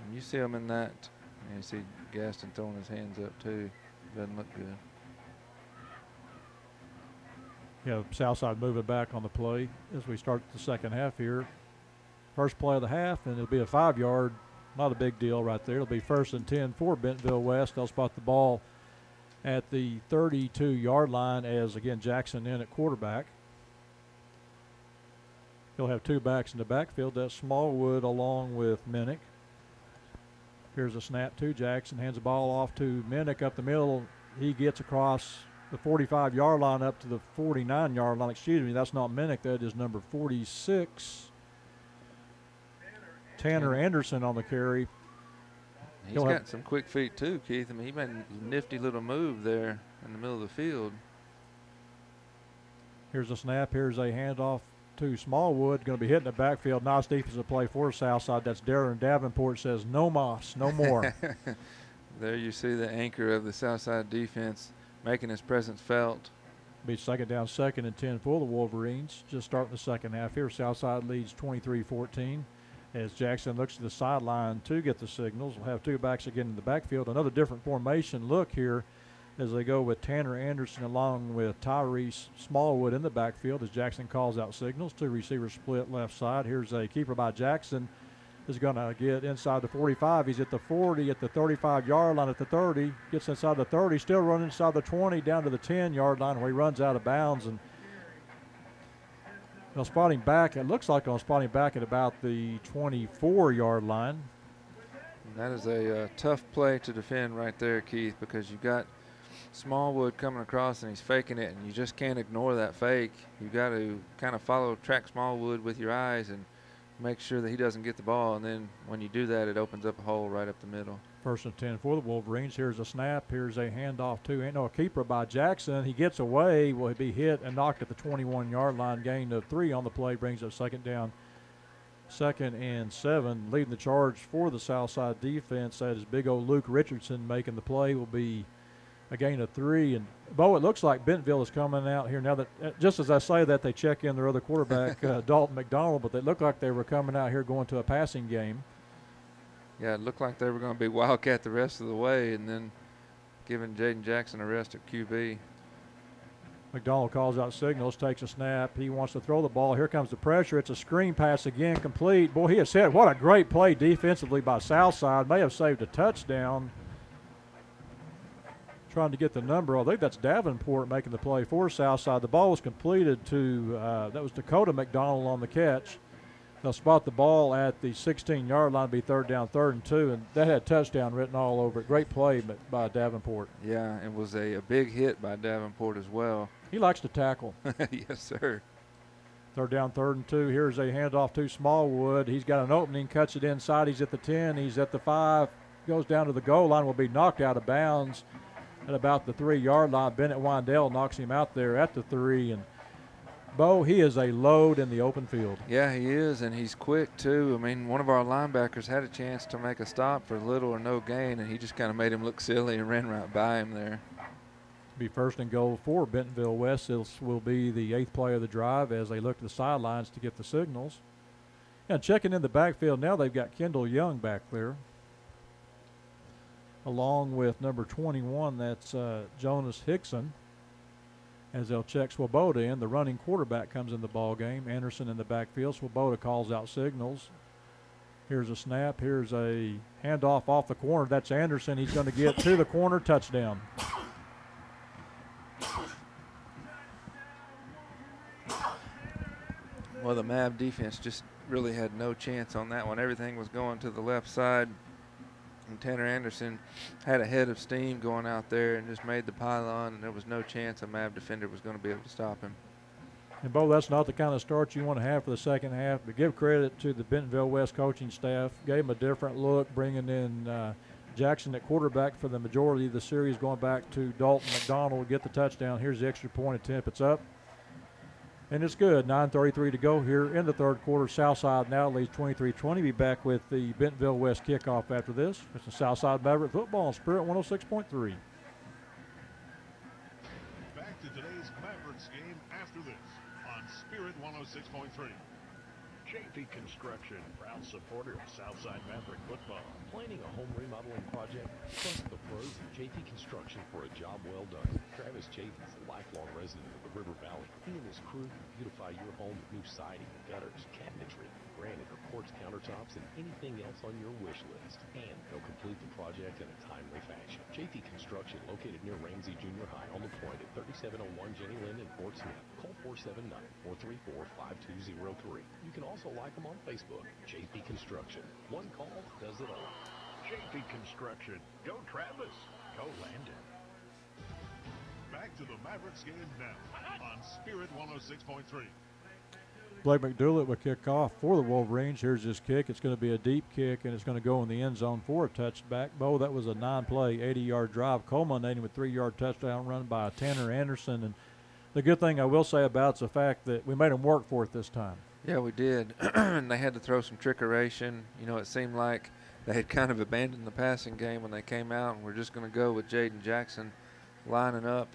And you see him in that. And you see Gaston throwing his hands up, too. Doesn't look good. Yeah, Southside moving back on the play as we start the second half here. First play of the half, and it'll be a 5-yard. Not a big deal right there. It'll be 1st and 10 for Bentonville West. They'll spot the ball at the 32-yard line as, again, Jackson in at quarterback. He'll have 2 backs in the backfield. That's Smallwood along with Minnick. Here's a snap to Jackson. Hands the ball off to Minnick up the middle. He gets across the 45-yard line up to the 49-yard line. Excuse me, that's not Minnick. That is number 46. Tanner Anderson on the carry. He's got some quick feet too, Keith. He made a nifty little move there in the middle of the field. Here's a snap. Here's a handoff to Smallwood. Going to be hitting the backfield. Nice defensive play for Southside. That's Darren Davenport says, no mas, no more. There you see the anchor of the Southside defense making his presence felt. Be second down, 2nd and 10 for the Wolverines. Just starting the second half here. Southside leads 23-14. As Jackson looks to the sideline to get the signals. We'll have 2 backs again in the backfield. Another different formation look here as they go with Tanner Anderson along with Tyrese Smallwood in the backfield as Jackson calls out signals. 2 receivers split left side. Here's a keeper by Jackson. Is going to get inside the 45. He's at the 40, at the 35-yard line, at the 30. Gets inside the 30, still running inside the 20, down to the 10-yard line where he runs out of bounds. And they'll spot him back. It looks like they'll spot him back at about the 24-yard line. And that is a tough play to defend right there, Keith, because you've got Smallwood coming across and he's faking it, and you just can't ignore that fake. You got to kind of track Smallwood with your eyes and make sure that he doesn't get the ball, and then when you do that, it opens up a hole right up the middle. 1st and 10 for the Wolverines. Here's a snap. Here's a handoff to a keeper by Jackson. He gets away. Will be hit and knocked at the 21-yard line. Gain of 3 on the play brings up second down. 2nd and 7. Leading the charge for the Southside defense. That is big old Luke Richardson making the play. Will be a gain of 3. And, Bo, it looks like Bentonville is coming out here now that, just as I say that, they check in their other quarterback, Dalton McDonald, but they look like they were coming out here going to a passing game. Yeah, it looked like they were going to be Wildcat the rest of the way and then giving Jaden Jackson a rest at QB. McDonald calls out signals, takes a snap. He wants to throw the ball. Here comes the pressure. It's a screen pass again, complete. Boy, he has said, what a great play defensively by Southside. May have saved a touchdown. Trying to get the number. I think that's Davenport making the play for Southside. The ball was completed to, that was Dakota McDonald on the catch. They'll spot the ball at the 16-yard line, be 3rd down, 3rd and 2, and that had touchdown written all over it. Great play by Davenport. Yeah, it was a big hit by Davenport as well. He likes to tackle. Yes, sir. 3rd down, 3rd and 2. Here's a handoff to Smallwood. He's got an opening, cuts it inside. He's at the 10. He's at the 5. Goes down to the goal line. Will be knocked out of bounds at about the 3-yard line. Bennett Windell knocks him out there at the 3. And, Bo, he is a load in the open field. Yeah, he is, and he's quick, too. I mean, one of our linebackers had a chance to make a stop for little or no gain, and he just kind of made him look silly and ran right by him there. Be 1st and goal for Bentonville West. This will be the 8th play of the drive as they look to the sidelines to get the signals. And checking in the backfield now, they've got Kendall Young back there, along with number 21, that's Jonas Hickson. As they'll check Swoboda in, the running quarterback comes in the ball game. Anderson in the backfield. Swoboda calls out signals. Here's a snap. Here's a handoff off the corner. That's Anderson. He's going to get to the corner. Touchdown. Well, the Mav defense just really had no chance on that one. Everything was going to the left side. And Tanner Anderson had a head of steam going out there and just made the pylon, and there was no chance a Mav defender was going to be able to stop him. And, Bo, that's not the kind of start you want to have for the second half, but give credit to the Bentonville West coaching staff. Gave him a different look, bringing in Jackson at quarterback for the majority of the series, going back to Dalton McDonald, get the touchdown. Here's the extra point attempt. It's up. And it's good. 9:33 to go here in the 3rd quarter. Southside now leads 23-20. Be back with the Bentonville West kickoff after this. It's the Southside Maverick football on Spirit 106.3. Back to today's Mavericks game after this on Spirit 106.3. JP Construction, proud supporter of Southside Maverick football. Planning a home remodeling project? Trust the pros at JP Construction for a job well done. Travis Chapin is a lifelong resident of the River Valley. He and his crew can beautify your home with new siding, gutters, cabinetry, granite or quartz countertops, and anything else on your wish list. And they'll complete the project in a timely fashion. JP Construction, located near Ramsey Junior High on the point at 3701 Jenny Lind in Fort Smith. Call 479-434-5203. You can also like them on Facebook. JP Construction. One call does it all. JP Construction. Go Travis. Go Landon. Back to the Mavericks game now on Spirit 106.3. Blake McDoulet will kick off for the Wolverines. Here's his kick. It's going to be a deep kick, and it's going to go in the end zone for a touchback. Bo, that was a 9-play, 80-yard drive, culminating with 3-yard touchdown run by Tanner Anderson. And the good thing I will say about it's the fact that we made them work for it this time. Yeah, we did. And they had to throw some trickeration. You know, it seemed like they had kind of abandoned the passing game when they came out, and we're just going to go with Jaden Jackson lining up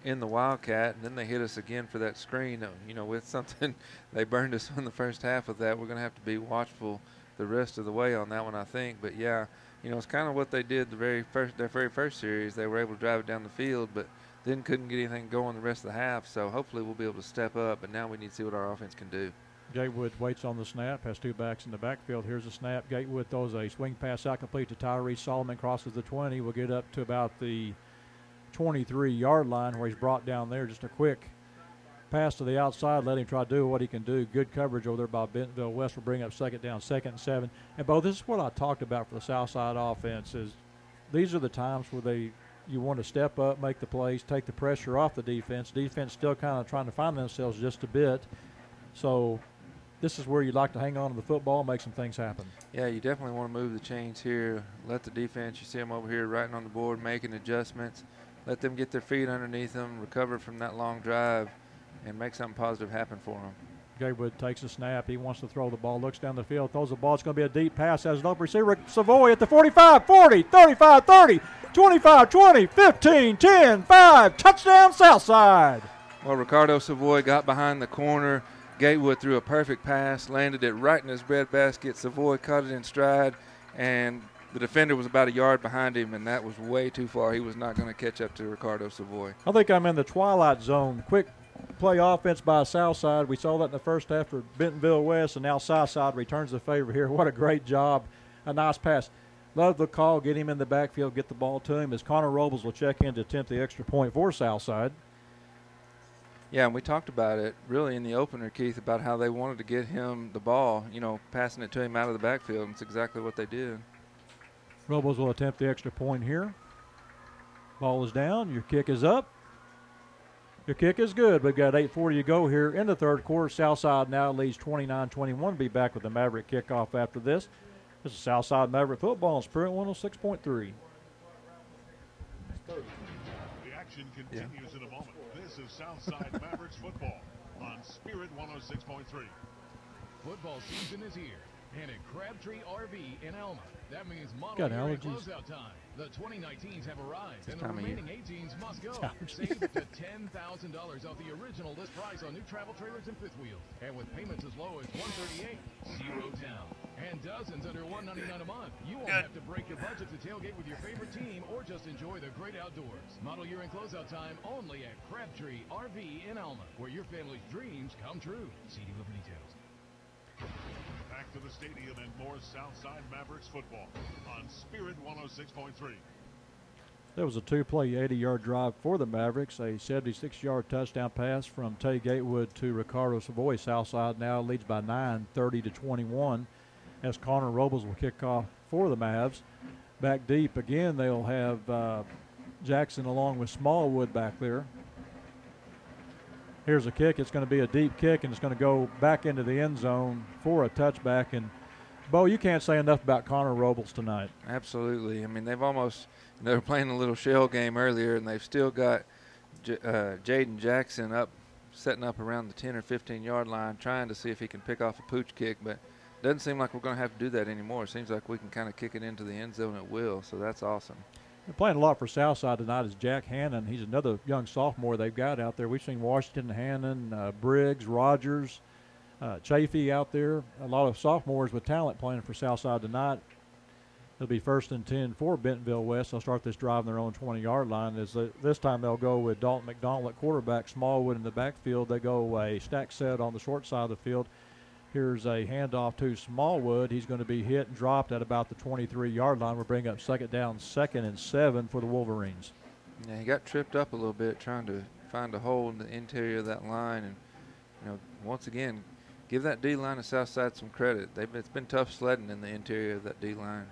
in the Wildcat, and then they hit us again for that screen. You know, with something, they burned us in the first half of that. We're going to have to be watchful the rest of the way on that one, I think. But, yeah, you know, it's kind of what they did their very first series. They were able to drive it down the field, but then couldn't get anything going the rest of the half. So hopefully we'll be able to step up, but now we need to see what our offense can do. Gatewood waits on the snap, has 2 backs in the backfield. Here's a snap. Gatewood throws a swing pass out complete to Tyree Solomon, crosses the 20. We'll get up to about the 23-yard line where he's brought down there. Just a quick pass to the outside, let him try to do what he can do. Good coverage over there by Bentonville West will bring up 2nd down, 2nd and 7. And, Bo, this is what I talked about for the Southside offense is these are the times where you want to step up, make the plays, take the pressure off the defense. Defense still kind of trying to find themselves just a bit. So this is where you'd like to hang on to the football, make some things happen. Yeah, you definitely want to move the chains here. Let the defense, you see them over here writing on the board, making adjustments. Let them get their feet underneath them, recover from that long drive, and make something positive happen for them. Gatewood takes a snap. He wants to throw the ball, looks down the field, throws the ball. It's going to be a deep pass. Has an open receiver. Savoy at the 45, 40, 35, 30, 25, 20, 15, 10, 5. Touchdown, Southside. Well, Ricardo Savoy got behind the corner. Gatewood threw a perfect pass, landed it right in his breadbasket. Savoy caught it in stride, and the defender was about a yard behind him, and that was way too far. He was not going to catch up to Ricardo Savoy. I think I'm in the twilight zone. Quick play offense by Southside. We saw that in the first half for Bentonville West, and now Southside returns the favor here. What a great job. A nice pass. Love the call. Get him in the backfield, get the ball to him, as Connor Robles will check in to attempt the extra point for Southside. Yeah, and we talked about it really in the opener, Keith, about how they wanted to get him the ball, passing it to him out of the backfield, and it's exactly what they did. Robles will attempt the extra point here. Ball is down. Your kick is up. Your kick is good. We've got 8:40 to go here in the third quarter. Southside now leads 29-21. Be back with the Maverick kickoff after this. This is Southside Maverick football on Spirit 106.3. The action continues in a moment. This is Southside Mavericks football on Spirit 106.3. Football season is here, and at Crabtree RV in Elma, that means model Got year and allergies. closeout time. The 2019s have arrived, and the time of remaining 18s must go. Save up to $10,000 off the original list price on new travel trailers and fifth wheels, and with payments as low as $138, zero down, and dozens under $199 a month. You won't have to break your budget to tailgate with your favorite team or just enjoy the great outdoors. Model year and closeout time only at Crabtree RV in Elma, where your family's dreams come true. See dealer for details. Back to the stadium and more Southside Mavericks football on Spirit 106.3. There was a two-play 80-yard drive for the Mavericks, a 76-yard touchdown pass from Tay Gatewood to Ricardo Savoy. Southside now leads by 9, 30-21, as Connor Robles will kick off for the Mavs. Back deep again, they'll have Jackson along with Smallwood back there. Here's a kick. It's going to be a deep kick, and it's going to go back into the end zone for a touchback. And, Bo, you can't say enough about Connor Robles tonight. Absolutely. I mean, they were playing a little shell game earlier, and they've still got Jaden Jackson setting up around the 10 or 15-yard line, trying to see if he can pick off a pooch kick. But it doesn't seem like we're going to have to do that anymore. It seems like we can kind of kick it into the end zone at will, so that's awesome. They're playing a lot for Southside tonight is Jack Hannon. He's another young sophomore they've got out there. We've seen Washington, Hannon, Briggs, Rogers, Chafee out there. A lot of sophomores with talent playing for Southside tonight. It'll be 1st and 10 for Bentonville West. They'll start this drive on their own 20-yard line. This time they'll go with Dalton McDonald at quarterback, Smallwood in the backfield. They go a stack set on the short side of the field. Here's a handoff to Smallwood. He's going to be hit and dropped at about the 23-yard line. We'll bring up second down, 2nd and 7 for the Wolverines. Yeah, he got tripped up a little bit trying to find a hole in the interior of that line. And, once again, give that D-line of Southside some credit. It's been tough sledding in the interior of that D-line.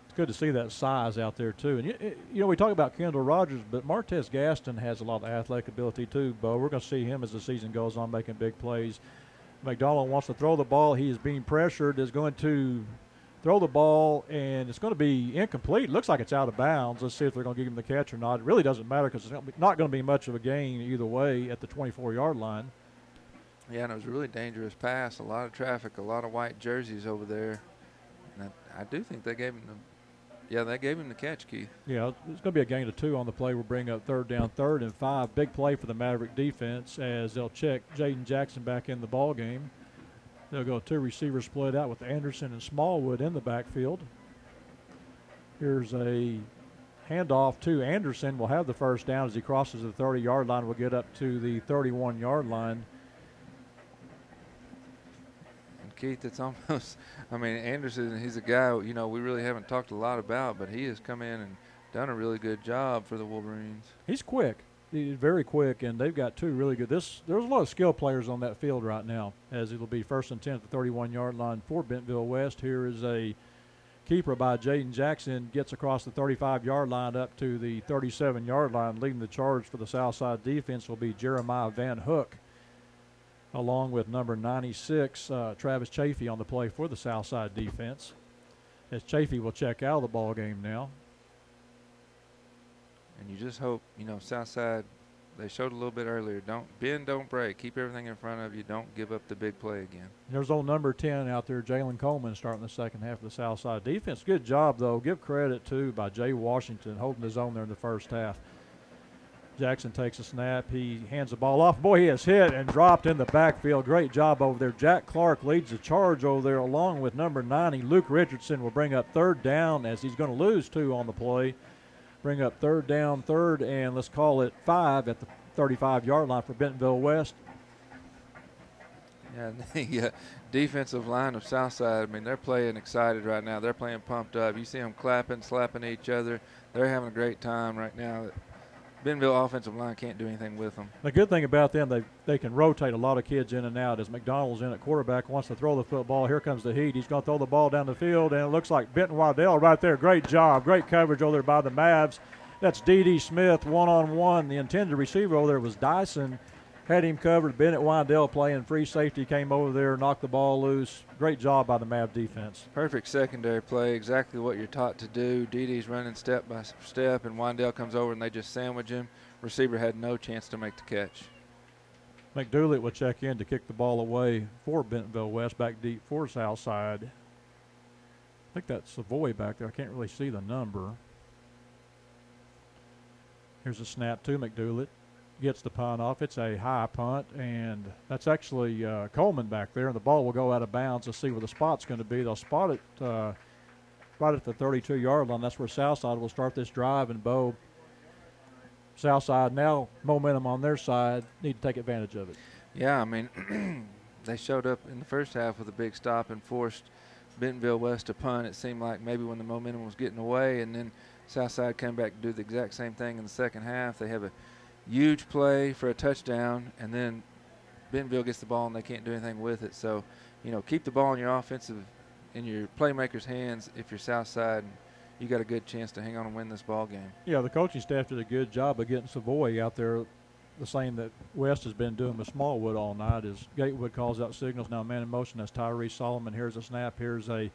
It's good to see that size out there, too. And, we talk about Kendall Rogers, but Martez Gaston has a lot of athletic ability, too, Bo. We're going to see him as the season goes on making big plays. McDonald wants to throw the ball. He is being pressured, is going to throw the ball, and it's going to be incomplete. Looks like it's out of bounds. Let's see if they're going to give him the catch or not. It really doesn't matter because it's not going to be much of a gain either way at the 24-yard line. Yeah, and it was a really dangerous pass. A lot of traffic, a lot of white jerseys over there. And I do think they gave him the catch, Keith. Yeah, it's going to be a gain of 2 on the play. We'll bring up 3rd down, 3rd and 5. Big play for the Maverick defense as they'll check Jaden Jackson back in the ball game. They'll go 2 receivers split out with Anderson and Smallwood in the backfield. Here's a handoff to Anderson. Will have the first down as he crosses the 30-yard line. We'll get up to the 31-yard line. Keith, it's almost, Anderson, he's a guy, we really haven't talked a lot about, but he has come in and done a really good job for the Wolverines. He's quick. He's very quick, and they've got 2 really good. There's a lot of skill players on that field right now, as it'll be 1st and 10 at the 31-yard line for Bentonville West. Here is a keeper by Jaden Jackson gets across the 35-yard line up to the 37-yard line. Leading the charge for the Southside defense will be Jeremiah Van Hook, along with number 96, Travis Chafee, on the play for the Southside defense. As Chafee will check out of the ball game now. And you just hope, Southside, they showed a little bit earlier, don't bend, don't break. Keep everything in front of you. Don't give up the big play again. There's old number 10 out there, Jalen Coleman, starting the second half of the Southside defense. Good job, though. Give credit, too, by Jay Washington holding his own there in the first half. Jackson takes a snap. He hands the ball off. Boy, he is hit and dropped in the backfield. Great job over there. Jack Clark leads the charge over there along with number 90. Luke Richardson will bring up third down as he's going to lose 2 on the play. Bring up third down, third, and let's call it 5 at the 35-yard line for Bentonville West. Yeah, the defensive line of Southside, they're playing excited right now. They're playing pumped up. You see them clapping, slapping each other. They're having a great time right now. Bentonville offensive line can't do anything with them. The good thing about them, they can rotate a lot of kids in and out. As McDonald's in at quarterback, wants to throw the football. Here comes the heat. He's going to throw the ball down the field, and it looks like Benton Waddell right there. Great job. Great coverage over there by the Mavs. That's D.D. Smith one-on-one. The intended receiver over there was Dyson. Had him covered. Bennett Windell playing free safety, came over there, knocked the ball loose. Great job by the Mav defense. Perfect secondary play, exactly what you're taught to do. DD's running step by step, and Windell comes over, and they just sandwich him. Receiver had no chance to make the catch. McDoulet will check in to kick the ball away for Bentonville West, back deep for Southside. I think that's Savoy back there. I can't really see the number. Here's a snap to McDoulet. Gets the punt off. It's a high punt, and that's actually Coleman back there, and the ball will go out of bounds. Let's see where the spot's going to be. They'll spot it right at the 32-yard line. That's where Southside will start this drive, and Bo, Southside now momentum on their side, need to take advantage of it. Yeah, they showed up in the first half with a big stop and forced Bentonville West to punt. It seemed like maybe when the momentum was getting away, and then Southside came back to do the exact same thing in the second half. They have a huge play for a touchdown, and then Bentonville gets the ball and they can't do anything with it. So, keep the ball in your in your playmakers' hands if you're Southside. You got a good chance to hang on and win this ball game. Yeah, the coaching staff did a good job of getting Savoy out there, the same that West has been doing with Smallwood all night. As Gatewood calls out signals, now man in motion. That's Tyree Solomon. Here's a snap. Here's a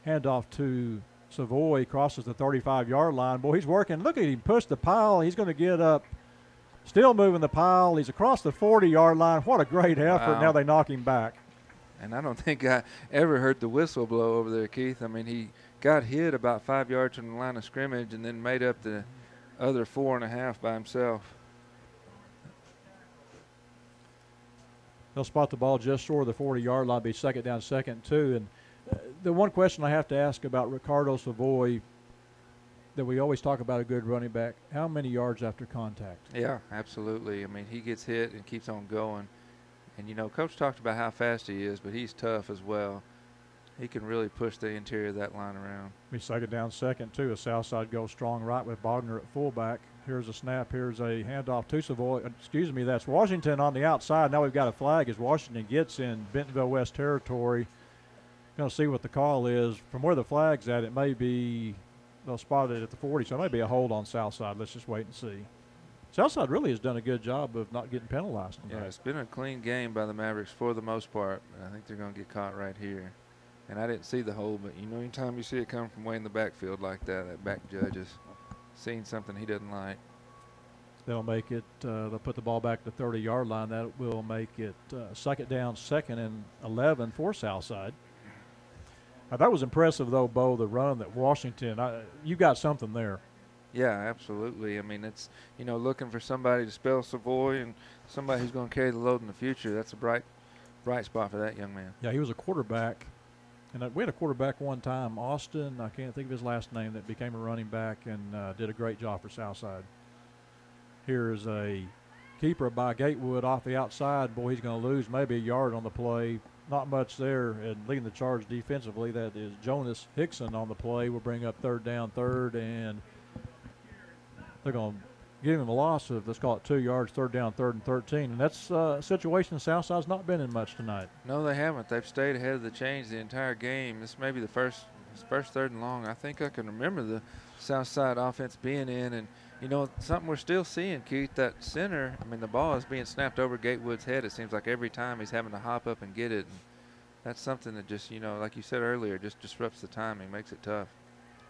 handoff to Savoy. Crosses the 35-yard line. Boy, he's working. Look at him push the pile. He's going to get up. Still moving the pile. He's across the 40-yard line. What a great effort. Wow. Now they knock him back. And I don't think I ever heard the whistle blow over there, Keith. He got hit about 5 yards from the line of scrimmage and then made up the other 4.5 by himself. They'll spot the ball just short of the 40-yard line, be second down, second, 2. And the one question I have to ask about Ricardo Savoy that we always talk about a good running back, how many yards after contact? Yeah, absolutely. He gets hit and keeps on going. And, Coach talked about how fast he is, but he's tough as well. He can really push the interior of that line around. Be second down, second, 2. A Southside goes strong right with Bogner at fullback. Here's a snap. Here's a handoff to Savoy. That's Washington on the outside. Now we've got a flag as Washington gets in Bentonville West territory. Going to see what the call is. From where the flag's at, it may be they'll spot it at the 40, so it may be a hold on Southside. Let's just wait and see. Southside really has done a good job of not getting penalized tonight. Yeah, it's been a clean game by the Mavericks for the most part. I think they're going to get caught right here. And I didn't see the hold, but anytime you see it come from way in the backfield like that back judge has seen something he doesn't like. They'll make it, they'll put the ball back to the 30-yard line. That will make it second down, second and 11 for Southside. That was impressive, though, Bo, the run that Washington, you got something there. Yeah, absolutely. It's, looking for somebody to spell Savoy and somebody who's going to carry the load in the future. That's a bright spot for that young man. Yeah, he was a quarterback. And we had a quarterback one time, Austin, I can't think of his last name, that became a running back and did a great job for Southside. Here's a keeper by Gatewood off the outside. Boy, he's going to lose maybe a yard on the play. Not much there, and leading the charge defensively, that is Jonas Hickson on the play. Will bring up third down, third, and they're going to give him a loss of, let's call it 2 yards, third down, third and 13. And that's a situation Southside's not been in much tonight. No, they haven't. They've stayed ahead of the chains the entire game. This may be the first his first 3rd and long. I think I can remember the Southside offense being in, and you know, something we're still seeing, Keith, that center, I mean, the ball is being snapped over Gatewood's head. It seems like every time he's having to hop up and get it. And that's something that just, you know, like you said earlier, just disrupts the timing, makes it tough.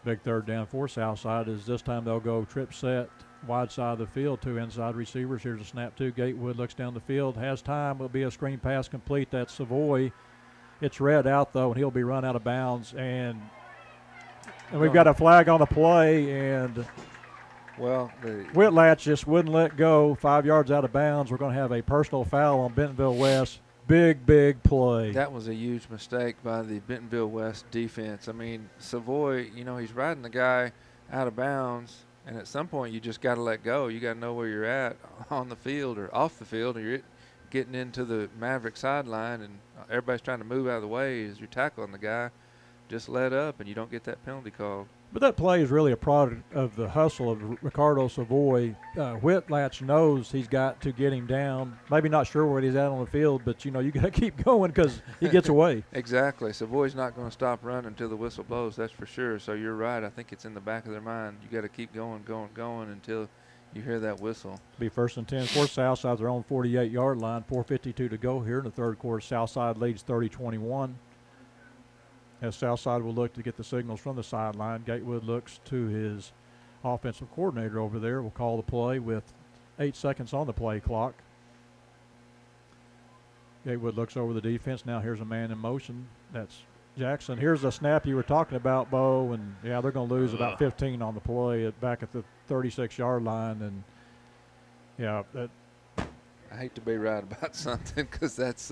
Big 3rd down for Southside is this time they'll go trip set, wide side of the field, 2 inside receivers. Here's a snap 2. Gatewood looks down the field, has time. Will be a screen pass complete. That's Savoy. It's read out, though, and he'll be run out of bounds. And we've got a flag on the play, and well, Whitlatch just wouldn't let go. 5 yards out of bounds. We're going to have a personal foul on Bentonville West. Big play. That was a huge mistake by the Bentonville West defense. I mean, Savoy, you know, he's riding the guy out of bounds, and at some point you just got to let go. You got to know where you're at on the field or off the field, or you're getting into the Maverick sideline, and everybody's trying to move out of the way as you're tackling the guy. Just let up, and you don't get that penalty called. But that play is really a product of the hustle of Ricardo Savoy. Whitlatch knows he's got to get him down. Maybe not sure where he's at on the field, but, you know, you got to keep going because he gets away. Exactly. Savoy's not going to stop running until the whistle blows, that's for sure. So you're right. I think it's in the back of their mind. You got to keep going until you hear that whistle. Be 1st and 10 for Southside, their own 48-yard line. 4:52 to go here in the 3rd quarter. Southside leads 30-21. As Southside will look to get the signals from the sideline, Gatewood looks to his offensive coordinator over there. Will call the play with 8 seconds on the play clock. Gatewood looks over the defense. Now here's a man in motion. That's Jackson. Here's the snap you were talking about, Bo, and, yeah, they're going to lose about 15 on the play back at the 36-yard line. And, yeah, that – I hate to be right about something because that's,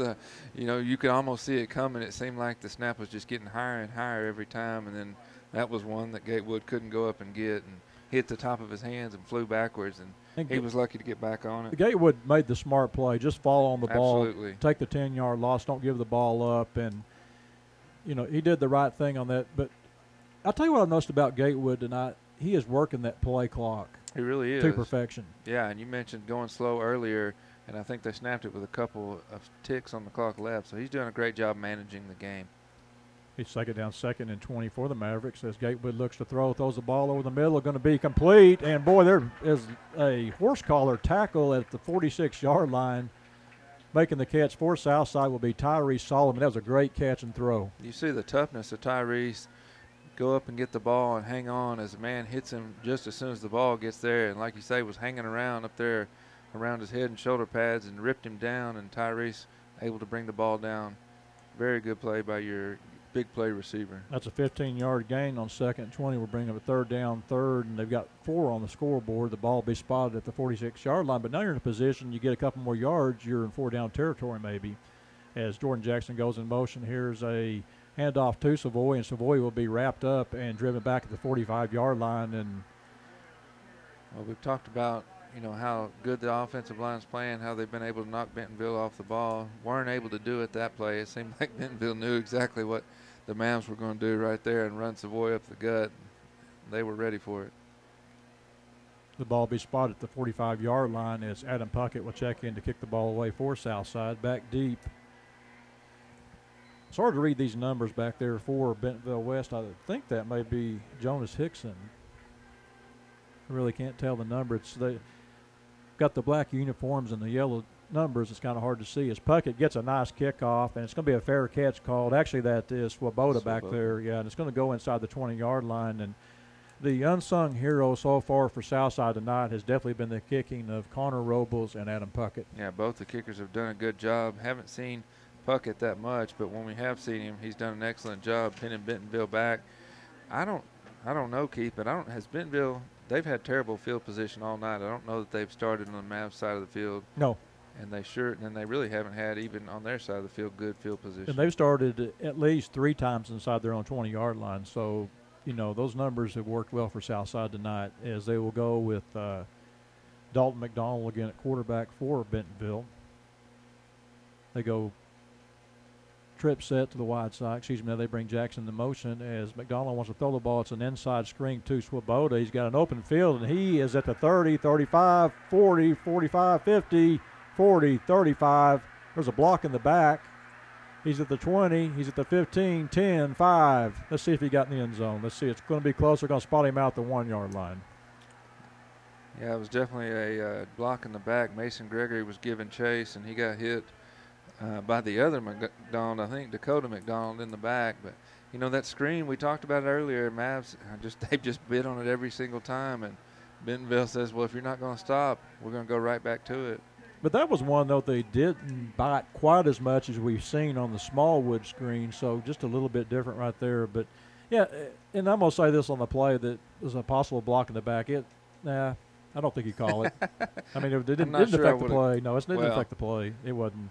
you know, you could almost see it coming. It seemed like the snap was just getting higher and higher every time, and then that was one that Gatewood couldn't go up and get and hit the top of his hands and flew backwards, and he was lucky to get back on it. Gatewood made the smart play. Just fall on the ball. Absolutely. Take the 10-yard loss. Don't give the ball up. And, you know, he did the right thing on that. But I'll tell you what I noticed about Gatewood tonight. He is working that play clock. He really is. To perfection. Yeah, and you mentioned going slow earlier, and I think they snapped it with a couple of ticks on the clock left. So he's doing a great job managing the game. He's 2nd down, 2nd and 20 for the Mavericks as Gatewood looks to throw, throws the ball over the middle, going to be complete. And, boy, there is a horse collar tackle at the 46-yard line. Making the catch for Southside will be Tyrese Solomon. That was a great catch and throw. You see the toughness of Tyrese. Go up and get the ball and hang on as the man hits him just as soon as the ball gets there. And like you say, was hanging around up there around his head and shoulder pads and ripped him down, and Tyrese able to bring the ball down. Very good play by your big play receiver. That's a 15-yard gain on 2nd and 20. We'll bring up a 3rd down, 3rd, and they've got 4 on the scoreboard. The ball will be spotted at the 46-yard line, but now you're in a position, you get a couple more yards, you're in 4-down territory maybe. As Jordan Jackson goes in motion, here's a handoff to Savoy, and Savoy will be wrapped up and driven back at the 45-yard line. And well, we've talked about, you know, how good the offensive line's playing, how they've been able to knock Bentonville off the ball. Weren't able to do it that play. It seemed like Bentonville knew exactly what the Mavs were going to do right there and run Savoy up the gut. They were ready for it. The ball will be spotted at the 45-yard line as Adam Puckett will check in to kick the ball away for Southside. Back deep. It's hard to read these numbers back there for Bentonville West. I think that may be Jonas Hickson. I really can't tell the number. They got the black uniforms and the yellow numbers. It's kind of hard to see. As Puckett gets a nice kickoff, and it's going to be a fair catch called. Actually, that is Swoboda back there. Yeah, and it's going to go inside the 20-yard line. And the unsung hero so far for Southside tonight has definitely been the kicking of Connor Robles and Adam Puckett. Yeah, both the kickers have done a good job. Haven't seen Puckett that much, but when we have seen him, he's done an excellent job pinning Bentonville back. I don't know, Keith, but has Bentonville, they've had terrible field position all night. I don't know that they've started on the Mavs side of the field. No. And they really haven't had, even on their side of the field, good field position. And they've started at least 3 times inside their own 20-yard line. So, you know, those numbers have worked well for Southside tonight as they will go with Dalton McDonald again at quarterback for Bentonville. They go trip set to the wide side. Now they bring Jackson to motion as McDonald wants to throw the ball. It's an inside screen to Swoboda. He's got an open field, and he is at the 30, 35, 40, 45, 50, 40, 35. There's a block in the back, He's at the 20. He's at the 15, 10, 5. Let's see if he got in the end zone. Let's see. It's going to be close. They're going to spot him out the 1 yard line. Yeah, it was definitely a block in the back. Mason Gregory was giving chase, and he got hit by the other McDonald, I think Dakota McDonald in the back. But, you know, that screen, we talked about it earlier, Mavs, they've just bid on it every single time. And Bentonville says, well, if you're not going to stop, we're going to go right back to it. But that was one, though, they didn't bite quite as much as we've seen on the Smallwood screen, so just a little bit different right there. But, yeah, and I'm going to say this on the play that was a possible block in the back. I don't think you call it. I mean, it didn't affect the play. No, it didn't affect the play. It wasn't.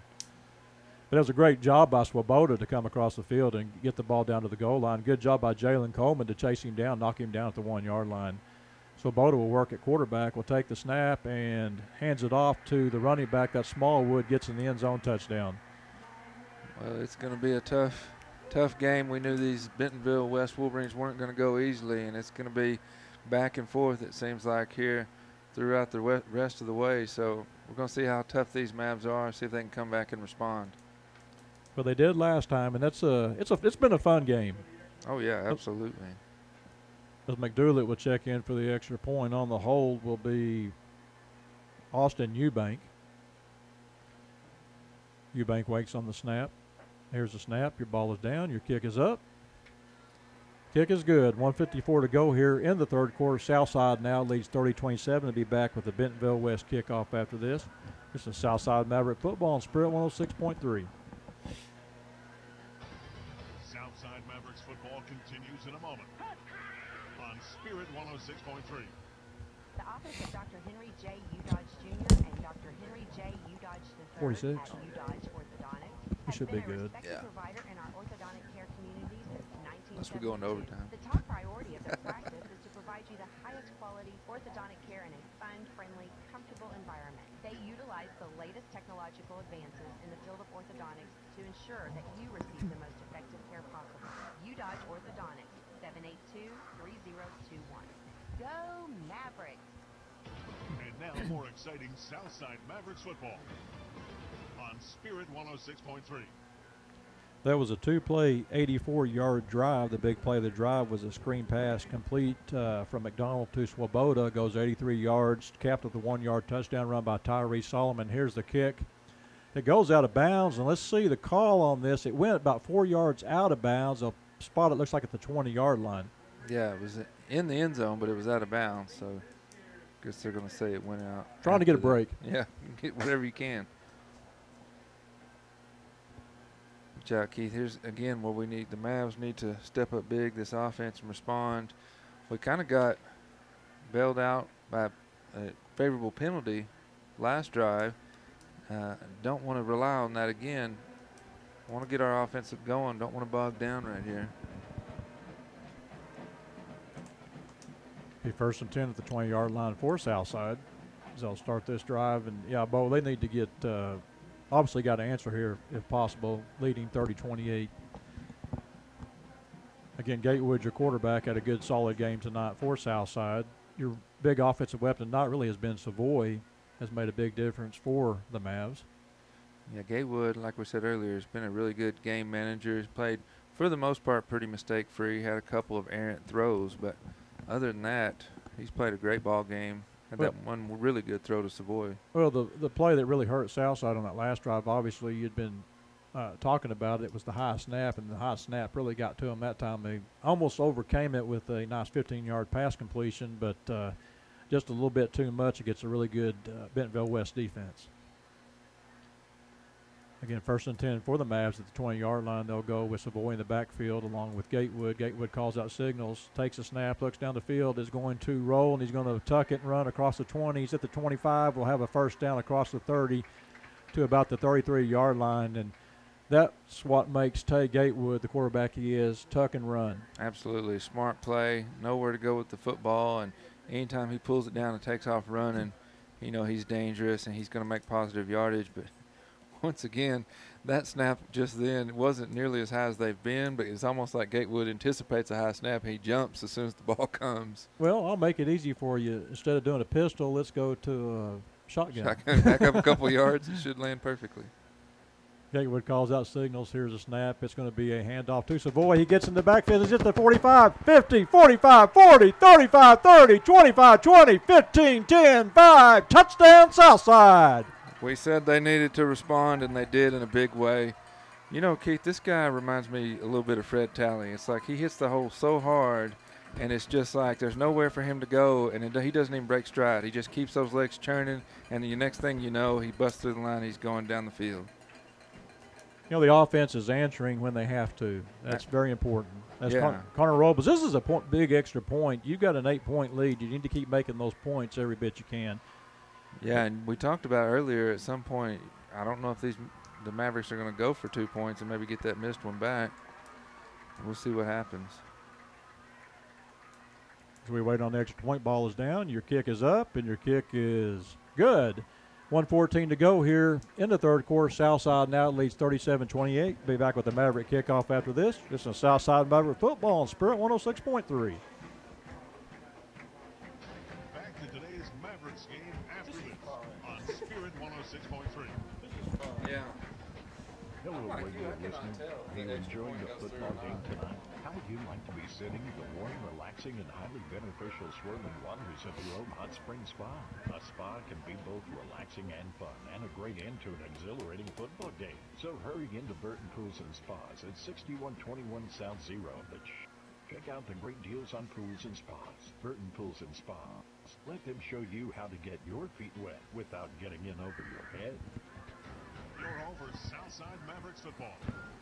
But it was a great job by Swoboda to come across the field and get the ball down to the goal line. Good job by Jalen Coleman to chase him down, knock him down at the 1 yard line. Swoboda will work at quarterback, will take the snap and hands it off to the running back. That Smallwood gets in the end zone touchdown. Well, it's going to be a tough game. We knew these Bentonville West Wolverines weren't going to go easily, and it's going to be back and forth, it seems like, here throughout the rest of the way. So we're going to see how tough these Mavs are, see if they can come back and respond. Well, they did last time, and it's been a fun game. Oh, yeah, absolutely. As McDoulet will check in for the extra point. On the hold will be Austin Eubank. Eubank waits on the snap. Here's the snap. Your ball is down. Your kick is up. Kick is good. 1:54 to go here in the third quarter. Southside now leads 30-27 to be back with the Bentonville West kickoff after this. This is Southside Maverick football on Spirit 106.3. Southside Mavericks football continues in a moment on Spirit 106.3. The office of Dr. Henry J. Udodge Jr. and Dr. Henry J. Udodge III 46. at Udodge Orthodontics We should be good. yeah. Provider in our orthodontic care community since 1972. Unless we go into overtime. The top priority of their practice is to provide you the highest quality orthodontic care in a fun, friendly, comfortable environment. They utilize the latest technological advances in the field of orthodontics to ensure that you receive the most effective care possible. Udodge Orthodontics, 782-3021. Go Mavericks! And now more exciting Southside Mavericks football on Spirit 106.3. That was a two-play, 84-yard drive. The big play of the drive was a screen pass complete from McDonald to Swoboda. Goes 83 yards, capped with a 1 yard touchdown run by Tyree Solomon. Here's the kick. It goes out of bounds, and let's see the call on this. It went about 4 yards out of bounds. A spot it looks like at the 20-yard line. Yeah, it was in the end zone, but it was out of bounds. So I guess they're going to say it went out. Trying to get a break. Yeah, get whatever you can. Good job, Keith. Here's, again, where we need the Mavs need to step up big, this offense, and respond. We kind of got bailed out by a favorable penalty last drive. Don't want to rely on that again. Want to get our offensive going. Don't want to bog down right here. Be first and 10 at the 20-yard line for Southside as they'll start this drive. And, yeah, Bo, they need to get obviously got to answer here if possible, leading 30-28. Again, Gatewood, your quarterback, had a good, solid game tonight for Southside. Your big offensive weapon not really has been Savoy, has made a big difference for the Mavs. Yeah, Gatewood, like we said earlier, has been a really good game manager. He's played, for the most part, pretty mistake-free. Had a couple of errant throws, but other than that, he's played a great ball game. Had that one really good throw to Savoy. Well, the play that really hurt Southside on that last drive, obviously you'd been talking about it, was the high snap, and the high snap really got to him that time. They almost overcame it with a nice 15-yard pass completion, but just a little bit too much against a really good Bentonville West defense. Again, first and 10 for the Mavs at the 20-yard line. They'll go with Savoy in the backfield along with Gatewood. Gatewood calls out signals, takes a snap, looks down the field, is going to roll, and he's going to tuck it and run across the 20. He's at the 25. We'll have a first down across the 30 to about the 33-yard line. And that's what makes Tay Gatewood, the quarterback he is, tuck and run. Absolutely. Smart play, nowhere to go with the football, and anytime he pulls it down and takes off running, you know he's dangerous and he's going to make positive yardage. But once again, that snap just then wasn't nearly as high as they've been, but it's almost like Gatewood anticipates a high snap. He jumps as soon as the ball comes. Well, I'll make it easy for you. Instead of doing a pistol, let's go to a shotgun. Back up a couple yards. It should land perfectly. Gatewood calls out signals. Here's a snap. It's going to be a handoff to Savoy. He gets in the backfield. He's at the 45, 50, 45, 40, 35, 30, 25, 20, 15, 10, 5. Touchdown, Southside. We said they needed to respond, and they did in a big way. You know, Keith, this guy reminds me a little bit of Fred Talley. It's like he hits the hole so hard, and it's just like there's nowhere for him to go, and he doesn't even break stride. He just keeps those legs churning, and the next thing you know, he busts through the line. He's going down the field. You know, the offense is answering when they have to. That's very important. That's Yeah. Connor Robles, this is a big extra point. You've got an 8-point lead. You need to keep making those points every bit you can. Yeah, and we talked about earlier at some point, I don't know if the Mavericks are going to go for 2 points and maybe get that missed one back. We'll see what happens. As we wait on the extra point, ball is down. Your kick is up, and your kick is good. 1:14 to go here in the third quarter. Southside now leads 37-28. Be back with the Maverick kickoff after this. This is Southside Maverick football on Spirit 106.3. Back to today's Mavericks game after this on Spirit 106.3. Yeah. Hello, radio listeners. Are you enjoying the football game tonight? How would you like to be sitting in the warm, relaxing, and highly beneficial swirling waters of your own hot spring spa? A spa can be both relaxing and fun, and a great end to an exhilarating football game. So hurry into Burton Pools and Spas at 6121 South Zero. Check out the great deals on pools and spas. Burton Pools and Spas. Let them show you how to get your feet wet without getting in over your head. You're all for Southside Mavericks football.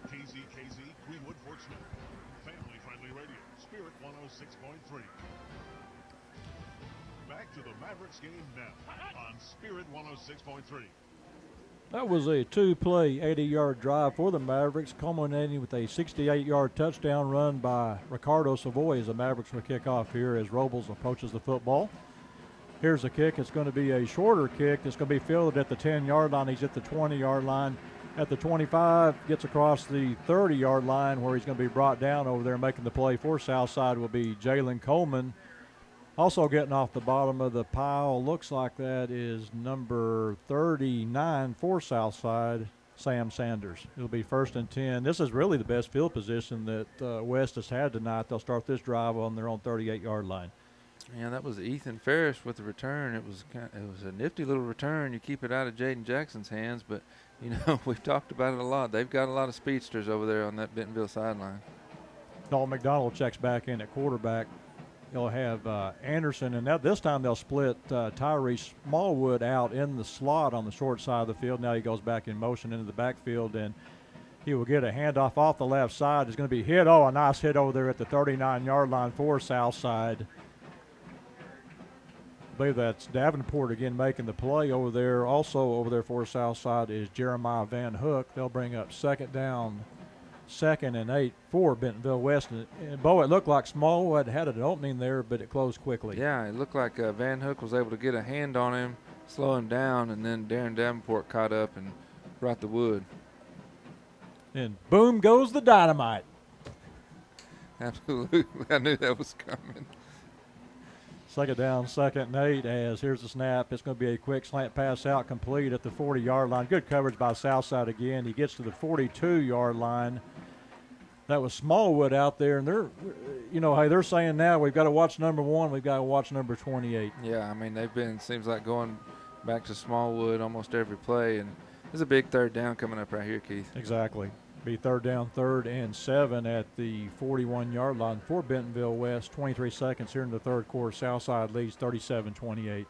KZKZ, Greenwood, Fort Smith. Family-friendly radio, Spirit 106.3. Back to the Mavericks game now on Spirit 106.3. That was a 2-play, 80-yard drive for the Mavericks, culminating with a 68-yard touchdown run by Ricardo Savoy as the Mavericks will kick off here as Robles approaches the football. Here's a kick. It's going to be a shorter kick. It's going to be fielded at the 10-yard line. He's at the 20-yard line. At the 25, gets across the 30-yard line where he's going to be brought down over there. Making the play for Southside will be Jalen Coleman. Also getting off the bottom of the pile, looks like that is number 39 for Southside, Sam Sanders. It'll be 1st and 10. This is really the best field position that West has had tonight. They'll start this drive on their own 38-yard line. Yeah, that was Ethan Ferris with the return. It was a nifty little return. You keep it out of Jaden Jackson's hands, but you know we've talked about it a lot. They've got a lot of speedsters over there on that Bentonville sideline. Dalton McDonald checks back in at quarterback. They'll have Anderson, and this time they'll split Tyrese Smallwood out in the slot on the short side of the field. Now he goes back in motion into the backfield, and he will get a handoff off the left side. It's going to be hit. Oh, a nice hit over there at the 39-yard line for Southside. I believe that's Davenport again making the play over there. Also over there for Southside is Jeremiah Van Hook. They'll bring up 2nd down, 2nd and 8 for Bentonville West. And Bo, it looked like Smallwood had an opening there, but it closed quickly. Yeah, it looked like Van Hook was able to get a hand on him, slow him down, and then Darren Davenport caught up and brought the wood. And boom goes the dynamite. Absolutely. I knew that was coming. 2nd down, 2nd and 8 as here's the snap. It's going to be a quick slant pass out complete at the 40-yard line. Good coverage by Southside again. He gets to the 42-yard line. That was Smallwood out there, and they're saying now we've got to watch number 1, we've got to watch number 28. Yeah, I mean, they've been, seems like going back to Smallwood almost every play, and there's a big 3rd down coming up right here, Keith. Exactly. Be 3rd down, 3rd and 7 at the 41-yard line for Bentonville West. 23 seconds here in the third quarter. Southside leads 37-28.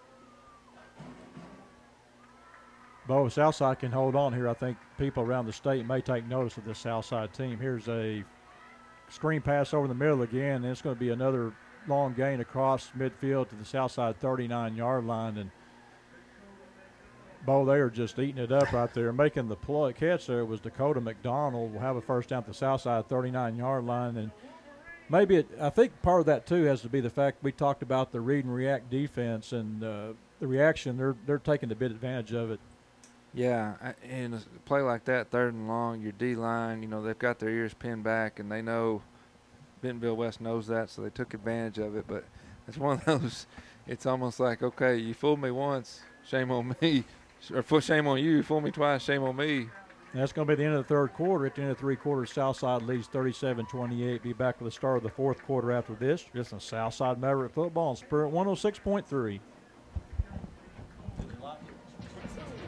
Bo, Southside can hold on here. I think people around the state may take notice of this Southside team. Here's a screen pass over the middle again, and it's going to be another long gain across midfield to the Southside 39-yard line. And Bo, they are just eating it up right there. Making the play catch there was Dakota McDonald. Will have a 1st down at the Southside 39-yard line. And maybe I think part of that, too, has to be the fact we talked about the read and react defense and the reaction. They're taking a bit advantage of it. Yeah, in a play like that, 3rd and long, your D-line, they've got their ears pinned back, and they know Bentonville West knows that, so they took advantage of it. But it's one of those, it's almost like, okay, you fooled me once, shame on me. Or shame on you, fool me twice, shame on me. And that's going to be the end of the third quarter. At the end of the three quarters, Southside leads 37-28. Be back with the start of the fourth quarter after this. Just on Southside Maverick football on Spirit 106.3.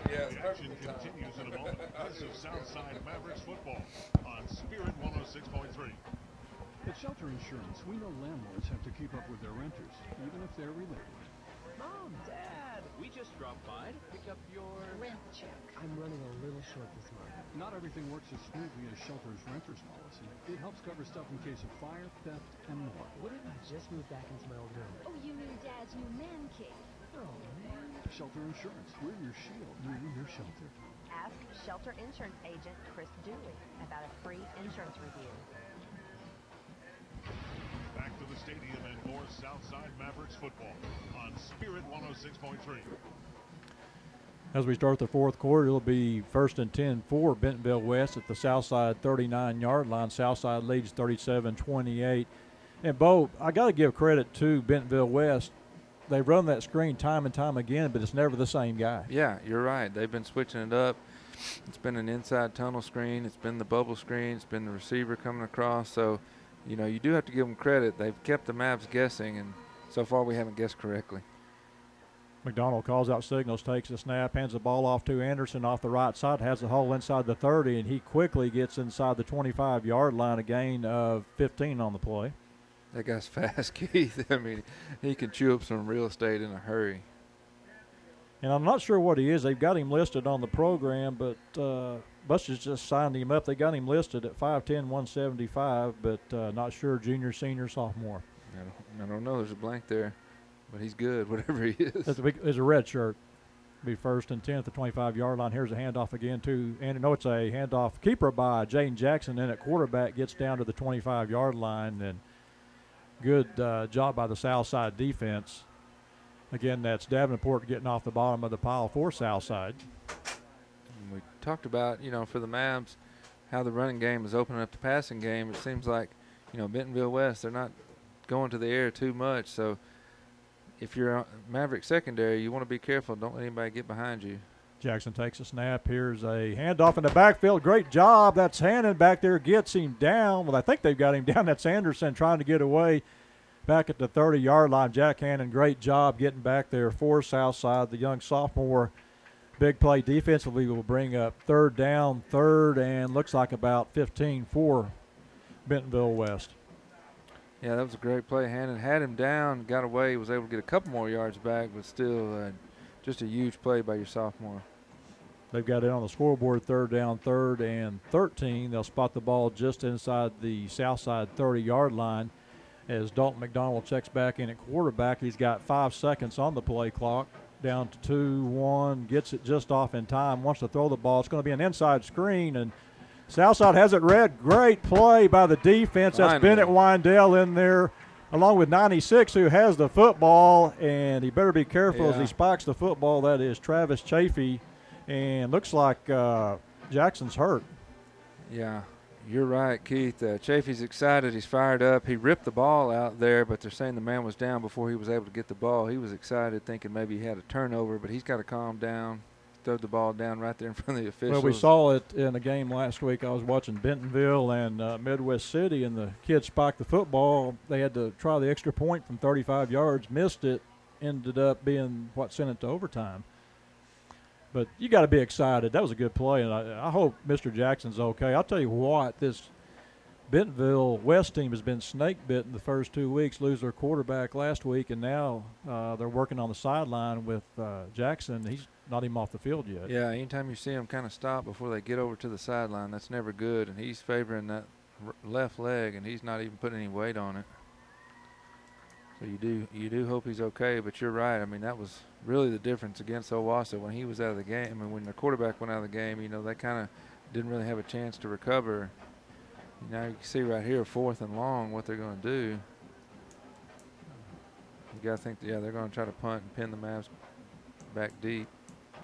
The action continues in a moment. This is Southside Mavericks football on Spirit 106.3. At Shelter Insurance, we know landlords have to keep up with their renters, even if they're related. Mom, Dad, we just dropped by to pick up your rent check. I'm running a little short this month. Not everything works as smoothly as Shelter's renter's policy. It helps cover stuff in case of fire, theft, and more. What if I just moved back into my old room? Oh, you mean Dad's new man cave? Oh, man. Shelter Insurance, we're your shield, we're your shelter. Ask Shelter Insurance Agent Chris Dooley about a free insurance review. Back to the stadium and more Southside Mavericks football on Spirit 106.3. As we start the fourth quarter, it'll be 1st and 10 for Bentonville West at the Southside 39-yard line. Southside leads 37-28. And, Bo, I got to give credit to Bentonville West. They've run that screen time and time again, but it's never the same guy. Yeah, you're right. They've been switching it up. It's been an inside tunnel screen. It's been the bubble screen. It's been the receiver coming across. So, you know, you do have to give them credit. They've kept the Mavs guessing, and so far we haven't guessed correctly. McDonald calls out signals, takes the snap, hands the ball off to Anderson off the right side, has the hole inside the 30, and he quickly gets inside the 25-yard line, a gain of 15 on the play. That guy's fast, Keith. I mean, he can chew up some real estate in a hurry. And I'm not sure what he is. They've got him listed on the program, but Buster's just signed him up. They got him listed at 5'10", 175, but not sure junior, senior, sophomore. I don't know. There's a blank there, but he's good, whatever he is. It's a red shirt. Be 1st and 10 at the 25-yard line. Here's a handoff again to, and it's a handoff keeper by Jaden Jackson. Then at quarterback gets down to the 25-yard line, and good job by the Southside defense. Again, that's Davenport getting off the bottom of the pile for Southside. We talked about, you know, for the Mavs, how the running game is opening up the passing game. It seems like, you know, Bentonville West, they're not going to the air too much. So if you're a Maverick secondary, you want to be careful. Don't let anybody get behind you. Jackson takes a snap. Here's a handoff in the backfield. Great job. That's Hannon back there. Gets him down. Well, I think they've got him down. That's Anderson trying to get away. Back at the 30-yard line, Jack Hannon, great job getting back there for Southside. The young sophomore, big play defensively will bring up 3rd down, and looks like about 15 for Bentonville West. Yeah, that was a great play. Hannon had him down, got away, was able to get a couple more yards back, but still just a huge play by your sophomore. They've got it on the scoreboard, 3rd down, 3rd and 13. They'll spot the ball just inside the Southside 30-yard line. As Dalton McDonald checks back in at quarterback, he's got 5 seconds on the play clock. Down to 2-1, gets it just off in time, wants to throw the ball. It's going to be an inside screen, and Southside has it read. Great play by the defense. That's Bennett Windell in there, along with 96, who has the football, and he better be careful as he spikes the football. That is Travis Chafee, and looks like Jackson's hurt. Yeah. You're right, Keith. Chafee's excited. He's fired up. He ripped the ball out there, but they're saying the man was down before he was able to get the ball. He was excited, thinking maybe he had a turnover, but he's got to calm down, throw the ball down right there in front of the officials. Well, we saw it in a game last week. I was watching Bentonville and Midwest City, and the kids spiked the football. They had to try the extra point from 35 yards, missed it, ended up being what sent it to overtime. But you got to be excited. That was a good play, and I hope Mr. Jackson's okay. I'll tell you what, this Bentonville West team has been snake-bitten the first 2 weeks, lose their quarterback last week, and now they're working on the sideline with Jackson. He's not even off the field yet. Yeah, anytime you see them kind of stop before they get over to the sideline, that's never good, and he's favoring that left leg, and he's not even putting any weight on it. So you do hope he's okay, but you're right. I mean, that was really the difference against Owasso when he was out of the game. I mean, when the quarterback went out of the game, you know, they kind of didn't really have a chance to recover. Now you can see right here, 4th and long, what they're going to do. You got to think, yeah, they're going to try to punt and pin the Mavs back deep.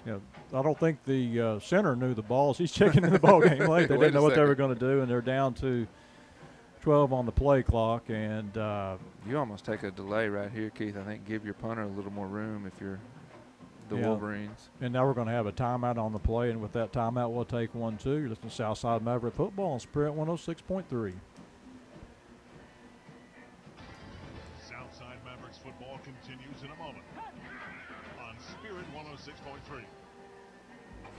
Yeah, I don't think the center knew the balls. He's checking in the ball game late. They didn't know what they were going to do, and they're down to 12 on the play clock, and you almost take a delay right here, Keith. I think give your punter a little more room if you're the Yeah. Wolverines. And now we're going to have a timeout on the play, and with that timeout, we'll take 1-2. You're listening to Southside Maverick Football on Spirit 106.3. Southside Mavericks football continues in a moment on Spirit 106.3.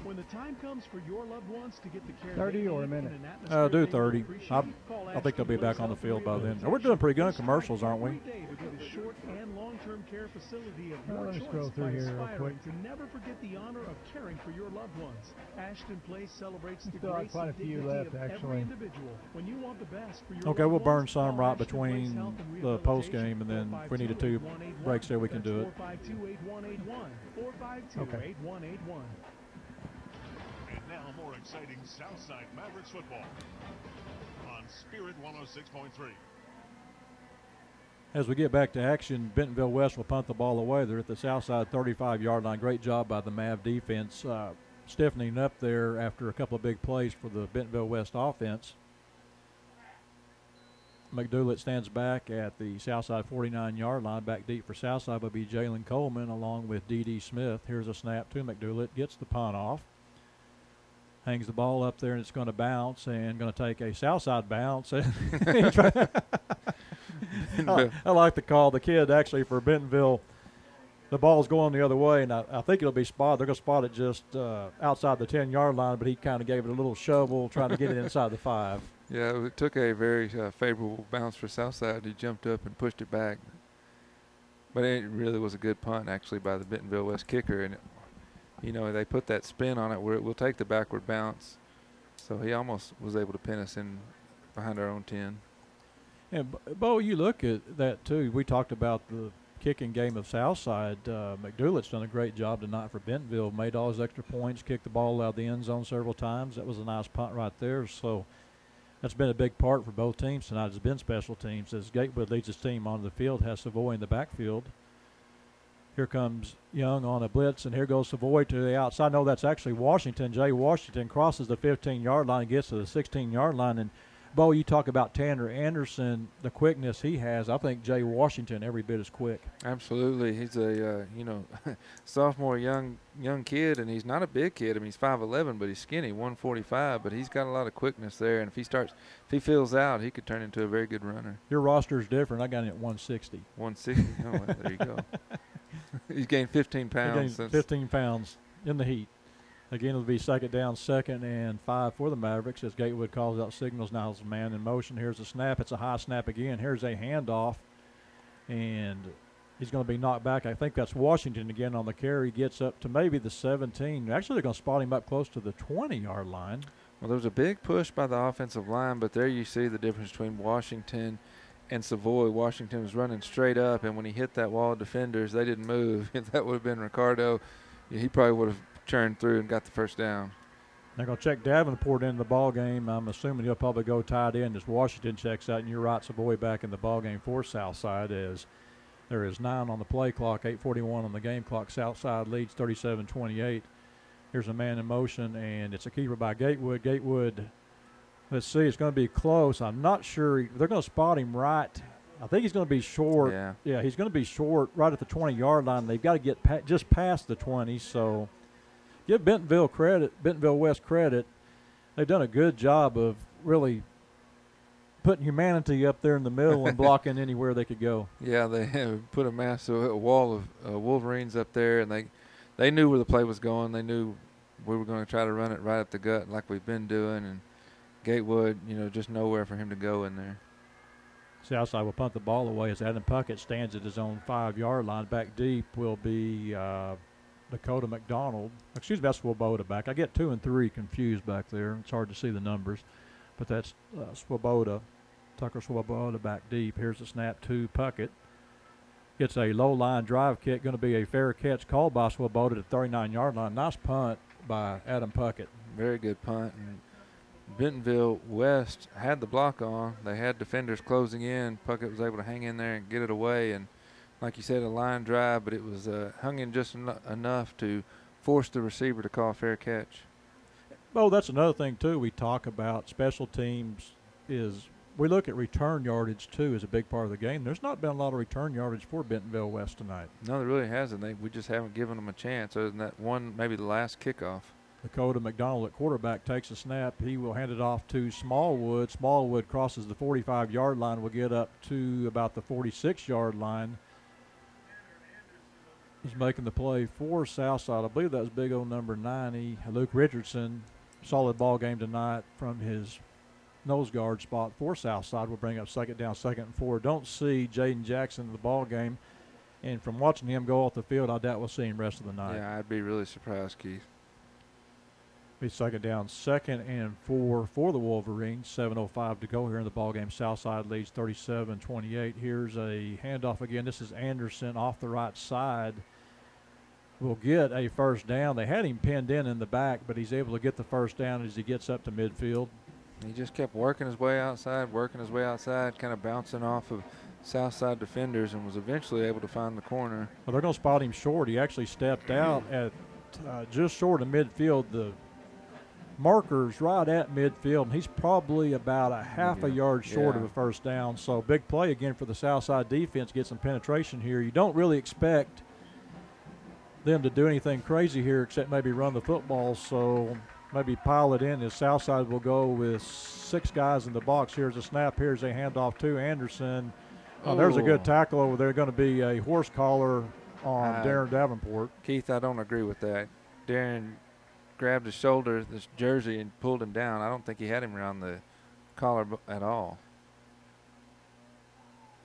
When the time comes for your loved ones to get the care 30 they or a need minute? in an atmosphere Do they 30. will appreciate, call I think they'll be Ashton back on the Place field by Health and then. And we're doing pretty good in Rehabilitation. commercials, aren't we? Every day to be the short and long-term care facility of Well, your let me choice scroll through by here real aspiring quick. to never forget the honor of caring for your loved ones. Ashton Place celebrates the Still have grace quite a and few dignity left, of every actually. individual. When you want the best for your Okay, we'll loved burn ones, some call right Ashton Place between Health and the post game, and then if we need 2 452-8181. breaks there, we can do it. 452-8181. 452-8181. And now more exciting Southside Mavericks football on Spirit 106.3. As we get back to action, Bentonville West will punt the ball away. They're at the Southside 35-yard line. Great job by the Mav defense, stiffening up there after a couple of big plays for the Bentonville West offense. McDoulet stands back at the Southside 49-yard line. Back deep for Southside will be Jalen Coleman along with D.D. Smith. Here's a snap to McDoulet. Gets the punt off. Hangs the ball up there, and it's going to bounce and going to take a Southside bounce. I like the call. The kid actually for Bentonville, the ball's going the other way, and I think it'll be spotted. They're going to spot it just outside the 10-yard line, but he kind of gave it a little shovel trying to get it inside the 5. Yeah, it took a very favorable bounce for Southside. He jumped up and pushed it back. But it really was a good punt, actually, by the Bentonville West kicker. And, they put that spin on it where it will take the backward bounce. So he almost was able to pin us in behind our own 10. And, Bo, you look at that, too. We talked about the kicking game of Southside. McDoulet's done a great job tonight for Bentonville. Made all his extra points, kicked the ball out of the end zone several times. That was a nice punt right there. So that's been a big part for both teams tonight. It's been special teams. As Gatewood leads his team onto the field, has Savoy in the backfield. Here comes Young on a blitz, and here goes Savoy to the outside. No, that's actually Washington. Jay Washington crosses the 15-yard line, gets to the 16-yard line. And, Bo, you talk about Tanner Anderson, the quickness he has. I think Jay Washington every bit as quick. Absolutely. He's a, sophomore young kid, and he's not a big kid. I mean, he's 5'11", but he's skinny, 145, but he's got a lot of quickness there. And if he fills out, he could turn into a very good runner. Your roster's different. I got him at 160. 160? Oh, well, there you go. He's gained 15 pounds. 15 pounds in the heat. Again, it'll be second down, 2nd and 5 for the Mavericks as Gatewood calls out signals. Now it's a man in motion. Here's a snap. It's a high snap again. Here's a handoff, and he's going to be knocked back. I think that's Washington again on the carry. Gets up to maybe the 17. Actually, they're going to spot him up close to the 20-yard line. Well, there was a big push by the offensive line, but there you see the difference between Washington and Savoy. Washington was running straight up, and when he hit that wall of defenders, they didn't move. If that would have been Ricardo, he probably would have churned through and got the first down. They're going to check Davenport into the ball game. I'm assuming he'll probably go tight end as Washington checks out, and you're right, Savoy back in the ball game for Southside as there is 9 on the play clock, 8:41 on the game clock. Southside leads 37-28. Here's a man in motion, and it's a keeper by Gatewood. Gatewood, let's see, it's going to be close. I'm not sure. They're going to spot him right. I think he's going to be short. Yeah, he's going to be short right at the 20-yard line. They've got to get just past the 20, so give Bentonville West credit. They've done a good job of really putting humanity up there in the middle and blocking anywhere they could go. Yeah, they have put a massive wall of Wolverines up there, and they knew where the play was going. They knew we were going to try to run it right up the gut like we've been doing, and Gatewood, just nowhere for him to go in there. Southside will punt the ball away as Adam Puckett stands at his own 5-yard line. Back deep will be Dakota McDonald. Excuse me, that's Swoboda back. I get 2 and 3 confused back there. It's hard to see the numbers. But that's Swoboda, Tucker Swoboda back deep. Here's the snap to Puckett. Gets a low-line drive kick. Going to be a fair catch called by Swoboda at the 39-yard line. Nice punt by Adam Puckett. Very good punt. And Bentonville West had the block on. They had defenders closing in. Puckett was able to hang in there and get it away. And like you said, a line drive, but it was hung in just enough to force the receiver to call a fair catch. Well, that's another thing, too. We talk about special teams is we look at return yardage, too, as a big part of the game. There's not been a lot of return yardage for Bentonville West tonight. No, there really hasn't. We just haven't given them a chance other than that one, maybe the last kickoff. Dakota McDonald at quarterback takes a snap. He will hand it off to Smallwood. Smallwood crosses the 45-yard line, will get up to about the 46-yard line. Is making the play for Southside. I believe that was big old number 90, Luke Richardson. Solid ball game tonight from his nose guard spot for Southside. Will bring up second down, 2nd and 4. Don't see Jaden Jackson in the ball game. And from watching him go off the field, I doubt we'll see him rest of the night. Yeah, I'd be really surprised, Keith. Be second down, 2nd and 4 for the Wolverines. 7:05 to go here in the ball game. Southside leads 37-28. Here's a handoff again. This is Anderson off the right side. Will get a first down. They had him pinned in the back, but he's able to get the first down as he gets up to midfield. He just kept working his way outside, kind of bouncing off of Southside defenders, and was eventually able to find the corner. Well, they're going to spot him short. He actually stepped out at just short of midfield. The marker's right at midfield, and he's probably about a half a yard short of a first down. So big play again for the Southside defense. Get some penetration here. You don't really expect them to do anything crazy here except maybe run the football, so maybe pile it in as Southside will go with 6 guys in the box. Here's a snap. Here's a handoff to Anderson. There's a good tackle over there. Going to be a horse collar on Darren Davenport. Keith, I don't agree with that. Darren grabbed his shoulder, this jersey, and pulled him down. I don't think he had him around the collar at all.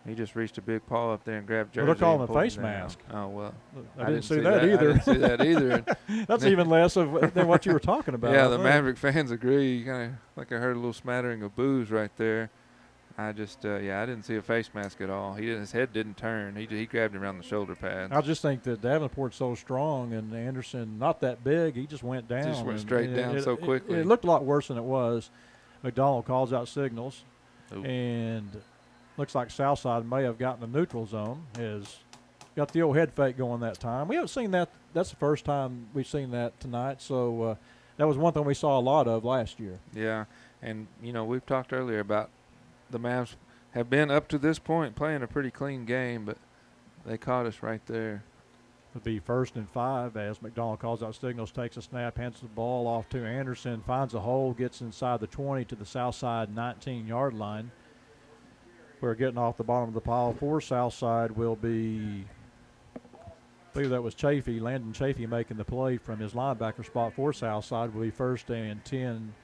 He just reached a big paw up there and grabbed jersey. Well, they're calling and a pulled face him down. mask. Oh, well. I didn't see that either. I didn't see that either. That's even less than what you were talking about. Yeah, the Maverick fans agree. Kind of like I heard a little smattering of boos right there. I just, I didn't see a face mask at all. His head didn't turn. He grabbed him around the shoulder pad. I just think that Davenport's so strong and Anderson not that big. He just went down. Just went straight down so quickly. It looked a lot worse than it was. McDonald calls out signals. Ooh. And looks like Southside may have gotten the neutral zone. Has got the old head fake going that time. We haven't seen that. That's the first time we've seen that tonight. So that was one thing we saw a lot of last year. Yeah, and, we've talked earlier about the Mavs have been up to this point playing a pretty clean game, but they caught us right there. It'll be 1st and 5 as McDonald calls out signals, takes a snap, hands the ball off to Anderson, finds a hole, gets inside the 20 to the Southside 19-yard line. We're getting off the bottom of the pile for Southside will be, I believe that was Chafee, Landon Chafee making the play from his linebacker spot for Southside. Will be 1st and 10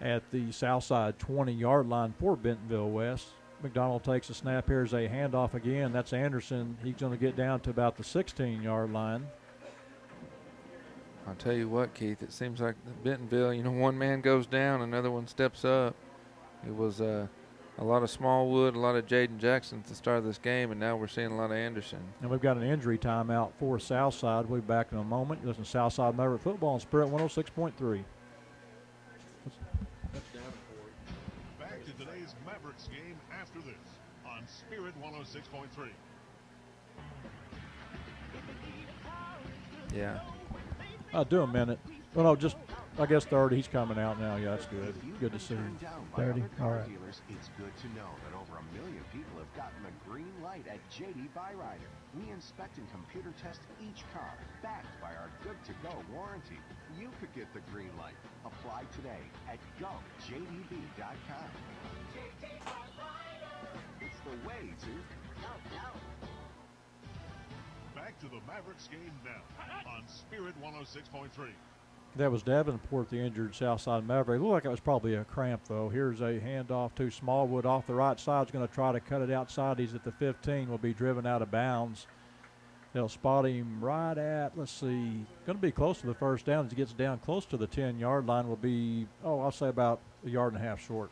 at the Southside 20-yard line for Bentonville West. McDonald takes a snap. Here's a handoff again. That's Anderson. He's going to get down to about the 16-yard line. I'll tell you what, Keith, it seems like Bentonville, one man goes down, another one steps up. It was a lot of Smallwood, a lot of Jaden Jackson at the start of this game, and now we're seeing a lot of Anderson. And we've got an injury timeout for Southside. We'll be back in a moment. You listen to Southside Maverick Football on Spirit 106.3. Back to today's Mavericks game after this on Spirit 106.3. Yeah. I'll do a minute. Well, no, just, I guess 30. He's coming out now. Yeah, that's good. Good to see him. 30. All right. Dealers, it's good to know that over 1 million people have gotten the green light at JD Byrider. We inspect and computer test each car, backed by our good-to-go warranty. You could get the green light. Apply today at gojdb.com. It's the way to go. Back to the Mavericks game now on Spirit 106.3. That was Davenport, the injured Southside Maverick. It looked like it was probably a cramp, though. Here's a handoff to Smallwood off the right side. He's going to try to cut it outside. He's at the 15. Will be driven out of bounds. They'll spot him right at, let's see, going to be close to the first down. As he gets down close to the 10-yard line, will be, I'll say about a yard and a half short.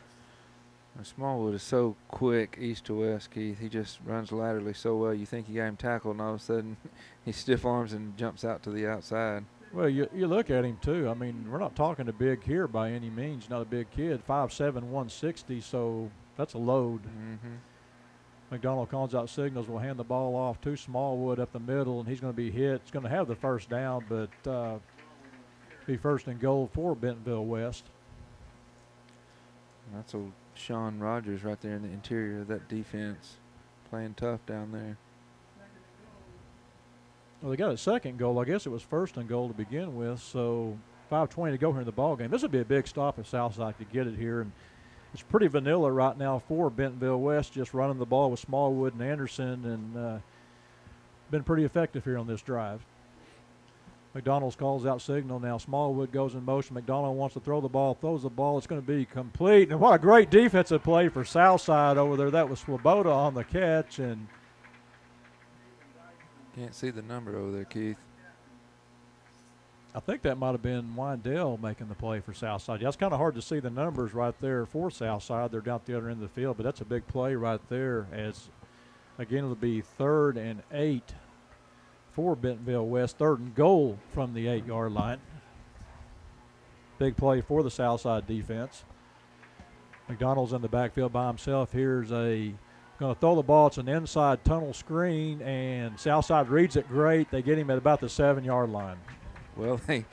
Smallwood is so quick east to west, Keith. He just runs laterally so well. You think you got him tackled, and all of a sudden he stiff arms and jumps out to the outside. Well, you look at him, too. I mean, we're not talking a big here by any means. Not a big kid, 5'7", 160, so that's a load. Mm-hmm. McDonald calls out signals. Will hand the ball off to Smallwood up the middle, and he's going to be hit. He's going to have the first down, but be 1st and goal for Bentonville West. That's a Sean Rogers right there in the interior of that defense, playing tough down there. Well, they got a second goal. I guess it was first and goal to begin with, so 5:20 to go here in the ball game. This would be a big stop if Southside could get it here. And it's pretty vanilla right now for Bentonville West, just running the ball with Smallwood and Anderson, and been pretty effective here on this drive. McDonald's calls out signal now. Smallwood goes in motion. McDonald wants to throw the ball, throws the ball. It's going to be complete. And what a great defensive play for Southside over there. That was Swoboda on the catch. And can't see the number over there, Keith. I think that might have been Windell making the play for Southside. Yeah, it's kind of hard to see the numbers right there for Southside. They're down at the other end of the field, but that's a big play right there. As, again, it'll be 3rd and 8 for Bentonville West. 3rd and goal from the 8-yard line. Big play for the Southside defense. McDonald's in the backfield by himself. Here's going to throw the ball. It's an inside tunnel screen, and Southside reads it great. They get him at about the 7-yard line. Well, the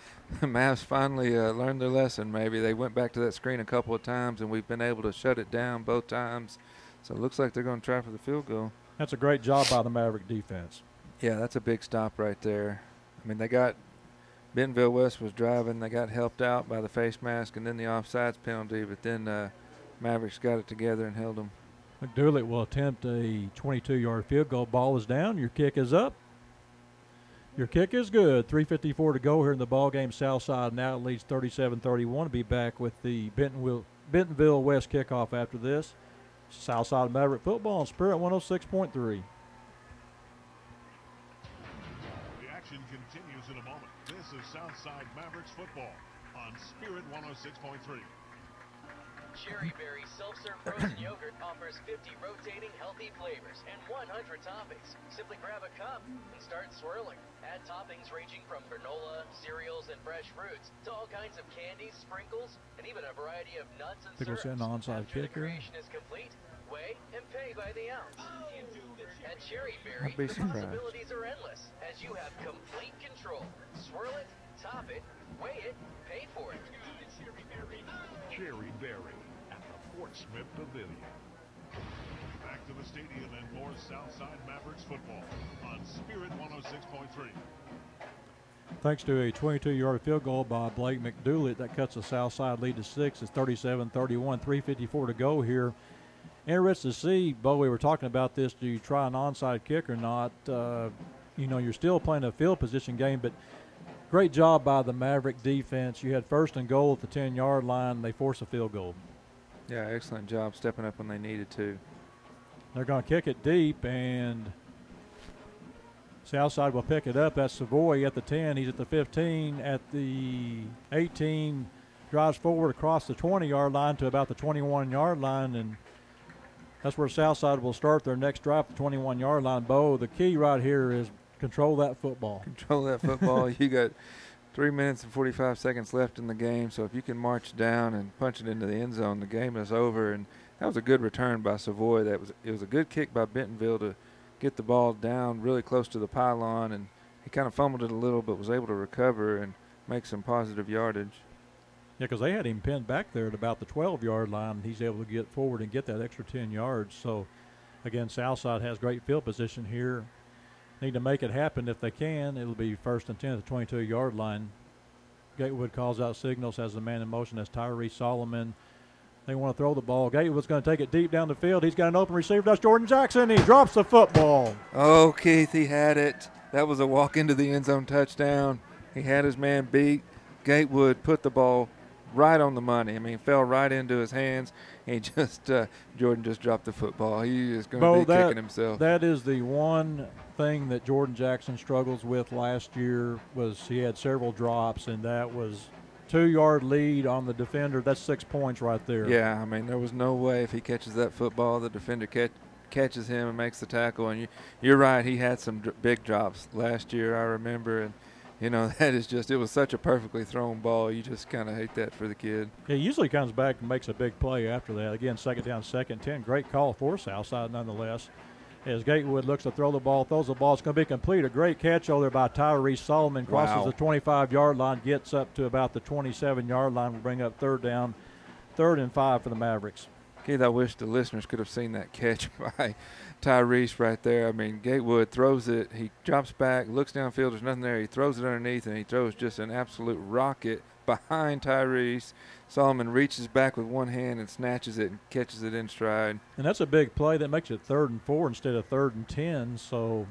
Mavs finally learned their lesson maybe. They went back to that screen a couple of times, and we've been able to shut it down both times. So it looks like they're going to try for the field goal. That's a great job by the Maverick defense. Yeah, that's a big stop right there. I mean, Bentonville West was driving. They got helped out by the face mask and then the offsides penalty, but then Mavericks got it together and held them. McDoulet will attempt a 22-yard field goal. Ball is down. Your kick is up. Your kick is good. 3:54 to go here in the ball game. Southside now leads 37-31. To be back with the Bentonville West kickoff after this. Southside Maverick football on Spirit 106.3. The action continues in a moment. This is Southside Mavericks football on Spirit 106.3. Cherry Berry self-serve frozen yogurt offers 50 rotating healthy flavors and 100 toppings. Simply grab a cup and start swirling. Add toppings ranging from granola, cereals, and fresh fruits to all kinds of candies, sprinkles, and even a variety of nuts and syrups. An onside After the kicker. creation is complete, weigh and pay by the ounce. At Cherry Berry, I'd be the surprised. possibilities are endless as you have complete control. Swirl it, top it, weigh it, pay for it. Cherry Berry at the Fort Smith Pavilion. Back to the stadium and more Southside Mavericks football on Spirit 106.3. Thanks to a 22-yard field goal by Blake McDoulet, that cuts the Southside lead to 6. It's 37-31, 3:54 to go here. Interested to see, Bo, we were talking about this, do you try an onside kick or not? You're still playing a field position game, but great job by the Maverick defense. You had 1st and goal at the 10-yard line. They forced a field goal. Yeah, excellent job stepping up when they needed to. They're going to kick it deep, and Southside will pick it up. That's Savoy at the 10. He's at the 15, at the 18, drives forward across the 20-yard line to about the 21-yard line, and that's where Southside will start their next drive, the 21-yard line. Bo, the key right here is control that football. Control that football. You got 3 minutes and 45 seconds left in the game, so if you can march down and punch it into the end zone, the game is over. And that was a good return by Savoy. It was a good kick by Bentonville to get the ball down really close to the pylon, and he kind of fumbled it a little but was able to recover and make some positive yardage. Yeah, because they had him pinned back there at about the 12-yard line, and he's able to get forward and get that extra 10 yards. So, again, Southside has great field position here. Need to make it happen if they can. It'll be 1st and 10 at the 22-yard line. Gatewood calls out signals, has the man in motion. That's Tyree Solomon. They want to throw the ball. Gatewood's going to take it deep down the field. He's got an open receiver. That's Jordan Jackson. He drops the football. Oh, Keith, he had it. That was a walk into the end zone touchdown. He had his man beat. Gatewood put the ball right on the money. I mean, fell right into his hands. He Jordan just dropped the football. He is going to be kicking himself. That is the one thing that Jordan Jackson struggles with last year, was he had several drops, and that was 2-yard lead on the defender. That's 6 points right there. Yeah, I mean, there was no way if he catches that football, the defender catches him and makes the tackle. And you're right, he had some big drops last year, I remember, and that is it was such a perfectly thrown ball. You just kind of hate that for the kid. He usually comes back and makes a big play after that. Again, 2nd down, 2nd and 10. Great call for Southside nonetheless. As Gatewood looks to throw the ball, throws the ball. It's going to be complete. A great catch over there by Tyree Solomon. Crosses the 25-yard line, gets up to about the 27-yard line. Will bring up 3rd down, 3rd and 5 for the Mavericks. Keith, I wish the listeners could have seen that catch by Tyrese right there. I mean, Gatewood throws it. He drops back, looks downfield. There's nothing there. He throws it underneath, and he throws just an absolute rocket behind Tyrese. Solomon reaches back with one hand and snatches it and catches it in stride. And that's a big play. That makes it 3rd and 4 instead of 3rd and 10. So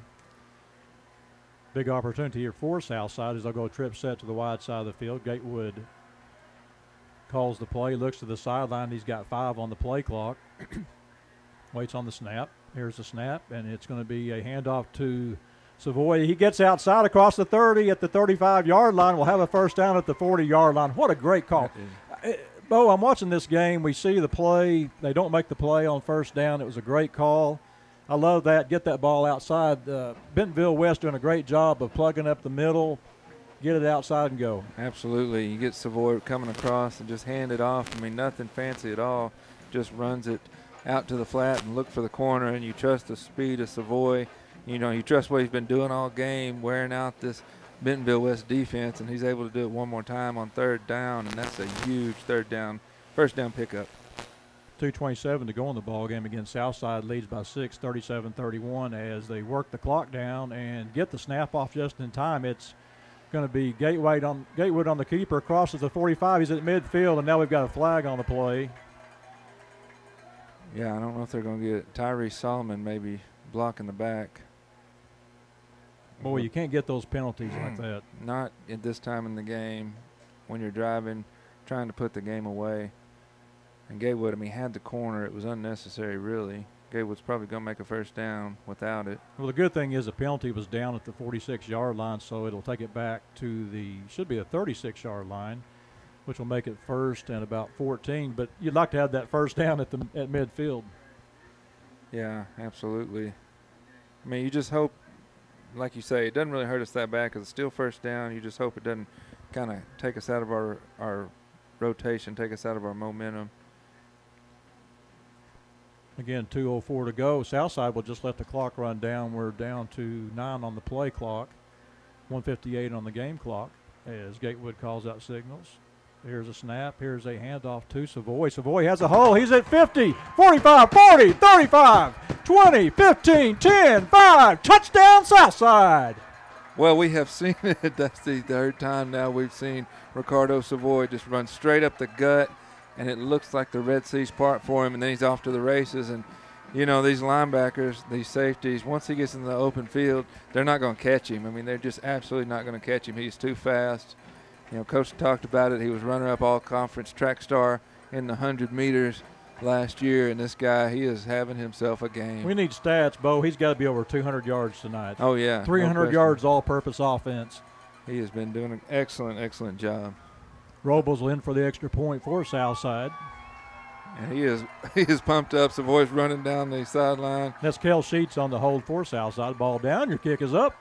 big opportunity here for Southside as they'll go trip set to the wide side of the field. Gatewood calls the play, looks to the sideline. He's got 5 on the play clock. Waits on the snap. Here's the snap, and it's going to be a handoff to Savoy. He gets outside across the 30 at the 35-yard line. We'll have a first down at the 40-yard line. What a great call. Bo, I'm watching this game. We see the play. They don't make the play on first down. It was a great call. I love that. Get that ball outside. Bentonville West doing a great job of plugging up the middle. Get it outside and go. Absolutely. You get Savoy coming across and just hand it off. I mean, nothing fancy at all. Just runs it out to the flat and look for the corner, and you trust the speed of Savoy. You know, you trust what he's been doing all game, wearing out this Bentonville West defense, and he's able to do it one more time on 3rd down, and that's a huge first down pickup. 2:27 to go in the ball game again. Southside leads by 6, 37-31 as they work the clock down and get the snap off just in time. It's going to be Gatewood on the keeper, crosses the 45. He's at midfield, and now we've got a flag on the play. Yeah, I don't know if they're going to get Tyrese Solomon maybe blocking the back. Boy, you can't get those penalties like that. Not at this time in the game when you're driving, trying to put the game away. And Gatewood, I mean, had the corner. It was unnecessary, really. Gatewood's probably going to make a first down without it. Well, the good thing is the penalty was down at the 46-yard line, so it'll take it back to should be a 36-yard line, which will make it 1st and about 14. But you'd like to have that first down at midfield. Yeah, absolutely. I mean, you just hope, like you say, it doesn't really hurt us that bad because it's still first down. You just hope it doesn't kind of take us out of our rotation, take us out of our momentum. Again, 2:04 to go. Southside will just let the clock run down. We're down to 9 on the play clock, 1:58 on the game clock as Gatewood calls out signals. Here's a snap. Here's a handoff to Savoy. Savoy has a hole. He's at 50, 45, 40, 35, 20, 15, 10, 5. Touchdown, Southside. Well, we have seen it. That's the 3rd time now we've seen Ricardo Savoy just run straight up the gut, and it looks like the Red Sea's part for him, and then he's off to the races. And, you know, these linebackers, these safeties, once he gets in the open field, they're not going to catch him. I mean, they're just absolutely not going to catch him. He's too fast. You know, Coach talked about it. He was runner-up all-conference track star in the 100 meters last year, and this guy, he is having himself a game. We need stats, Bo. He's got to be over 200 yards tonight. Oh, yeah. 300 yards all-purpose offense. He has been doing an excellent, excellent job. Robles will in for the extra point for Southside. And he is pumped up. Savoy's running down the sideline. That's Kel Sheets on the hold for Southside. Ball down. Your kick is up.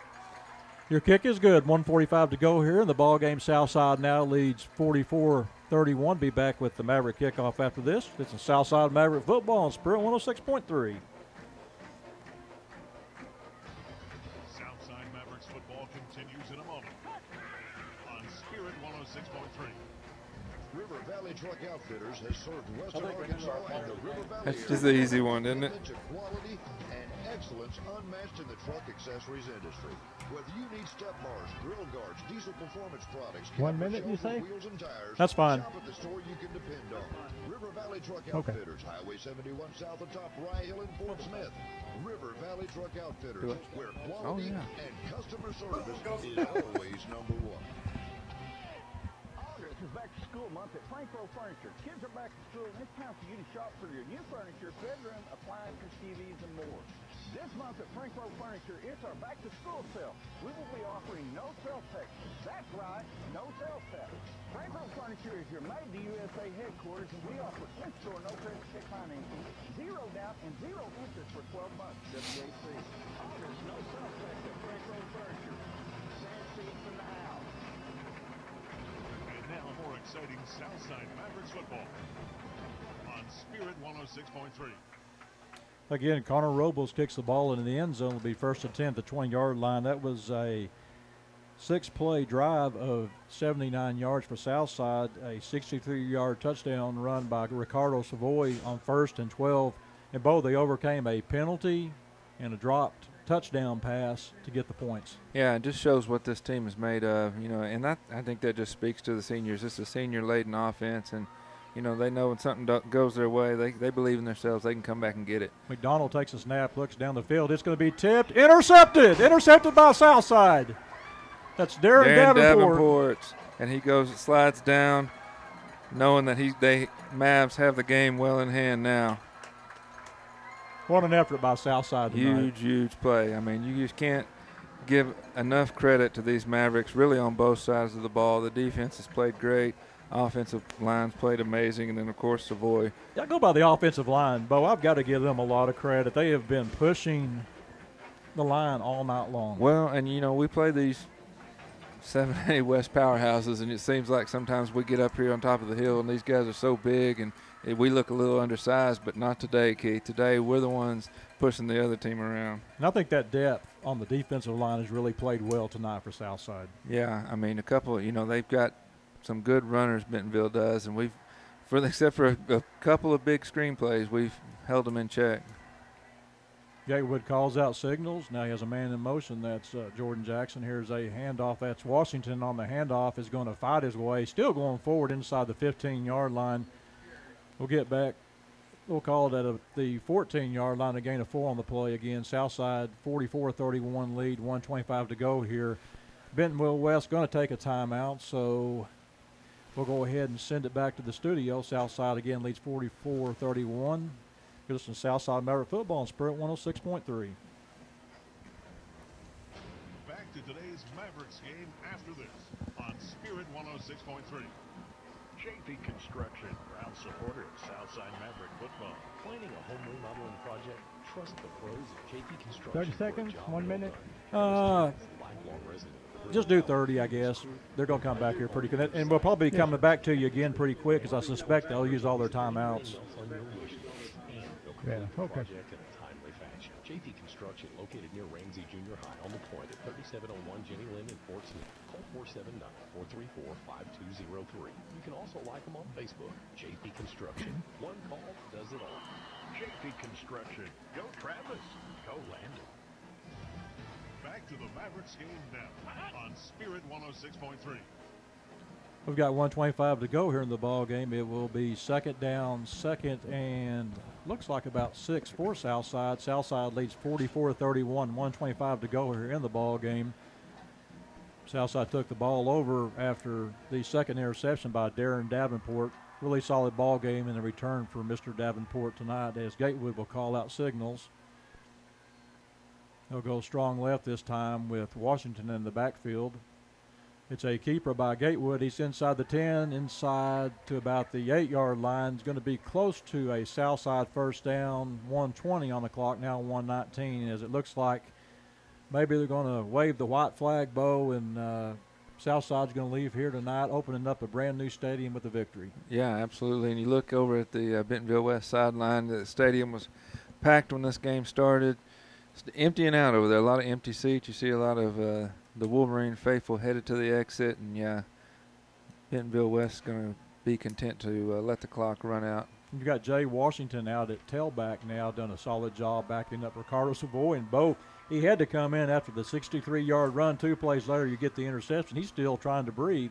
Your kick is good. 1:45 to go here in the ball game. Southside now leads 44-31. Be back with the Maverick kickoff after this. It's a Southside Maverick football on Spirit 106.3. Southside Mavericks football continues in a moment on Spirit 106.3. River Valley Truck Outfitters has served Western Arkansas and the River Valley. That's just the easy one, isn't it? Quality and excellence unmatched in the truck accessories industry. Whether you need step bars, grill guards, diesel performance products, 1 minute, you say? wheels and tires, that's fine. Shop at the store you can depend on. River Valley Truck Outfitters, Highway 71 south of Top Rye Hill in Fort Smith. River Valley Truck Outfitters, where quality and customer service is always number one. This is back to school month at Frankfurt Furniture. Kids are back to school, and it's time for you to shop for your new furniture, bedroom, appliances, TVs, and more. This month at Frankfurt Furniture, it's our back to school sale. We will be offering no sales tax. That's right, no sales tax. Frankfurt Furniture is your Made to USA headquarters, and we offer in-store no credit check financing, 0 down, and 0 interest for 12 months. WAC. There's no sales tax at Frankfurt Furniture. Sand seats in the house. Now more exciting Southside Mavericks football on Spirit 106.3. Again, Connor Robles kicks the ball into the end zone. It'll be 1st and 10 at the 20-yard line. That was a 6-play drive of 79 yards for Southside, a 63-yard touchdown run by Ricardo Savoy on 1st and 12. And both they overcame a penalty and a dropped touchdown pass to get the points. Yeah, it just shows what this team is made of, and I think that just speaks to the seniors. It's a senior-laden offense, and, they know when something goes their way, they believe in themselves. They can come back and get it. McDonald takes a snap, looks down the field. It's going to be tipped. Intercepted by Southside. That's Darren Davenport. And he slides down, knowing that Mavs have the game well in hand now. What an effort by Southside tonight. Huge play. I mean, you just can't give enough credit to these Mavericks, really on both sides of the ball. The defense has played great. Offensive line's played amazing. And then, of course, Savoy. I go by the offensive line, Bo. I've got to give them a lot of credit. They have been pushing the line all night long. Well, and, we play these 7A West powerhouses, and it seems like sometimes we get up here on top of the hill, and these guys are so big, and we look a little undersized, but not today, Keith. Today, we're the ones pushing the other team around. And I think that depth on the defensive line has really played well tonight for Southside. Yeah, I mean, a couple, they've got some good runners, Bentonville does, and except for a couple of big screen plays, we've held them in check. Gatewood calls out signals. Now he has a man in motion. That's Jordan Jackson. Here's a handoff. That's Washington on the handoff. Is going to fight his way. Still going forward inside the 15-yard line. We'll get back. We'll call it at the 14-yard line, a gain of 4 on the play again. Southside 44-31 lead, 1:25 to go here. Bentonville West going to take a timeout, so we'll go ahead and send it back to the studio. Southside again leads 44-31. You're listening to Southside Maverick Football on Spirit 106.3. Back to today's Mavericks game after this on Spirit 106.3. JP Construction, proud supporter of Southside Maverick Football. Planning a home remodeling project? Trust the pros at JP Construction. 30 seconds, 1 minute. Just do 30, I guess. They're going to come back here pretty quick. And we'll probably be coming back to you again pretty quick, because I suspect they'll use all their timeouts. Yeah, okay. JP Construction, located near Ramsey Junior High on the point at 3701 Jenny Lynn in Fort Smith. Call 479-434-5203. You can also like them on Facebook. JP Construction. One call does it all. JP Construction. Go Travis. Go Landon. Back to the Mavericks game now on Spirit 106.3. We've got 1:25 to go here in the ball game. It will be second down, second and looks like about 6 for Southside. Southside leads 44-31, 1:25 to go here in the ball game. Southside took the ball over after the second interception by Darren Davenport. Really solid ball game in the return for Mr. Davenport tonight, as Gatewood will call out signals. They'll go strong left this time with Washington in the backfield. It's a keeper by Gatewood. He's inside the 10, inside to about the 8-yard line. It's going to be close to a Southside first down, 1:20 on the clock, now 1:19, as it looks like maybe they're going to wave the white flag, Bo, and Southside's going to leave here tonight, opening up a brand-new stadium with a victory. Yeah, absolutely. And you look over at the Bentonville West sideline, the stadium was packed when this game started. It's emptying out over there, a lot of empty seats. You see a lot of the Wolverine faithful headed to the exit, and yeah, Bentonville West is going to be content to let the clock run out. You've got Jay Washington out at tailback now, done a solid job backing up Ricardo Savoy. And Bo, he had to come in after the 63-yard run. 2 plays later, you get the interception. He's still trying to breathe.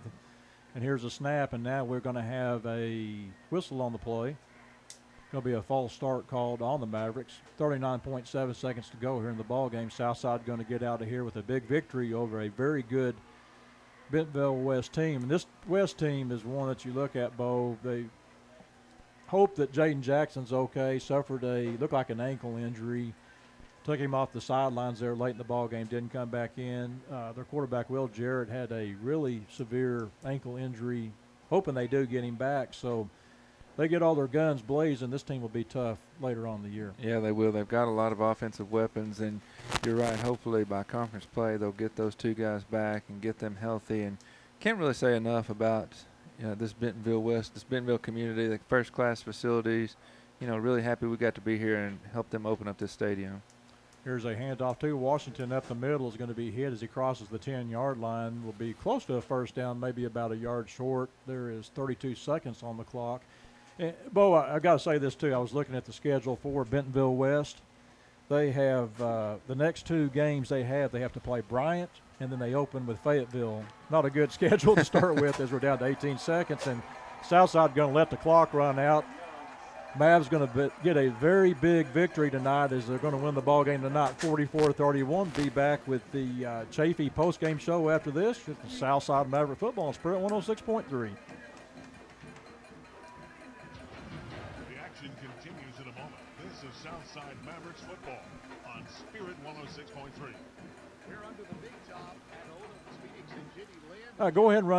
And here's a snap, and now we're going to have a whistle on the play. Going to be a false start called on the Mavericks. 39.7 seconds to go here in the ball game. Southside going to get out of here with a big victory over a very good Bentonville West team. And this West team is one that you look at, Bo. They hope that Jaden Jackson's okay. Suffered looked like an ankle injury. Took him off the sidelines there late in the ball game. Didn't come back in. Their quarterback, Will Jarrett, had a really severe ankle injury. Hoping they do get him back. So they get all their guns blazing, this team will be tough later on in the year. Yeah, they will. They've got a lot of offensive weapons, and you're right. Hopefully by conference play they'll get those 2 guys back and get them healthy. And can't really say enough about this Bentonville West, this Bentonville community, the first-class facilities. Really happy we got to be here and help them open up this stadium. Here's a handoff to Washington up the middle. Is going to be hit as he crosses the 10-yard line. Will be close to a first down, maybe about a yard short. There is 32 seconds on the clock. And, Bo, I've got to say this too. I was looking at the schedule for Bentonville West. They have the next 2 games they have to play Bryant, and then they open with Fayetteville. Not a good schedule to start with as we're down to 18 seconds. And Southside going to let the clock run out. Mavs going to get a very big victory tonight as they're going to win the ball game tonight, 44-31. Be back with the Chafee postgame show after this. It's the Southside Maverick football on Spirit 106.3. The action continues in a moment. This is Southside Mavericks football on Spirit 106.3. We're under the big top at Oldham's Phoenix and Jenny Lynn. Go ahead and run.